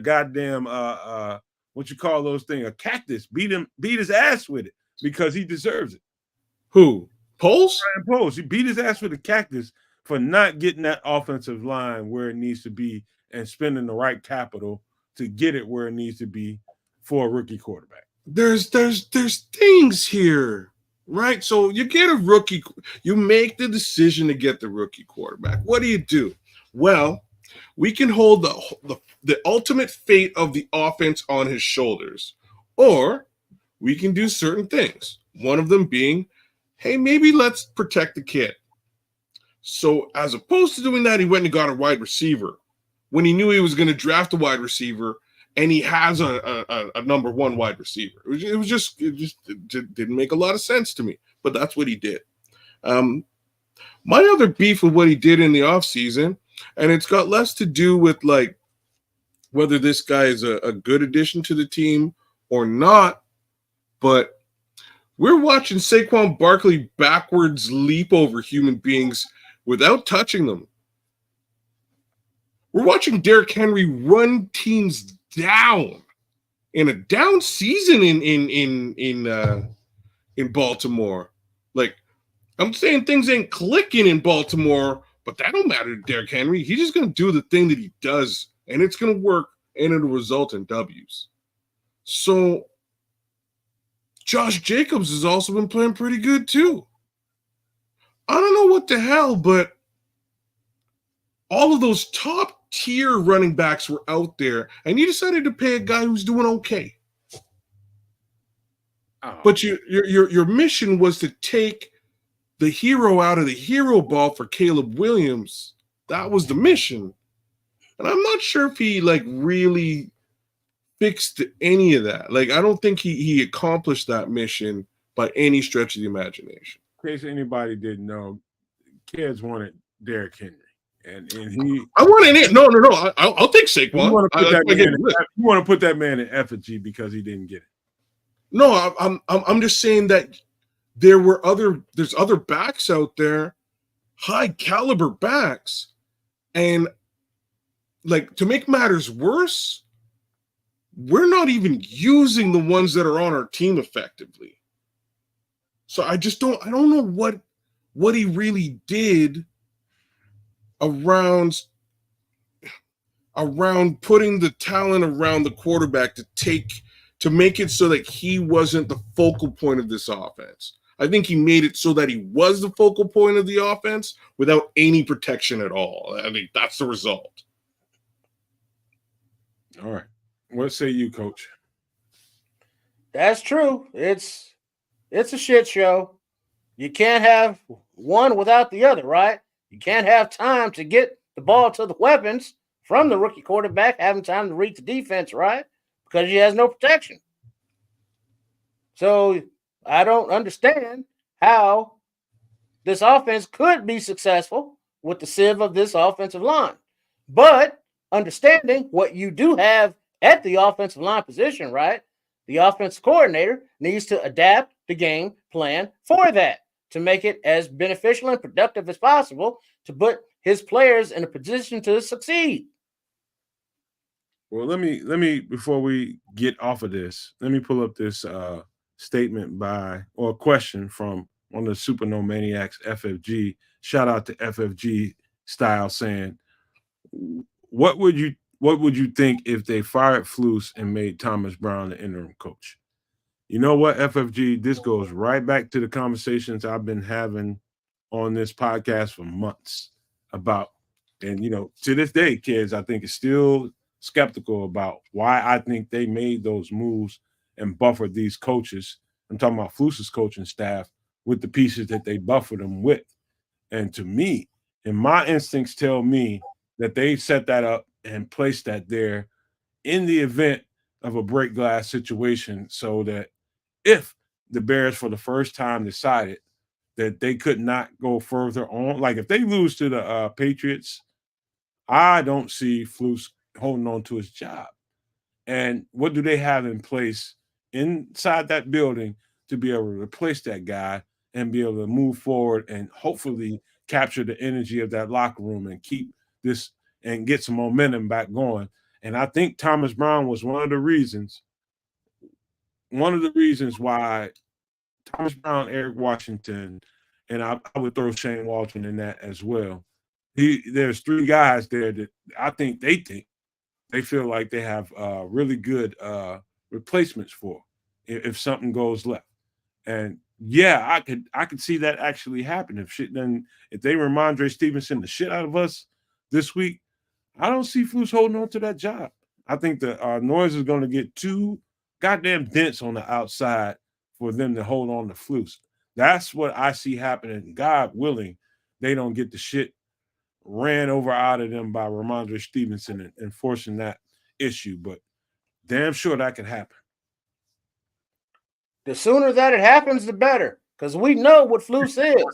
goddamn what you call those things, a cactus. Beat his ass with it because he deserves it. Who? Poles? Ryan Poles. He beat his ass with a cactus for not getting that offensive line where it needs to be and spending the right capital to get it where it needs to be for a rookie quarterback. There's things here, right? So you get a rookie, you make the decision to get the rookie quarterback. What do? Well, we can hold the ultimate fate of the offense on his shoulders, or we can do certain things. One of them being, hey, maybe let's protect the kid. So as opposed to doing that, he went and got a wide receiver when he knew he was going to draft a wide receiver, and he has a number one wide receiver. It just didn't make a lot of sense to me, but that's what he did. My other beef with what he did in the offseason, and it's got less to do with like whether this guy is a good addition to the team or not, but we're watching Saquon Barkley backwards leap over human beings without touching them. We're watching Derrick Henry run teams down in a down season in Baltimore. Like, I'm saying things ain't clicking in Baltimore, but that don't matter to Derrick Henry. He's just going to do the thing that he does, and it's going to work, and it'll result in W's. So Josh Jacobs has also been playing pretty good too. I don't know what the hell, but all of those top tier running backs were out there, and you decided to pay a guy who's doing okay. Oh. But your mission was to take the hero out of the hero ball for Caleb Williams. That was the mission. And I'm not sure if he like really fixed any of that. Like, I don't think he accomplished that mission by any stretch of the imagination. In case anybody didn't know, Kedz wanted Derrick Henry. And I wanted it. No. I'll take Saquon. You want to put that man in effigy because he didn't get it. No, I'm just saying that there's other backs out there, high caliber backs, and like, to make matters worse, we're not even using the ones that are on our team effectively. So I don't know what he really did around putting the talent around the quarterback to make it so that he wasn't the focal point of this offense. I think he made it so that he was the focal point of the offense without any protection at all. I think that's the result. All right. What say you, Coach? That's true. It's a shit show. You can't have one without the other, right? You can't have time to get the ball to the weapons from the rookie quarterback, having time to read the defense, right? Because he has no protection. So I don't understand how this offense could be successful with the sieve of this offensive line. But understanding what you do have at the offensive line position, right? The offensive coordinator needs to adapt the game plan for that to make it as beneficial and productive as possible to put his players in a position to succeed. Well, let me before we get off of this, let me pull up this statement or question from one of the Super Nomadiacs, FFG. Shout out to FFG Style saying, what would you think if they fired Flus and made Thomas Brown the interim coach? You know what, FFG, this goes right back to the conversations I've been having on this podcast for months about, and to this day, kids, I think is still skeptical about why I think they made those moves and buffered these coaches. I'm talking about Flus's coaching staff with the pieces that they buffered them with. And to me, and my instincts tell me that they set that up and placed that there in the event of a break glass situation so that if the Bears for the first time decided that they could not go further on, like if they lose to the Patriots, I don't see Flus holding on to his job. And what do they have in place inside that building to be able to replace that guy and be able to move forward and hopefully capture the energy of that locker room and keep this and get some momentum back going? And I think Thomas Brown was one of the reasons why Thomas Brown, Eric Washington, and I would throw Shane Waldron in that as well. There's three guys there that I think they feel like they have really good replacements for if something goes left. And yeah, I could see that actually happen if they Ramondre Stevenson the shit out of us this week. I don't see Flus holding on to that job. I think the noise is going to get too goddamn dense on the outside for them to hold on to Flus. That's what I see happening. God willing, they don't get the shit ran over out of them by Ramondre Stevenson and forcing that issue. But damn sure that could happen. The sooner that it happens, the better, because we know what Flus is.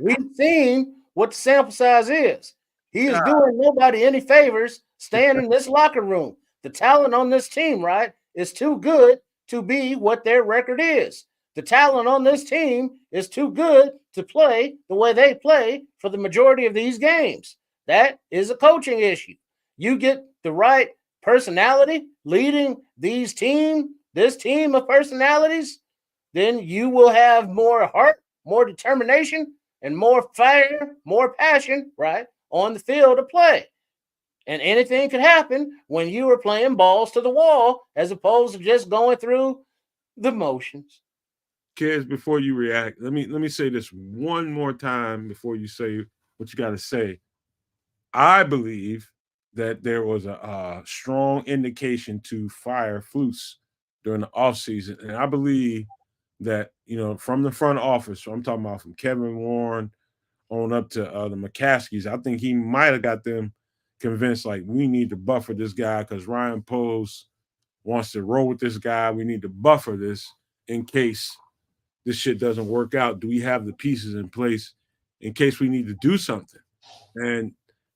We've seen what the sample size is. He is doing nobody any favors staying in this locker room. The talent on this team, right, is too good to be what their record is. The talent on this team is too good to play the way they play for the majority of these games. That is a coaching issue. You get the right personality leading this team of personalities, then you will have more heart, more determination, and more fire, more passion, right, on the field of play. And anything could happen when you are playing balls to the wall as opposed to just going through the motions. Kids, before you react, let me say this one more time before you say what you got to say. I believe that there was a strong indication to fire Flus during the offseason. And I believe that, from the front office, so I'm talking about from Kevin Warren on up to the McCaskies, I think he might have got them convinced, like, we need to buffer this guy because Ryan Poles wants to roll with this guy. We need to buffer this in case this shit doesn't work out. Do we have the pieces in place in case we need to do something? And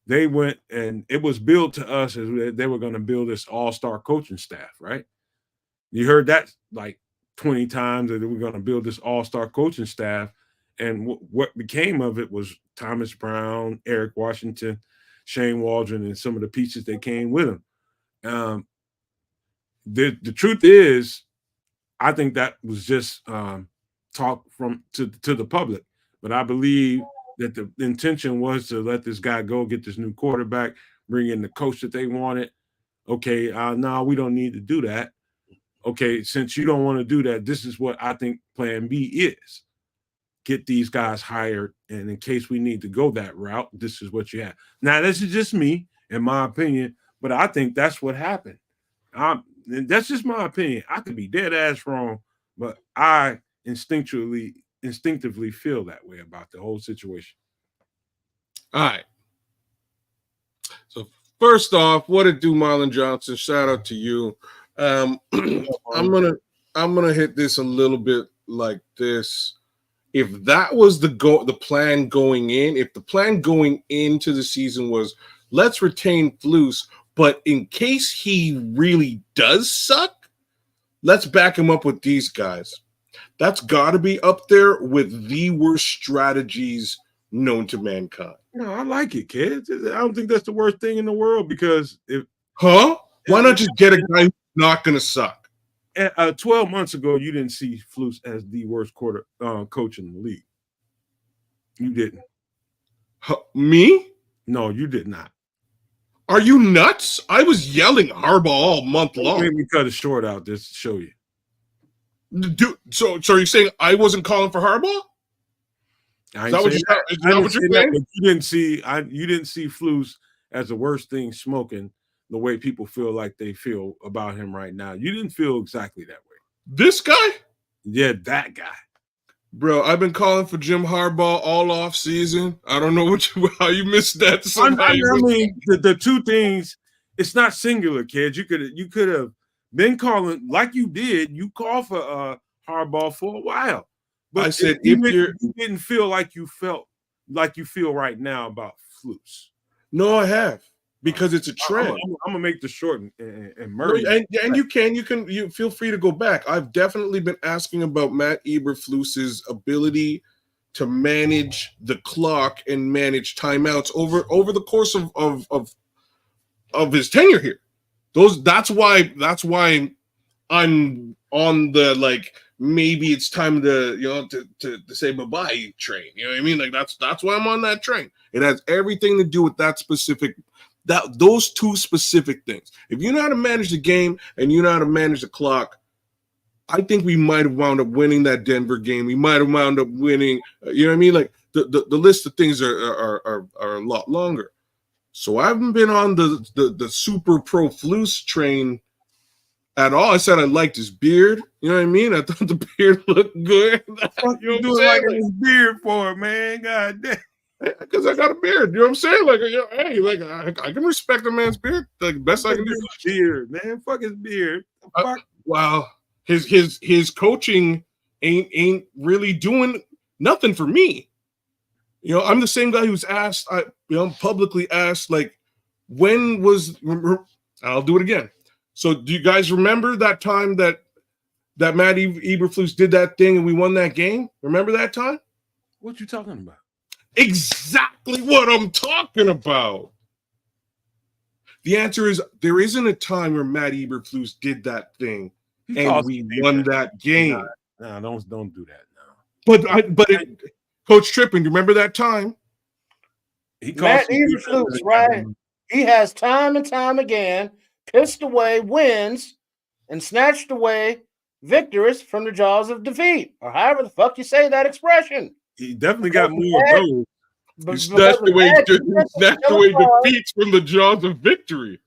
they went, and it was billed to us as they were going to build this all-star coaching staff, right? You heard that like 20 times, that they were going to build this all-star coaching staff. And what became of it was Thomas Brown, Eric Washington, Shane Waldron, and some of the pieces that came with him. the truth is, I think that was just talk to the public. But I believe that the intention was to let this guy go, get this new quarterback, bring in the coach that they wanted. Okay, no, we don't need to do that. Okay, since you don't want to do that, this is what I think plan B is. Get these guys hired, and in case we need to go that route, this is what you have. Now, this is just me, in my opinion, but I think that's what happened. That's just my opinion. I could be dead ass wrong, but I instinctively feel that way about the whole situation. All right. So first off, what it do, Marlon Johnson? Shout out to you. I'm gonna hit this a little bit like this. If that was the plan going in, if the plan going into the season was let's retain Flus, but in case he really does suck, let's back him up with these guys. That's got to be up there with the worst strategies known to mankind. No, I like it, kids. I don't think that's the worst thing in the world because why not just get a guy who's not going to suck? 12 months ago, you didn't see Flus as the worst coach in the league. You didn't. Me? No, you did not. Are you nuts? I was yelling Harbaugh all month long. Let me cut it short out just to show you. Dude, so are you saying I wasn't calling for Harbaugh? Is that what you're saying? You didn't see Flus as the worst thing smoking the way people feel like they feel about him right now. You didn't feel exactly that way. This guy? Yeah, that guy. Bro, I've been calling for Jim Harbaugh all off season. I don't know how you missed that. The two things, it's not singular, kids. You could have been calling like you did. You called for Harbaugh for a while. But I said you didn't feel like you feel right now about Flus. No, I have. Because it's a trend. I'm gonna make this short and murder. And you feel free to go back. I've definitely been asking about Matt Eberflus's ability to manage the clock and manage timeouts over the course of his tenure here. That's why I'm on the like maybe it's time to say bye-bye train. You know what I mean? Like that's why I'm on that train. It has everything to do with those two specific things. If you know how to manage the game and you know how to manage the clock, I think we might have wound up winning that Denver game. We might have wound up winning. You know what I mean? Like the list of things are a lot longer. So I haven't been on the super pro Flus train at all. I said I liked his beard. You know what I mean? I thought the beard looked good. What you doing like his beard for, man? God damn. Because I got a beard, you know what I'm saying? Like, hey, like I can respect a man's beard. Like best I can do. Beard, man. Fuck his beard. Wow, his coaching ain't really doing nothing for me. You know, I'm the same guy who's asked, publicly asked, like, when was? I'll do it again. So, do you guys remember that time that Matt Eberflus did that thing and we won that game? Remember that time? What you talking about? Exactly what I'm talking about. The answer is there isn't a time where Matt Eberflus did that thing and we won that game. No, don't do that now. But Coach Trippin, you remember that time? Matt Eberflus, right? He has time and time again pissed away wins and snatched away victories from the jaws of defeat, or however the fuck you say that expression. He definitely got more of those. He snatched away defeats from the jaws of victory.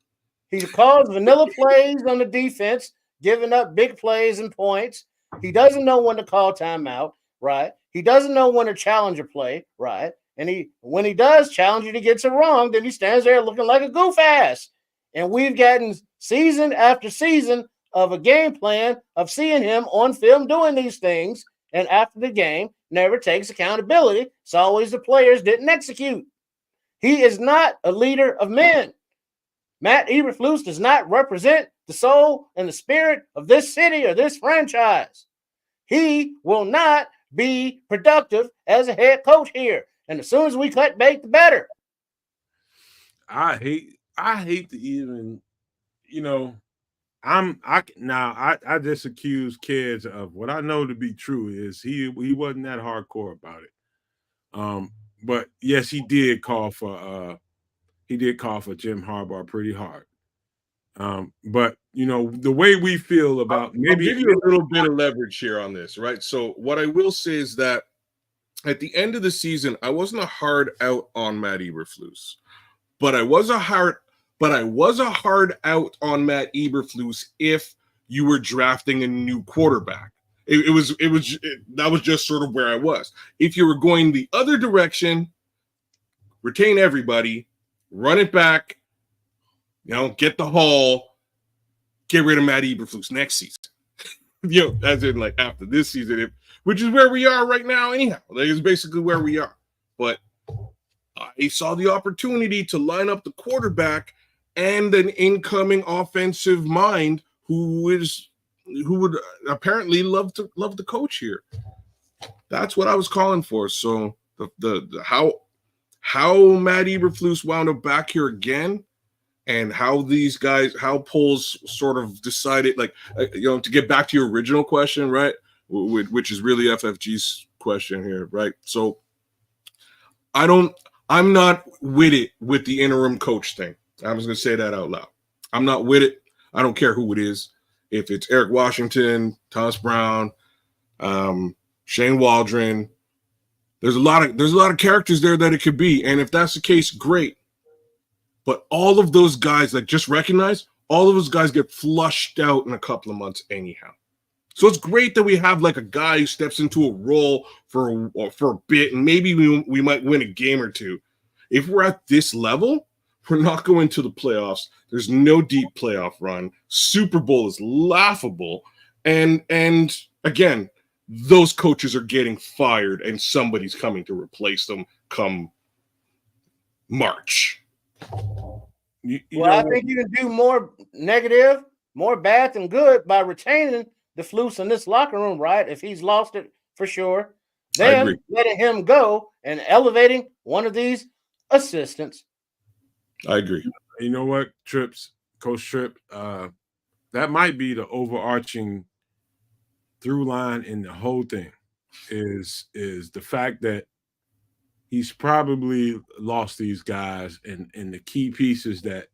He calls vanilla plays on the defense, giving up big plays and points. He doesn't know when to call timeout, right? He doesn't know when to challenge a play, right? And when he does challenge it, he gets it wrong. Then he stands there looking like a goof ass. And we've gotten season after season of a game plan of seeing him on film doing these things. And after the game, never takes accountability. It's always the players didn't execute. He is not a leader of men. Matt Eberflus does not represent the soul and the spirit of this city or this franchise. He will not be productive as a head coach here. And as soon as we cut bait, the better. I hate to even, I just accuse Kedz of what I know to be true is he wasn't that hardcore about it. But yes, he did call for Jim Harbaugh pretty hard. But the way we feel about I'll give you a little bit of leverage here on this, right? So what I will say is that at the end of the season, I wasn't a hard out on Matt Eberflus, but I was a hard out on Matt Eberflus if you were drafting a new quarterback. That was just sort of where I was. If you were going the other direction, retain everybody, run it back, get the haul, get rid of Matt Eberflus next season. As in like after this season, which is where we are right now anyhow. That is basically where we are. But I saw the opportunity to line up the quarterback and an incoming offensive mind who would apparently love the coach here. That's what I was calling for. So the how Matt Eberflus wound up back here again, and how polls sort of decided, to get back to your original question, right? Which is really FFG's question here, right? So I'm not with it with the interim coach thing. I was going to say that out loud. I'm not with it. I don't care who it is. If it's Eric Washington, Thomas Brown, Shane Waldron, there's a lot of characters there that it could be. And if that's the case, great. But all of those guys, just recognize, all of those guys get flushed out in a couple of months anyhow. So it's great that we have a guy who steps into a role for a bit, and maybe we might win a game or two. If we're at this level, we're not going to the playoffs. There's no deep playoff run. Super Bowl is laughable. And again, those coaches are getting fired, and somebody's coming to replace them come March. I think you can do more negative, more bad than good by retaining the Flus in this locker room, right? If he's lost it for sure, then letting him go and elevating one of these assistants. I agree. You know what, Coach Tripp, that might be the overarching through line in the whole thing is the fact that he's probably lost these guys and the key pieces that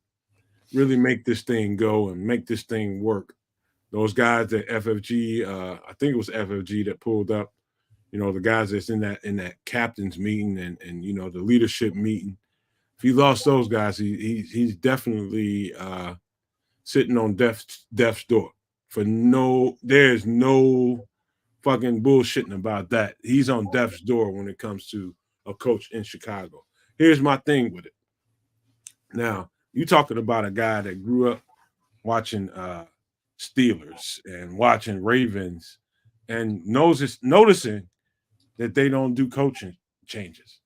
really make this thing go and make this thing work. Those guys that FFG, I think it was FFG that pulled up, the guys that's in that captain's meeting and the leadership meeting. If he lost those guys, he's definitely sitting on death's door. There's no fucking bullshitting about that. He's on death's door when it comes to a coach in Chicago. Here's my thing with it. Now, you talking about a guy that grew up watching Steelers and watching Ravens and noticing that they don't do coaching changes.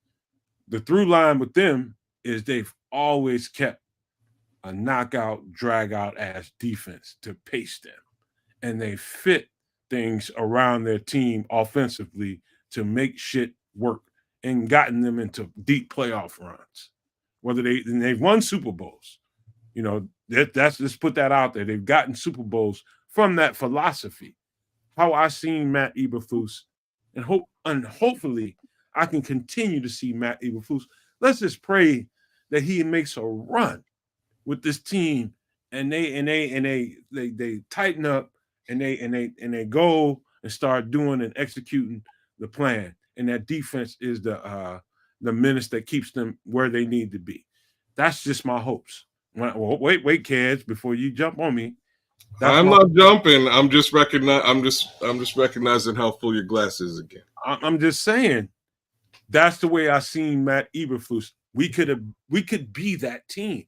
The through line with them is they've always kept a knockout, drag-out ass defense to pace them. And they fit things around their team offensively to make shit work and gotten them into deep playoff runs. Whether they've won Super Bowls. Let's put that out there. They've gotten Super Bowls from that philosophy. How I seen Matt Eberflus, and hopefully I can continue to see Matt Eberflus. Let's just pray that he makes a run with this team, and they tighten up, and they go and start doing and executing the plan. And that defense is the menace that keeps them where they need to be. That's just my hopes. Wait, Kedz, before you jump on me. I'm not jumping. I'm just recognizing how full your glass is again. I'm just saying that's the way I seen Matt Eberflus. We could be that team.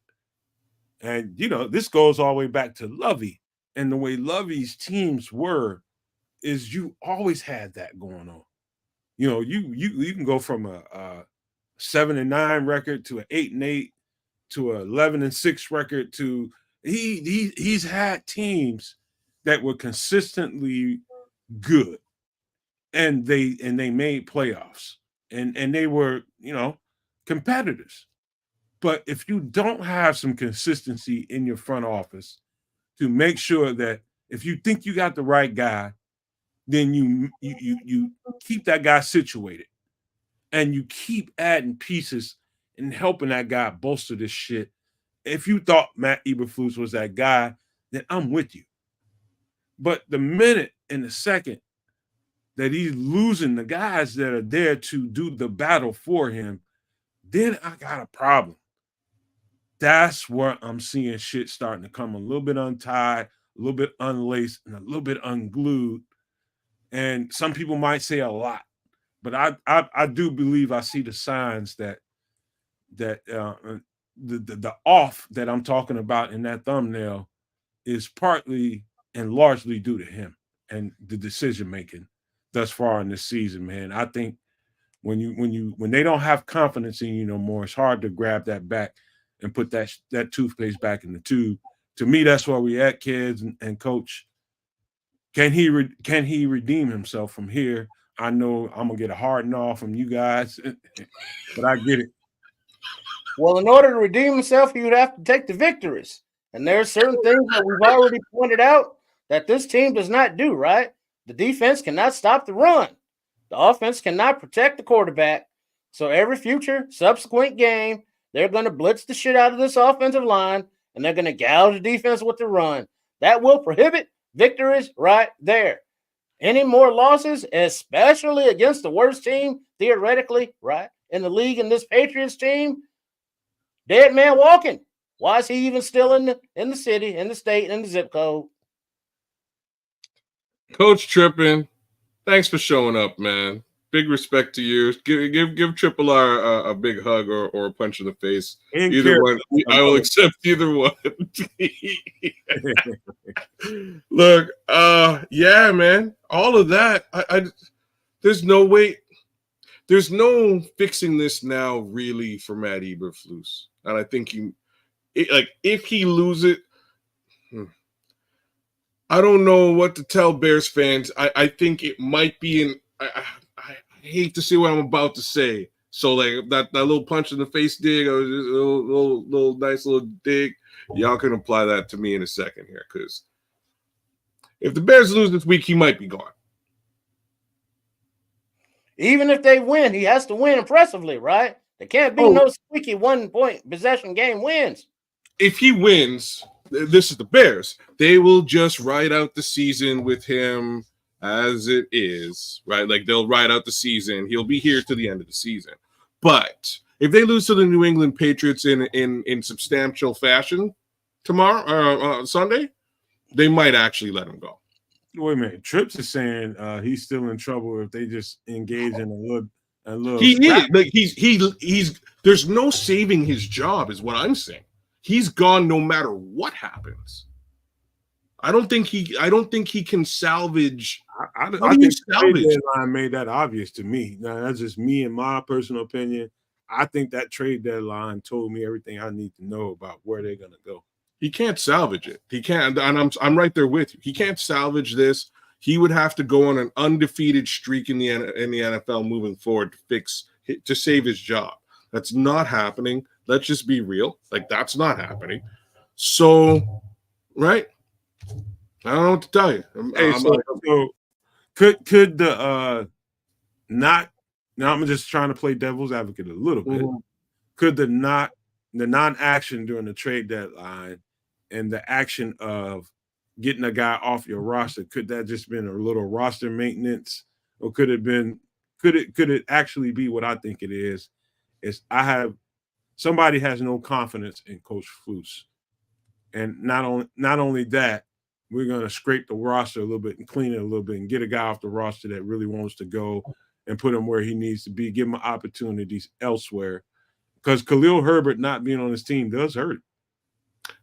And this goes all the way back to Lovey. And the way Lovey's teams were is you always had that going on. You can go from a 7-9 record to an 8-8 to a 11-6 record to he's had teams that were consistently good, and they made playoffs, and they were competitors. But if you don't have some consistency in your front office, to make sure that if you think you got the right guy, then you keep that guy situated, and you keep adding pieces and helping that guy bolster this shit. If you thought Matt Eberflus was that guy, then I'm with you. But the minute and the second that he's losing the guys that are there to do the battle for him, then I got a problem. That's where I'm seeing shit starting to come a little bit untied, a little bit unlaced, and a little bit unglued. And some people might say a lot, but I do believe I see the signs that the off that I'm talking about in that thumbnail is partly and largely due to him and the decision making thus far in this season, man. I think when they don't have confidence in you no more, it's hard to grab that back and put that toothpaste back in the tube. To me, that's where we at, kids and coach. Can he redeem himself from here? I know I'm gonna get a hard no from you guys, but I get it. Well, in order to redeem himself, he would have to take the victories. And there are certain things that we've already pointed out that this team does not do, right? The defense cannot stop the run. The offense cannot protect the quarterback. So every future subsequent game, they're going to blitz the shit out of this offensive line, and they're going to gouge the defense with the run. That will prohibit victories right there. Any more losses, especially against the worst team, theoretically, right, in the league, in this Patriots team, dead man walking. Why is he even still in the city, in the state, in the zip code? Coach Trippin, thanks for showing up, man. Big respect to you. Give Triple R a big hug or a punch in the face. Either one, I will accept either one. Look, yeah, man. All of that. There's no way. There's no fixing this now, really, for Matt Eberflus. And I think if he loses it, I don't know what to tell Bears fans. I think it might be I hate to say what I'm about to say. So like that little punch in the face dig, or just a little nice little dig, y'all can apply that to me in a second here. Because if the Bears lose this week, he might be gone. Even if they win, he has to win impressively, right? There can't be no squeaky 1-point possession game wins. If he wins, this is the Bears. They will just ride out the season with him as it is, right? Like they'll ride out the season. He'll be here to the end of the season. But if they lose to the New England Patriots in substantial fashion tomorrow, Sunday, they might actually let him go. Wait a minute. Trips is saying he's still in trouble if they just engage in a little. He is like he's. There's no saving his job, is what I'm saying. He's gone no matter what happens. I don't think he can salvage. I think the deadline made that obvious to me. Now that's just me and my personal opinion. I think that trade deadline told me everything I need to know about where they're gonna go. He can't salvage it. He can't, and I'm right there with you. He can't salvage this. He would have to go on an undefeated streak in the NFL moving forward to save his job. That's not happening. Let's just be real. Like that's not happening. So, right? I don't know what to tell you. So could the not? Now I'm just trying to play devil's advocate a little bit. Mm-hmm. Could the non-action during the trade deadline and the action of getting a guy off your roster, could that just been a little roster maintenance, or could it actually be what I think it is? Is somebody has no confidence in Coach Flus, and not only that, we're going to scrape the roster a little bit and clean it a little bit and get a guy off the roster that really wants to go and put him where he needs to be, give him opportunities elsewhere. Because Khalil Herbert not being on his team does hurt.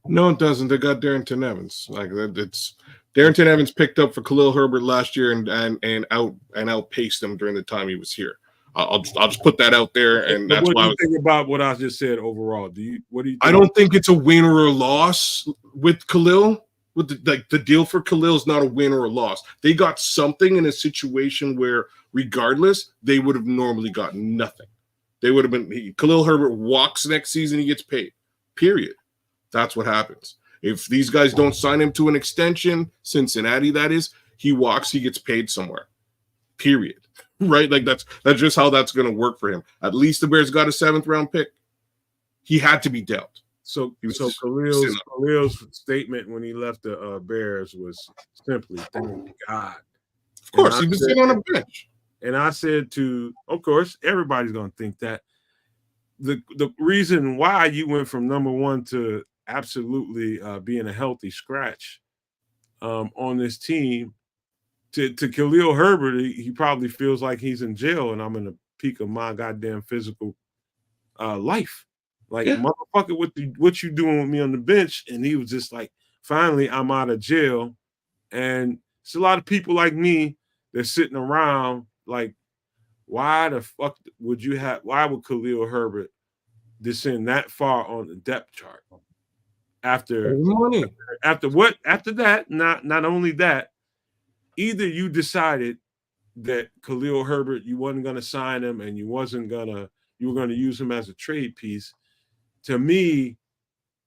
No, it doesn't. They got Darrington Evans. Like it's Darrington Evans picked up for Khalil Herbert last year and outpaced him during the time he was here. I'll just put that out there, and that's what why. What do you think about what I just said overall? What do you? Think? I don't think it's a win or a loss with Khalil. With the deal for Khalil is not a win or a loss. They got something in a situation where, regardless, they would have normally gotten nothing. They would have been Khalil Herbert walks next season, he gets paid. Period. That's what happens. If these guys don't sign him to an extension, Cincinnati, that is, he walks, he gets paid somewhere. Period. Right? Like that's just how that's going to work for him. At least the Bears got a 7th round pick. He had to be dealt. So Khalil's statement when he left the Bears was simply, "Thank God." Of course, he was sitting on a bench. And I said of course, everybody's going to think that. The reason why you went from number 1 to absolutely being a healthy scratch on this team to Khalil Herbert, he probably feels like he's in jail and I'm in the peak of my goddamn physical life. Like, motherfucker, what you doing with me on the bench? And he was just like, finally, I'm out of jail. And it's a lot of people like me that's sitting around like, why the fuck why would Khalil Herbert descend that far on the depth chart? After that, not only that, either you decided that Khalil Herbert, you wasn't going to sign him and you were going to use him as a trade piece. To me,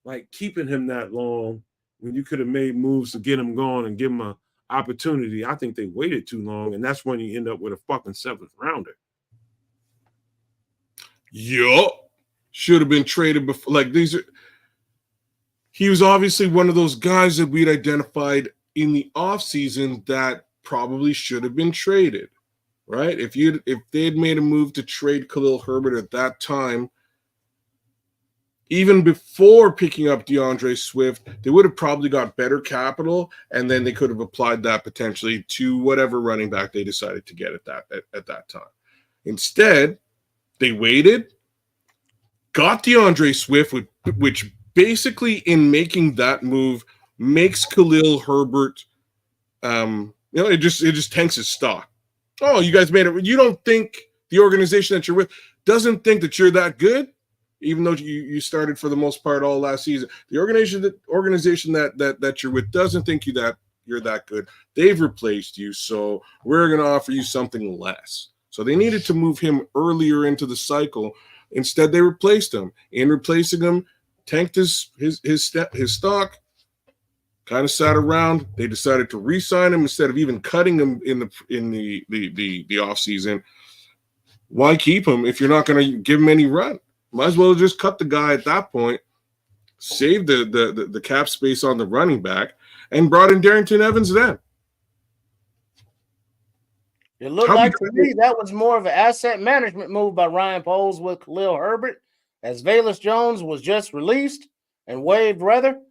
like, keeping him that long when you could have made moves to get him going and give him an opportunity, I think they waited too long, and that's when you end up with a fucking 7th rounder. Yup. Should have been traded before. Like, he was obviously one of those guys that we'd identified in the offseason that probably should have been traded, right? If they had made a move to trade Khalil Herbert at that time, even before picking up DeAndre Swift, they would have probably got better capital, and then they could have applied that potentially to whatever running back they decided to get at that time. Instead, they waited, got DeAndre Swift, which basically, in making that move, makes Khalil Herbert, it just tanks his stock. Oh, you guys made it. You don't think the organization that you're with doesn't think that you're that good? Even though you started for the most part all last season, the organization that you're with doesn't think you're that good. They've replaced you, so we're going to offer you something less. So they needed to move him earlier into the cycle. Instead, they replaced him. In replacing him, tanked his stock. Kind of sat around. They decided to re-sign him instead of even cutting him in the offseason. Why keep him if you're not going to give him any run? Might as well just cut the guy at that point, save the cap space on the running back, and brought in Darrington Evans then. It looked like to me that was more of an asset management move by Ryan Poles with Khalil Herbert, as Velus Jones was just released and waived rather.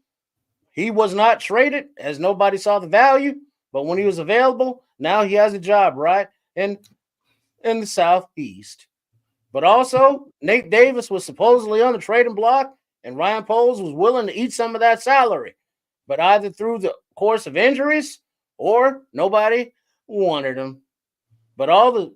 He was not traded, as nobody saw the value, but when he was available, now he has a job, right, in the Southeast. But also, Nate Davis was supposedly on the trading block, and Ryan Poles was willing to eat some of that salary. But either through the course of injuries or nobody wanted him. But all the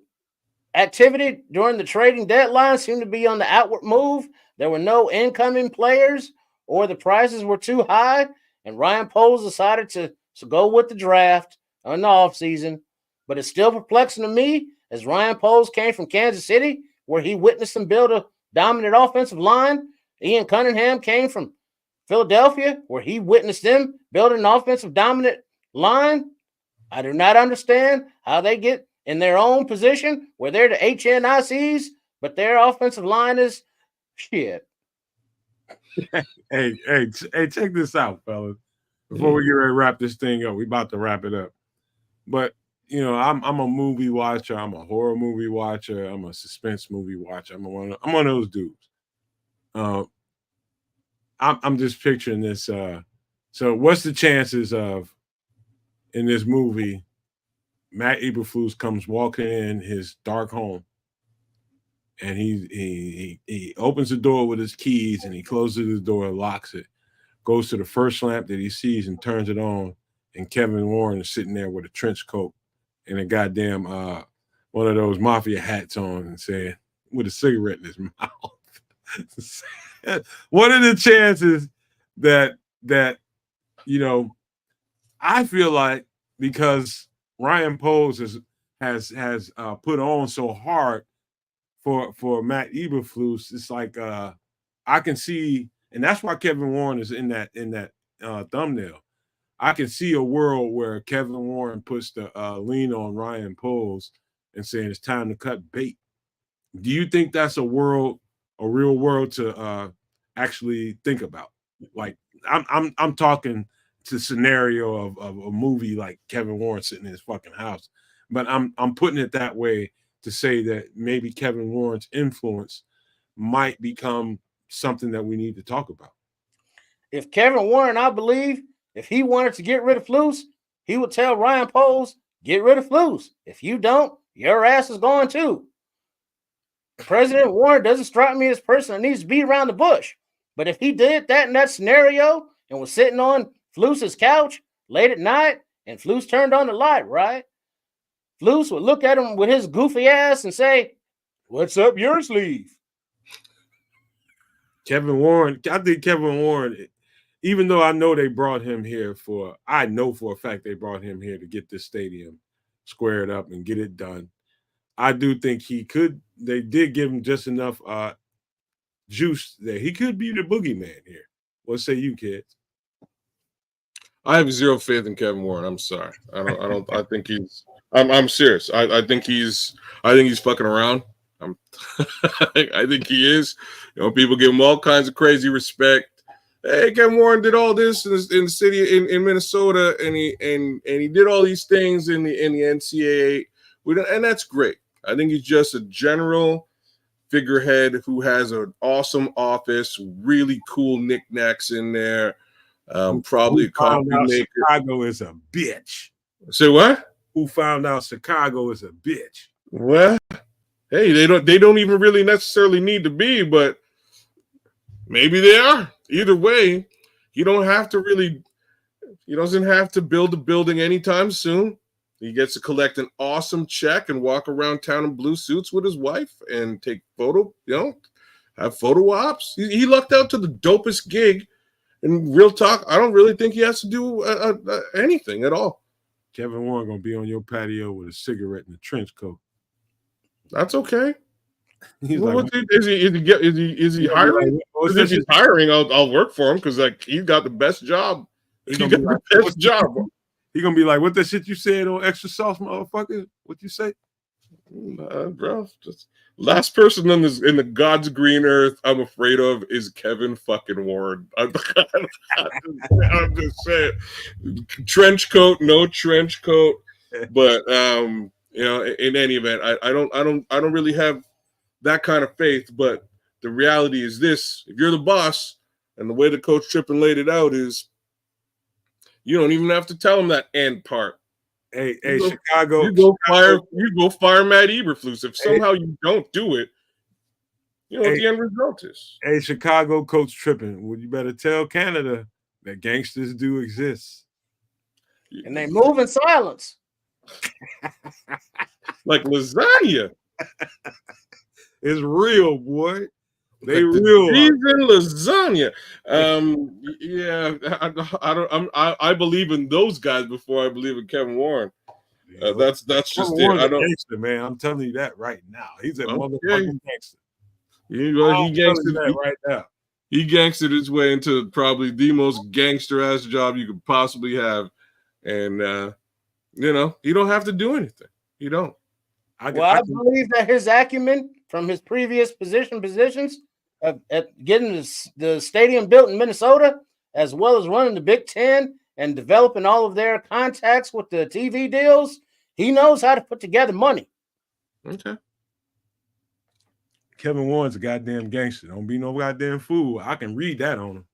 activity during the trading deadline seemed to be on the outward move. There were no incoming players, or the prices were too high, and Ryan Poles decided to go with the draft in the offseason. But it's still perplexing to me, as Ryan Poles came from Kansas City, where he witnessed them build a dominant offensive line. Ian Cunningham came from Philadelphia, where he witnessed them build an offensive dominant line. I do not understand how they get in their own position where they're the HNICs, but their offensive line is shit. Hey, check this out, fellas. Before we get ready to wrap this thing up, we about to wrap it up. But I'm a movie watcher. I'm a horror movie watcher. I'm a suspense movie watcher. I'm one of those dudes. I'm just picturing this. So what's the chances of, in this movie, Matt Eberflus comes walking in his dark home, and he opens the door with his keys, and he closes the door and locks it, goes to the first lamp that he sees and turns it on, and Kevin Warren is sitting there with a trench coat and a goddamn one of those mafia hats on, and saying, with a cigarette in his mouth. What are the chances that I feel like, because Ryan Poles has put on so hard for Matt Eberflus, it's like I can see, and that's why Kevin Warren is in that thumbnail. I can see a world where Kevin Warren puts the lean on Ryan Poles and saying it's time to cut bait. Do you think that's a real world to actually think about? Like, I'm talking to scenario of a movie like Kevin Warren sitting in his fucking house, but I'm putting it that way to say that maybe Kevin Warren's influence might become something that we need to talk about. If Kevin Warren, I believe, if he wanted to get rid of Flus, he would tell Ryan Poles, get rid of Flus. If you don't, your ass is going too. President Warren doesn't strike me as a person that needs to be around the bush. But if he did that in that scenario and was sitting on Flus's couch late at night and Flus turned on the light, right? Flus would look at him with his goofy ass and say, what's up your sleeve? Kevin Warren, I think Kevin Warren, even though I know they brought him here I know for a fact they brought him here to get this stadium squared up and get it done. I do think they did give him just enough juice there. He could be the boogeyman here. What say you, Kedz? I have zero faith in Kevin Warren. I'm sorry. I think I'm serious. I think he's fucking around. I think he is. You know, people give him all kinds of crazy respect. Hey, Kevin Warren did all this in the city in Minnesota, and he did all these things in the NCAA, and that's great. I think he's just a general figurehead who has an awesome office, really cool knickknacks in there. Probably a coffee maker. Chicago is a bitch. Say what? Who found out Chicago is a bitch? Well, hey, they don't even really necessarily need to be, but maybe they are. Either way, he doesn't have to build a building anytime soon. He gets to collect an awesome check and walk around town in blue suits with his wife and take have photo ops. He lucked out to the dopest gig. In real talk, I don't really think he has to do anything at all. Kevin Warren gonna be on your patio with a cigarette and a trench coat. That's okay. He's is he hiring? If he's hiring, I'll work for him because he's got the best job. He's got the best job. He gonna be like, what that shit you said on Extra Sauce, motherfucker? What you say? Bro, just last person in the God's green earth I'm afraid of is Kevin fucking Warren. I'm just saying, trench coat, no trench coat, but in any event, I don't really have that kind of faith. But the reality is this: if you're the boss, and the way the Coach Trippin laid it out is, you don't even have to tell him that end part. Hey, Chicago. You go fire Matt Eberflus. If somehow you don't do it, you know what the end result is. Hey, Chicago Coach Trippin, well, you better tell Canada that gangsters do exist. And they move in silence. Like lasagna. It's real, boy. They like real. Lasagna. I believe in those guys before I believe in Kevin Warren. That's just it. I don't, gangster, man. I'm telling you that right now. He's a motherfucking gangster. He gangstered right now. He gangstered his way into probably the most gangster ass job you could possibly have, and you don't have to do anything. You don't. I believe that his acumen from his previous positions at getting the stadium built in Minnesota, as well as running the Big Ten and developing all of their contacts with the TV deals, he knows how to put together money. Okay. Kevin Warren's a goddamn gangster. Don't be no goddamn fool. I can read that on him.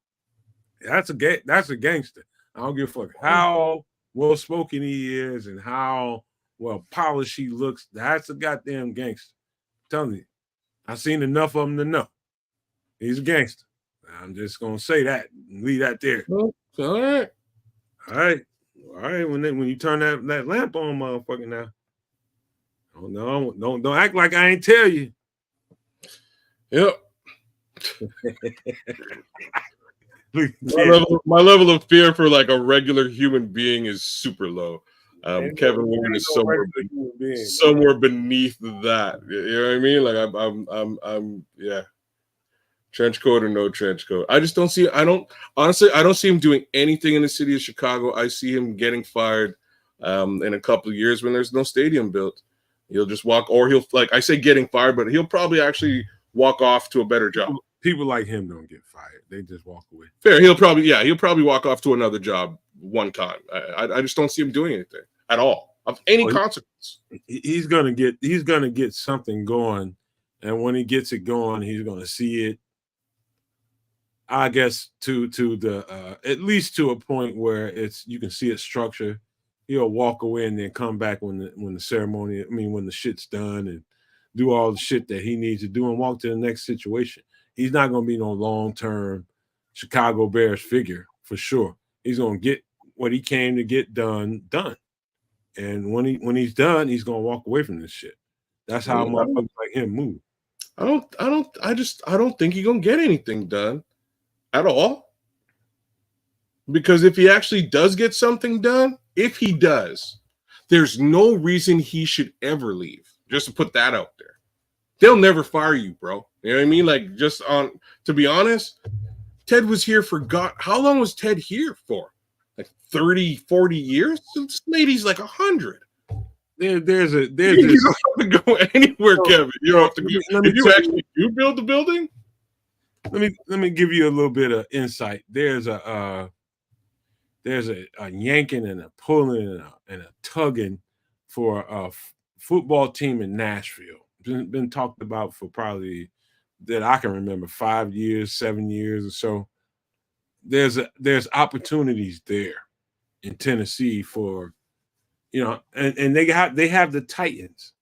That's a gangster. I don't give a fuck how well spoken he is and how well polished he looks. That's a goddamn gangster. I'm telling you, I've seen enough of him to know he's a gangster. I'm just gonna say that and leave that there. All right. When you turn that lamp on, motherfucker, now. Don't act like I ain't tell you. Yep. My level of fear for like a regular human being is super low. Kevin Warren is somewhere beneath that. You know what I mean? Like I'm yeah. Trench coat or no trench coat. I just don't see. I don't see him doing anything in the city of Chicago. I see him getting fired in a couple of years when there's no stadium built. He'll just walk, or he'll, like I say, getting fired, but he'll probably actually walk off to a better job. People like him don't get fired; they just walk away. Fair. He'll probably walk off to another job one time. I just don't see him doing anything at all of any consequence. He's gonna get something going, and when he gets it going, he's gonna see it. I guess to the at least to a point where you can see its structure. He'll walk away and then come back when the ceremony, when the shit's done, and do all the shit that he needs to do and walk to the next situation. He's not going to be no long-term Chicago Bears figure for sure. He's going to get what he came to get done. And when he's done, he's going to walk away from this shit. That's how motherfuckers like him move. I don't think he's going to get anything done at all. Because if he actually does get something done, if he does, there's no reason he should ever leave. Just to put that out there. They'll never fire you, bro. You know what I mean? Like, to be honest, Ted was here for how long was Ted here for? Like 30, 40 years? This lady's like 100. You don't have to go anywhere, Kevin. You don't have to go. If you actually do build the building, let me give you a little bit of insight. There's a yanking and a pulling and a tugging for a football team in Nashville. Been talked about for probably that I can remember 5 years, 7 years or so. There's opportunities there in Tennessee for, and they have the Titans.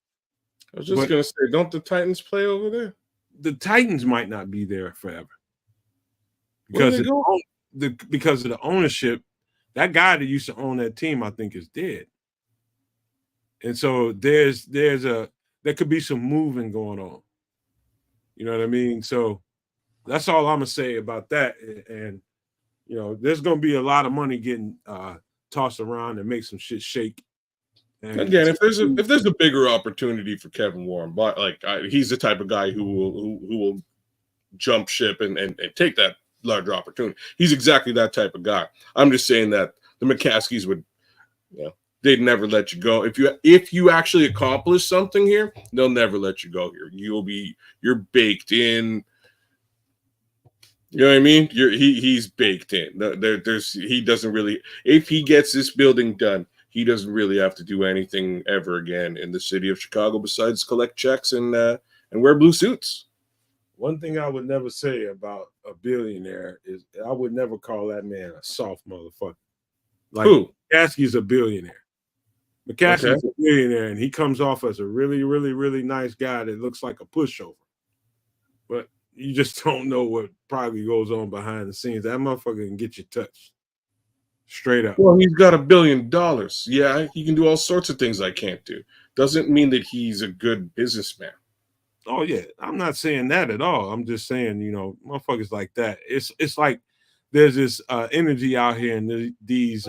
I was just gonna say, don't the Titans play over there? The Titans might not be there forever because of the ownership. That guy that used to own that team, I think, is dead. And so there could be some moving going on. You know what I mean? So that's all I'm gonna say about that. And there's gonna be a lot of money getting tossed around and make some shit shake. And again, if there's a bigger opportunity for Kevin Warren, but he's the type of guy who will jump ship and take that larger opportunity. He's exactly that type of guy. I'm just saying that the McCaskies would, they'd never let you go. If you actually accomplish something here, they'll never let you go here. You're baked in. You know what I mean? He's baked in. He doesn't really, if he gets this building done, he doesn't really have to do anything ever again in the city of Chicago besides collect checks and wear blue suits. One thing I would never say about a billionaire is I would never call that man a soft motherfucker. Like, who? McCaskey's a billionaire. McCaskey's a billionaire, and he comes off as a really, really, really nice guy that looks like a pushover. But you just don't know what probably goes on behind the scenes. That motherfucker can get you touched. Straight up. Well, he's got $1 billion. Yeah, he can do all sorts of things I can't do. Doesn't mean that he's a good businessman. Oh, yeah. I'm not saying that at all. I'm just saying, motherfuckers like that. It's like there's this energy out here and these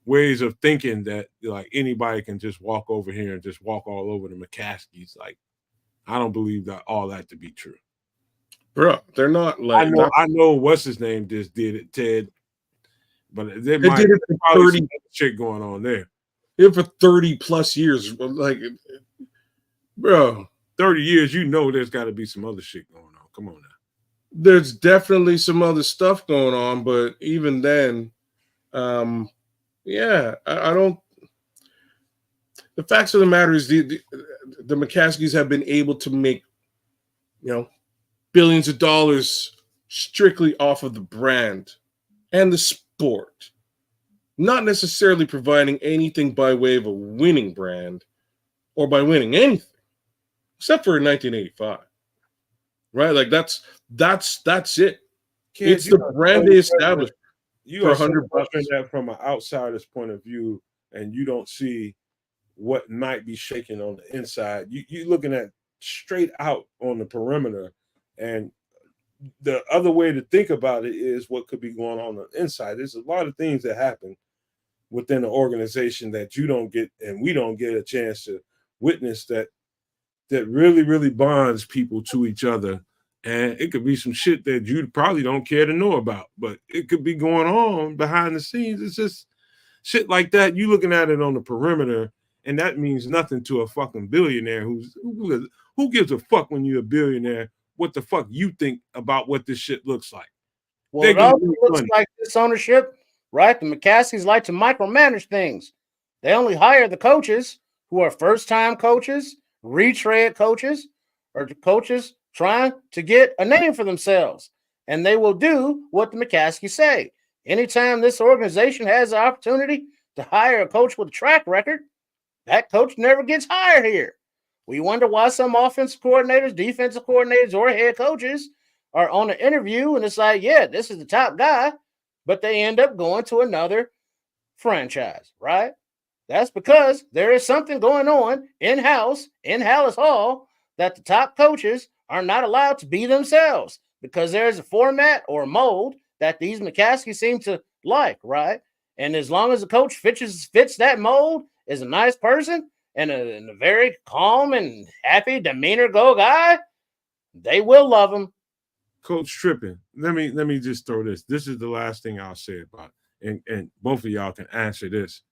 ways of thinking that like anybody can just walk over here and just walk all over the McCaskies. Like, I don't believe that all that to be true. Bro, they're not like I know what's his name just did it, Ted. But they might did it for probably some shit going on there. Yeah, for 30 plus years. Like, bro. 30 years, there's got to be some other shit going on. Come on now. There's definitely some other stuff going on, but even then, I don't. The facts of the matter is the McCaskies have been able to make, billions of dollars strictly off of the brand and the sport, not necessarily providing anything by way of a winning brand or by winning anything, except for in 1985. Right? Like that's it. It's the brand they established for $100. That from an outsider's point of view, and you don't see what might be shaking on the inside. You're looking at straight out on the perimeter, and the other way to think about it is what could be going on the inside. There's a lot of things that happen within the organization that you don't get, and we don't get a chance to witness that really, really bonds people to each other And it could be some shit that you probably don't care to know about, but it could be going on behind the scenes. It's just shit like that. You looking at it on the perimeter, and that means nothing to a fucking billionaire who gives a fuck when you're a billionaire what the fuck you think about what this shit looks like. Well, it also looks like this ownership, right? The McCaskies like to micromanage things. They only hire the coaches who are first-time coaches, retread coaches, or the coaches trying to get a name for themselves. And they will do what the McCaskies say. Anytime this organization has the opportunity to hire a coach with a track record, that coach never gets hired here. We wonder why some offensive coordinators, defensive coordinators, or head coaches are on an interview and it's like, yeah, this is the top guy, but they end up going to another franchise, right? That's because there is something going on in-house in Hallis Hall that the top coaches are not allowed to be themselves because there's a format or a mold that these McCaskies seem to like, right? And as long as the coach fits that mold, is a nice person and a very calm and happy demeanor go guy, they will love him. Coach tripping. Let me just throw this. This is the last thing I'll say about it. And both of y'all can answer this.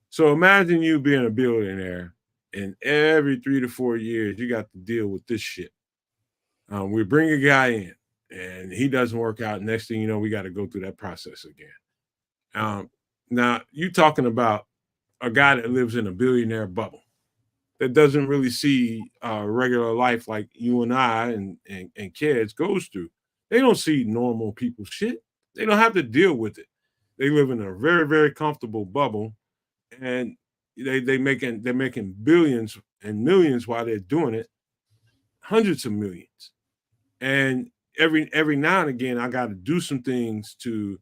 So imagine you being a billionaire and every 3 to 4 years you got to deal with this shit. We bring a guy in and he doesn't work out. Next thing you know, we got to go through that process again. Now you talking about a guy that lives in a billionaire bubble that doesn't really see regular life like you and I and Kedz goes through. They don't see normal people shit. They don't have to deal with it. They live in a very, very comfortable bubble, and they're making billions and millions while they're doing it, hundreds of millions. And every now and again, I got to do some things to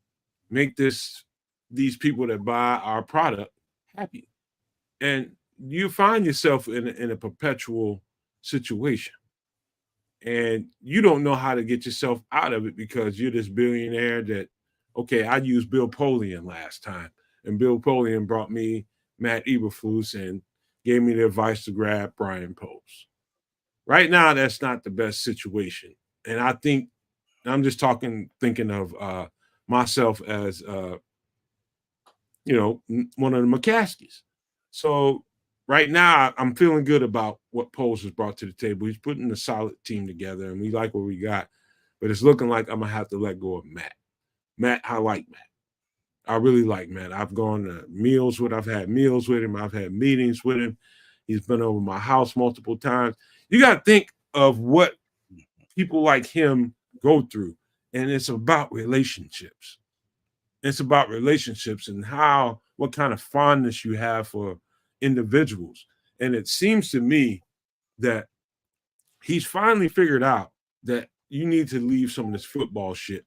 make these people that buy our product happy. And you find yourself in a perpetual situation. And you don't know how to get yourself out of it because you're this billionaire that, okay, I used Bill Polian last time. And Bill Polian brought me Matt Eberflus and gave me the advice to grab Brian Post. Right now, that's not the best situation. And I think I'm just thinking of myself as, one of the McCaskies. So right now, I'm feeling good about what Poles has brought to the table. He's putting a solid team together, and we like what we got. But it's looking like I'm going to have to let go of Matt. Matt, I like Matt. I really like Matt. I've gone to meals with him. I've had meals with him. I've had meetings with him. He's been over my house multiple times. You got to think of what people like him go through, and it's about relationships. It's about relationships and what kind of fondness you have for individuals. And it seems to me that he's finally figured out that you need to leave some of this football shit.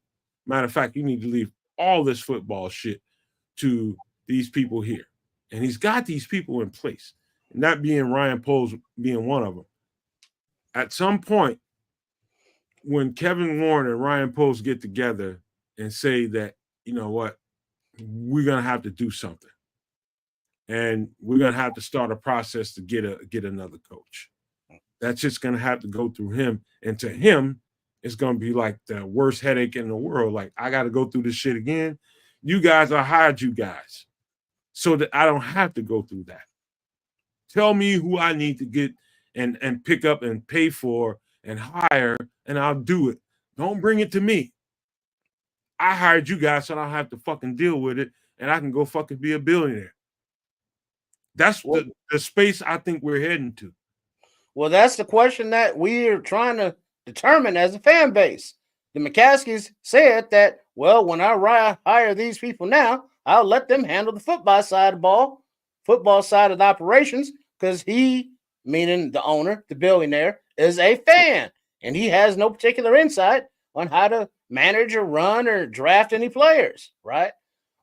Matter of fact, you need to leave all this football shit to these people here. And he's got these people in place, and that being Ryan Poles being one of them. At some point, when Kevin Warren and Ryan Poles get together and say that, you know what, we're going to have to do something. And we're going to have to start a process to get another coach. That's just going to have to go through him. And to him, it's going to be like the worst headache in the world. Like, I got to go through this shit again. You guys, I hired you guys so that I don't have to go through that. Tell me who I need to get and pick up and pay for and hire, and I'll do it. Don't bring it to me. I hired you guys so I don't have to fucking deal with it, and I can go fucking be a billionaire. That's the space I think we're heading to. Well, that's the question that we are trying to determine as a fan base. The McCaskies said that, well, when I hire these people now, I'll let them handle the football side of the operations, because he, meaning the owner, the billionaire, is a fan, and he has no particular insight on how to manage or run or draft any players, right?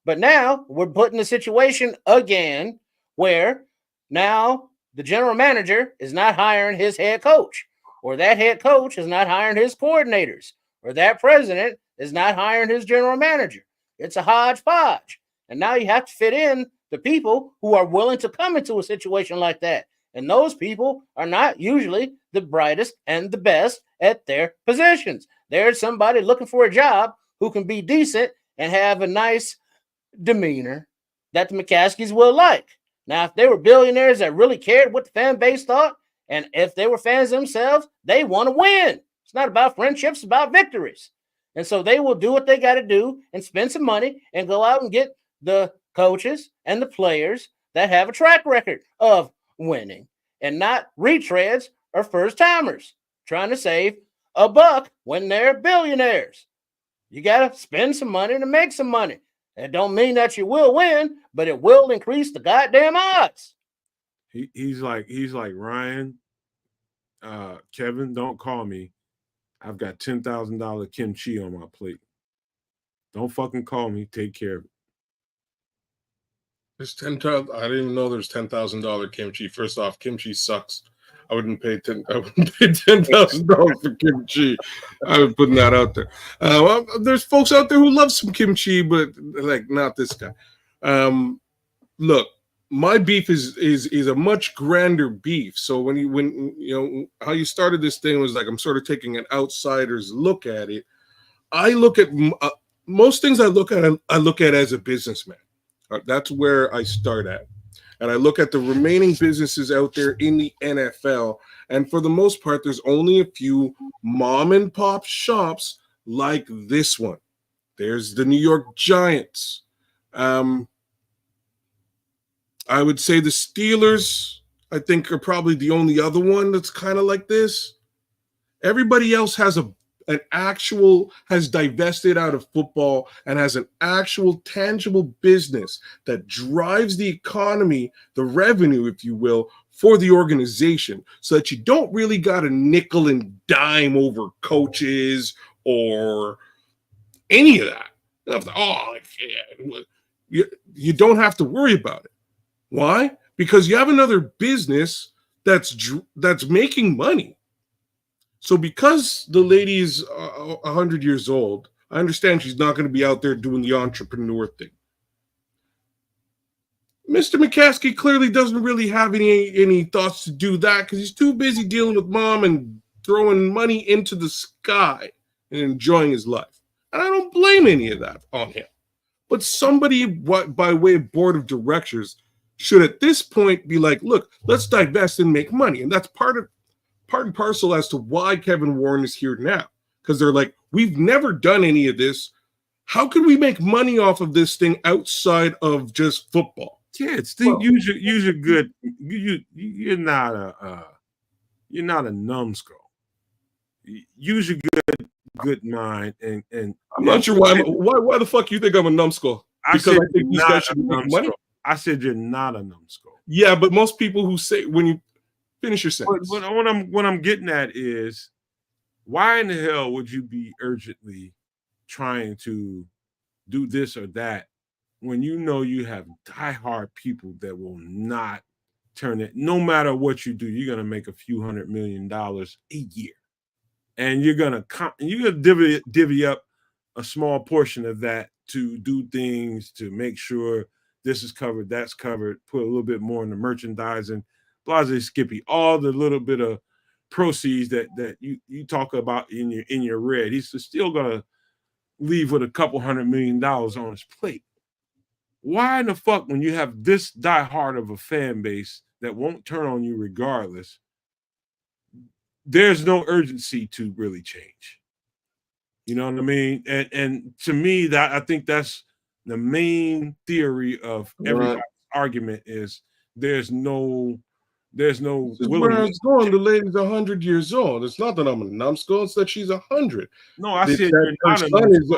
But now we're put in a situation again where now the general manager is not hiring his head coach, or that head coach is not hiring his coordinators, or that president is not hiring his general manager. It's a hodgepodge. And now you have to fit in the people who are willing to come into a situation like that. And those people are not usually the brightest and the best at their positions. There's somebody looking for a job who can be decent and have a nice demeanor that the McCaskies will like. Now, if they were billionaires that really cared what the fan base thought, and if they were fans themselves, they want to win. It's not about friendships, it's about victories. And so they will do what they got to do and spend some money and go out and get the coaches and the players that have a track record of winning and not retreads or first timers trying to save a buck when they're billionaires. You got to spend some money to make some money. It don't mean that you will win, but it will increase the goddamn odds. He's like Ryan, Kevin, don't call me. I've got $10,000 kimchi on my plate. Don't fucking call me. Take care of it. There's 10,000. I didn't even know there's $10,000 kimchi. First off, kimchi sucks. I wouldn't pay $10,000 for kimchi. I was putting that out there. Well, there's folks out there who love some kimchi, but like not this guy. Look, my beef is a much grander beef. So when you know how you started this thing was like I'm sort of taking an outsider's look at it. I look at most things I look at as a businessman. That's where I start at. And I look at the remaining businesses out there in the NFL. And for the most part, there's only a few mom and pop shops like this one. There's the New York Giants. I would say the Steelers, I think, are probably the only other one that's kind of like this. Everybody else has has divested out of football and has an actual tangible business that drives the economy, the revenue, if you will, for the organization, so that you don't really got to nickel and dime over coaches or any of that. You don't have to worry about it. Why? Because you have another business that's making money. So because the lady is 100 years old, I understand she's not going to be out there doing the entrepreneur thing. Mr. McCaskey clearly doesn't really have any thoughts to do that because he's too busy dealing with mom and throwing money into the sky and enjoying his life. And I don't blame any of that on him. But somebody, by way of board of directors, should at this point be like, look, let's divest and make money. And that's part and parcel as to why Kevin Warren is here now. Because they're like, we've never done any of this. How can we make money off of this thing outside of just football? Kids, use your good. You're not a numbskull. Use your good mind and I'm not sure why the fuck you think I'm a numbskull? Because I think these guys should make money. I said you're not a numbskull. Yeah, but most people who say when you finish your sentence. But what I'm getting at is, why in the hell would you be urgently trying to do this or that when you know you have diehard people that will not turn it? No matter what you do, you're gonna make a few $100 million a year, and you're gonna divvy up a small portion of that to do things to make sure this is covered, that's covered. Put a little bit more in the merchandising. Blase Skippy, all the little bit of proceeds that you talk about in your red, he's still gonna leave with a couple $100 million on his plate. Why in the fuck, when you have this diehard of a fan base that won't turn on you regardless, there's no urgency to really change? You know what I mean? And to me, that I think that's the main theory of everybody's argument is there's no where I was going. The lady's 100 years old. It's not that I'm a numbskull, it's that she's 100. No, I said her son is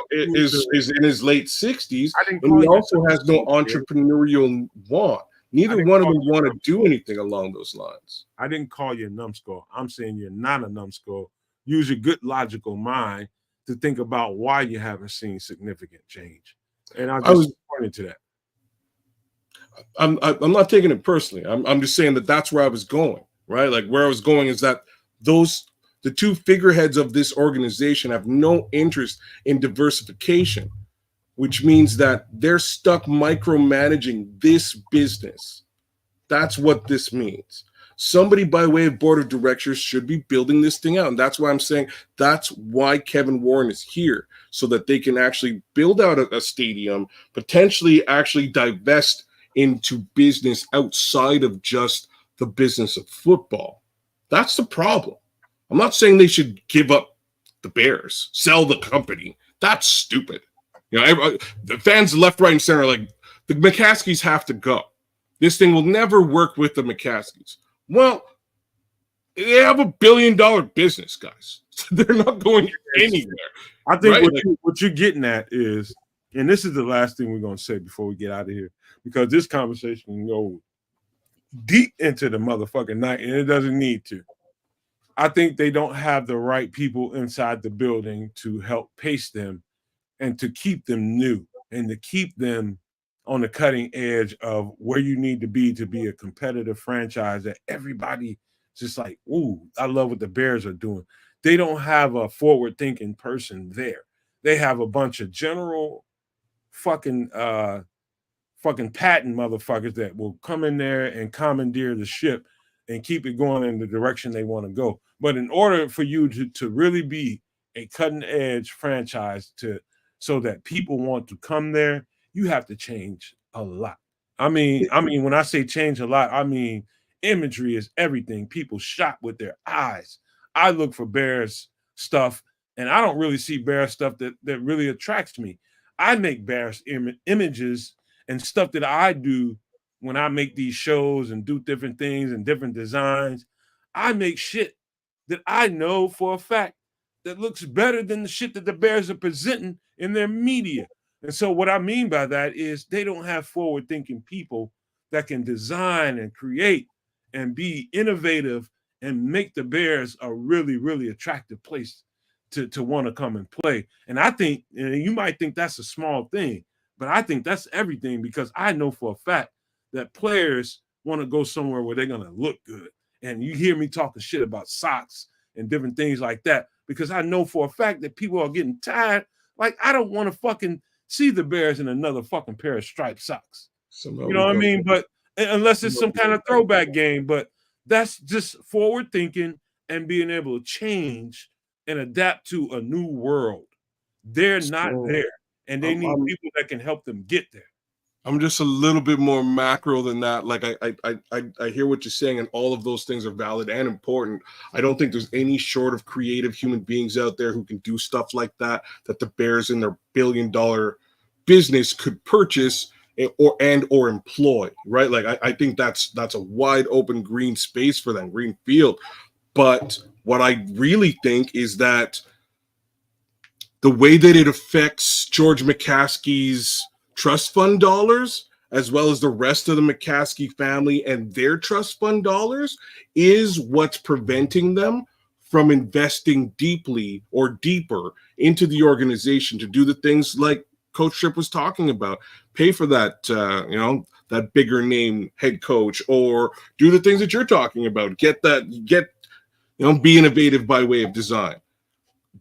in his late 60s, and he also has no entrepreneurial want. Neither one of them want to do anything along those lines. I didn't call you a numbskull. I'm saying you're not a numbskull. Use your good logical mind to think about why you haven't seen significant change. And I was pointing to that. I'm not taking it personally. I'm just saying that's where I was going, right? Like where I was going is that the two figureheads of this organization have no interest in diversification, which means that they're stuck micromanaging this business. That's what this means. Somebody by way of board of directors should be building this thing out. And that's why I'm saying that's why Kevin Warren is here, so that they can actually build out a stadium, potentially actually divest into business outside of just the business of football. That's the problem. I'm not saying they should give up the Bears, sell the company. That's stupid. You know, the fans left, right, and center are like, the McCaskies have to go. This thing will never work with the McCaskies. Well, they have $1 billion business, guys. They're not going anywhere. I think right? what you're getting at is, and this is the last thing we're going to say before we get out of here, because this conversation can go deep into the motherfucking night, and it doesn't need to. I think they don't have the right people inside the building to help pace them and to keep them new and to keep them on the cutting edge of where you need to be a competitive franchise that everybody just like, ooh, I love what the Bears are doing. They don't have a forward-thinking person there. They have a bunch of general fucking patent motherfuckers that will come in there and commandeer the ship and keep it going in the direction they want to go. But in order for you to really be a cutting-edge franchise so that people want to come there, you have to change a lot. I mean, when I say change a lot, I mean imagery is everything. People shop with their eyes. I look for Bears stuff, and I don't really see Bears stuff that really attracts me. I make Bears images and stuff that I do when I make these shows and do different things and different designs. I make shit that I know for a fact that looks better than the shit that the Bears are presenting in their media. And so what I mean by that is they don't have forward-thinking people that can design and create and be innovative and make the Bears a really, really attractive place to want to come and play. And I think, and you might think that's a small thing, but I think that's everything, because I know for a fact that players want to go somewhere where they're going to look good. And you hear me talking shit about socks and different things like that, because I know for a fact that people are getting tired. Like, I don't want to fucking see the Bears in another fucking pair of striped socks. You know what I mean? But unless it's some kind of throwback game, but that's just forward thinking and being able to change and adapt to a new world. They're not there, and they need people that can help them get there. I'm just a little bit more macro than that. Like I hear what you're saying, and all of those things are valid and important. I don't think there's any short of creative human beings out there who can do stuff like that the Bears in their $1 billion business could purchase or employ, right? Like I think that's a wide open green space for them, green field. But what I really think is that the way that it affects George McCaskey's trust fund dollars, as well as the rest of the McCaskey family and their trust fund dollars, is what's preventing them from investing deeply or deeper into the organization to do the things like Coach Tripp was talking about, pay for that, that bigger name head coach, or do the things that you're talking about, be innovative by way of design.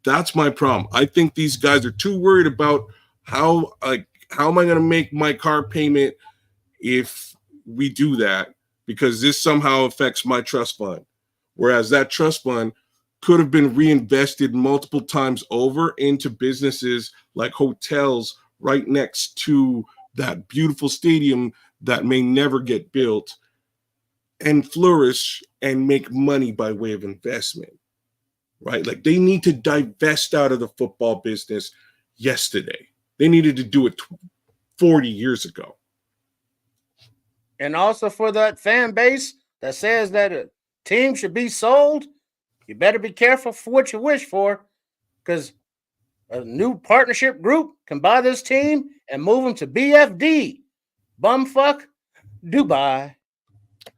That's my problem. I think these guys are too worried about how am I going to make my car payment if we do that, because this somehow affects my trust fund. Whereas that trust fund could have been reinvested multiple times over into businesses like hotels right next to that beautiful stadium that may never get built, and flourish and make money by way of investment, right? Like, they need to divest out of the football business yesterday. They needed to do it 40 years ago. And also for that fan base that says that a team should be sold, you better be careful for what you wish for, because a new partnership group can buy this team and move them to BFD, bumfuck Dubai.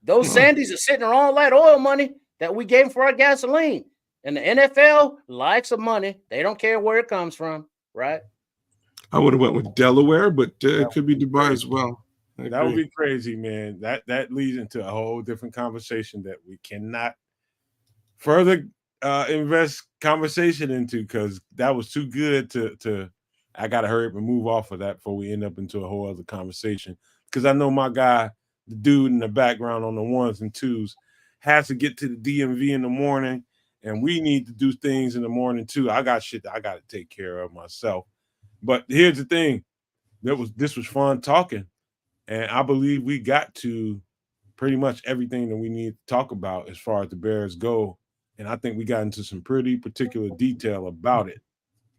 Those Sandys are sitting on all that oil money that we gave them for our gasoline. And the NFL likes the money. They don't care where it comes from, right? I would have went with Delaware, but it could be Dubai as well. That would be crazy, man. That leads into a whole different conversation that we cannot further invest conversation into, because that was too good to I got to hurry up and move off of that before we end up into a whole other conversation. Because I know my guy, the dude in the background on the ones and twos, has to get to the DMV in the morning, and we need to do things in the morning too. I got shit that I got to take care of myself. But here's the thing: this was fun talking, and I believe we got to pretty much everything that we need to talk about as far as the Bears go. And I think we got into some pretty particular detail about it.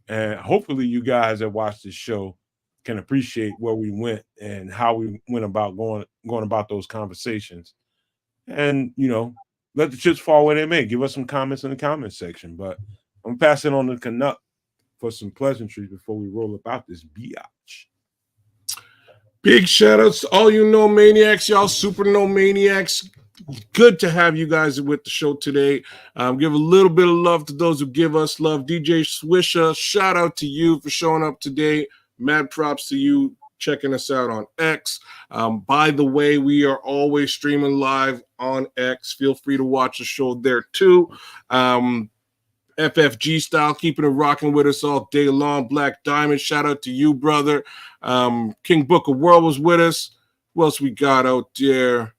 And hopefully you guys that watch this show can appreciate where we went and how we went about going about those conversations. And let the chips fall where they may. Give us some comments in the comment section. But I'm passing on to Canuck for some pleasantries before we roll about this biatch. Big shout outs to all you maniacs, y'all super maniacs. Good to have you guys with the show today. Give a little bit of love to those who give us love. DJ Swisher, shout out to you for showing up today. Mad props to you checking us out on X. By the way, we are always streaming live on X. Feel free to watch the show there too. FFG style, keeping it rocking with us all day long. Black Diamond, shout out to you, brother. King Booker World was with us. Who else we got out there?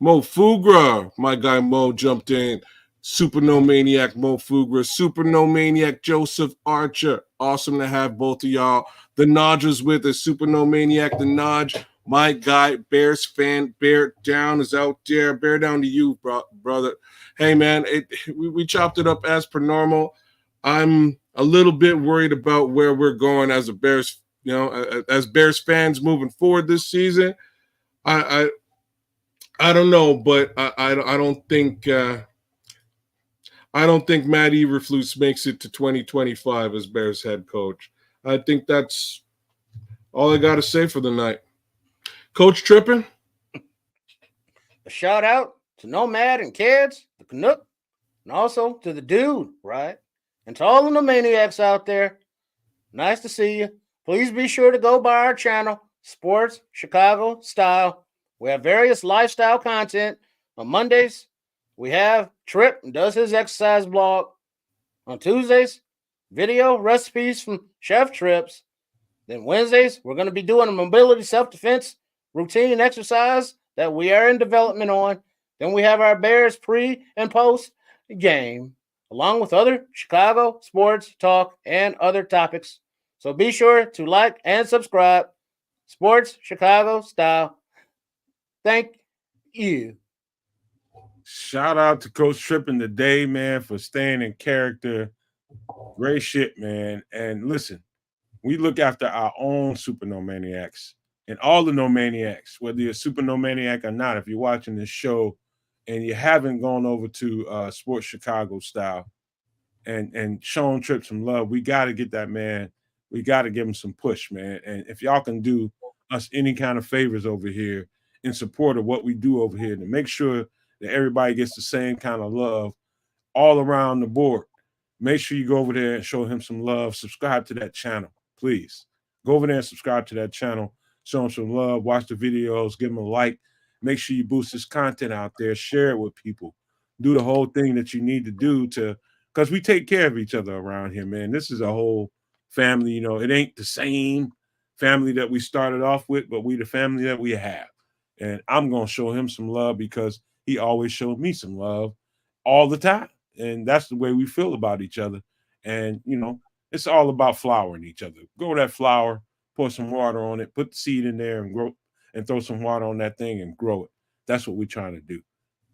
Mo Fugra, my guy Mo jumped in. Super No Maniac Mo Fugra, Super No Maniac Joseph Archer. Awesome to have both of y'all. The Nodge was with us. Super No Maniac, the Nodge. My guy, Bears fan, Bear Down is out there. Bear Down to you, brother. Hey, man, we chopped it up as per normal. I'm a little bit worried about where we're going as a Bears, as Bears fans moving forward this season. I don't know, but I don't think Matt Eberflus makes it to 2025 as Bears head coach. I think that's all I got to say for the night. Coach Trippin? A shout out to Nomad and Kedz, the Canuck, and also to the dude, right? And to all of the maniacs out there, nice to see you. Please be sure to go by our channel, Sports Chicago Style. We have various lifestyle content. On Mondays, we have Trip and does his exercise blog. On Tuesdays, video recipes from Chef Trips. Then Wednesdays, we're going to be doing a mobility self-defense routine exercise that we are in development on. Then we have our Bears pre and post game, along with other Chicago sports talk and other topics. So be sure to like and subscribe. Sports Chicago Style. Thank you. Shout out to Coach Trippin today, man, for staying in character. Great shit, man. And listen, we look after our own super nomaniacs and all the nomaniacs, whether you're a super nomaniac or not. If you're watching this show and you haven't gone over to Sports Chicago Style and shown Trip some love, we got to get that man. We got to give him some push, man. And if y'all can do us any kind of favors over here in support of what we do over here to make sure that everybody gets the same kind of love all around the board, make sure you go over there and show him some love. Subscribe to that channel, please. Go over there and subscribe to that channel. Show him some love. Watch the videos. Give him a like. Make sure you boost his content out there. Share it with people. Do the whole thing that you need to do because we take care of each other around here, man. This is a whole family. It ain't the same family that we started off with, but we the family that we have. And I'm going to show him some love because he always showed me some love all the time. And that's the way we feel about each other. And, it's all about flowering each other. Grow that flower, pour some water on it, put the seed in there and grow and throw some water on that thing and grow it. That's what we're trying to do.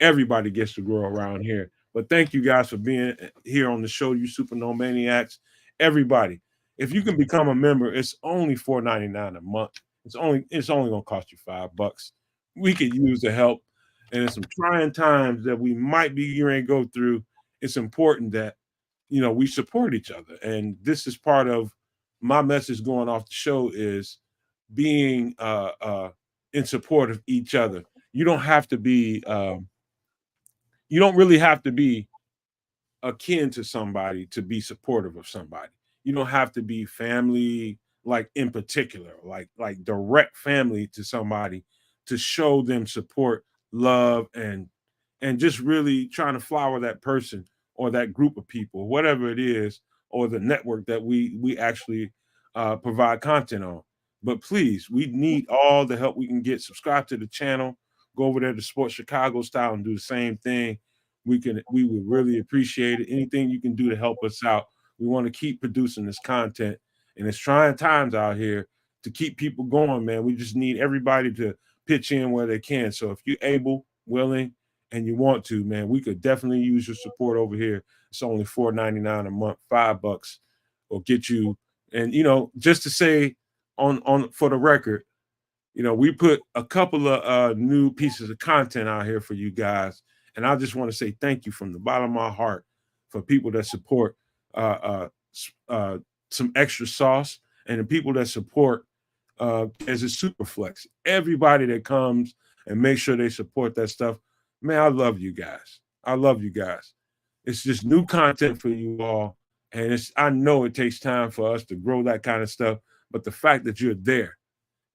Everybody gets to grow around here. But thank you guys for being here on the show, you super nomaniacs. Everybody, if you can become a member, it's only $4.99 a month. It's only going to cost you $5. We could use the help. And in some trying times that we might be going to go through, it's important that, we support each other. And this is part of my message going off the show is being in support of each other. You don't have to be, you don't really have to be akin to somebody to be supportive of somebody. You don't have to be family, like in particular, like direct family to somebody to show them support, love, and just really trying to flower that person or that group of people, whatever it is, or the network that we actually provide content on. But please, we need all the help we can get. Subscribe to the channel. go over there to Sports Chicago Style and do the same thing. We would really appreciate it. Anything you can do to help us out. We want to keep producing this content, and it's trying times out here to keep people going, man. We just need everybody to pitch in where they can. So if you're able, willing, and you want to, man, we could definitely use your support over here. It's only $4.99 a month, $5 will get you. And just to say on for the record, we put a couple of new pieces of content out here for you guys. And I just want to say thank you from the bottom of my heart for people that support some extra sauce, and the people that support as a Superflex. Everybody that comes and make sure they support that stuff. Man, I love you guys. I love you guys. It's just new content for you all. And I know it takes time for us to grow that kind of stuff. But the fact that you're there,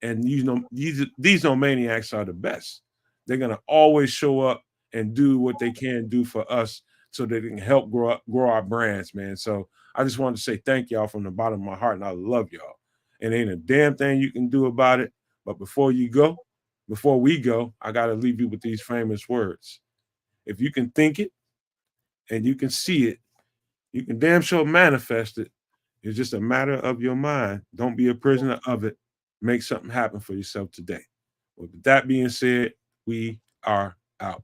and these maniacs are the best. They're gonna always show up and do what they can do for us so that they can help grow our brands, man. So I just wanted to say thank y'all from the bottom of my heart, and I love y'all. And ain't a damn thing you can do about it. But before we go, I got to leave you with these famous words. If you can think it and you can see it, you can damn sure manifest it. It's just a matter of your mind. Don't be a prisoner of it. Make something happen for yourself today. With that being said, we are out.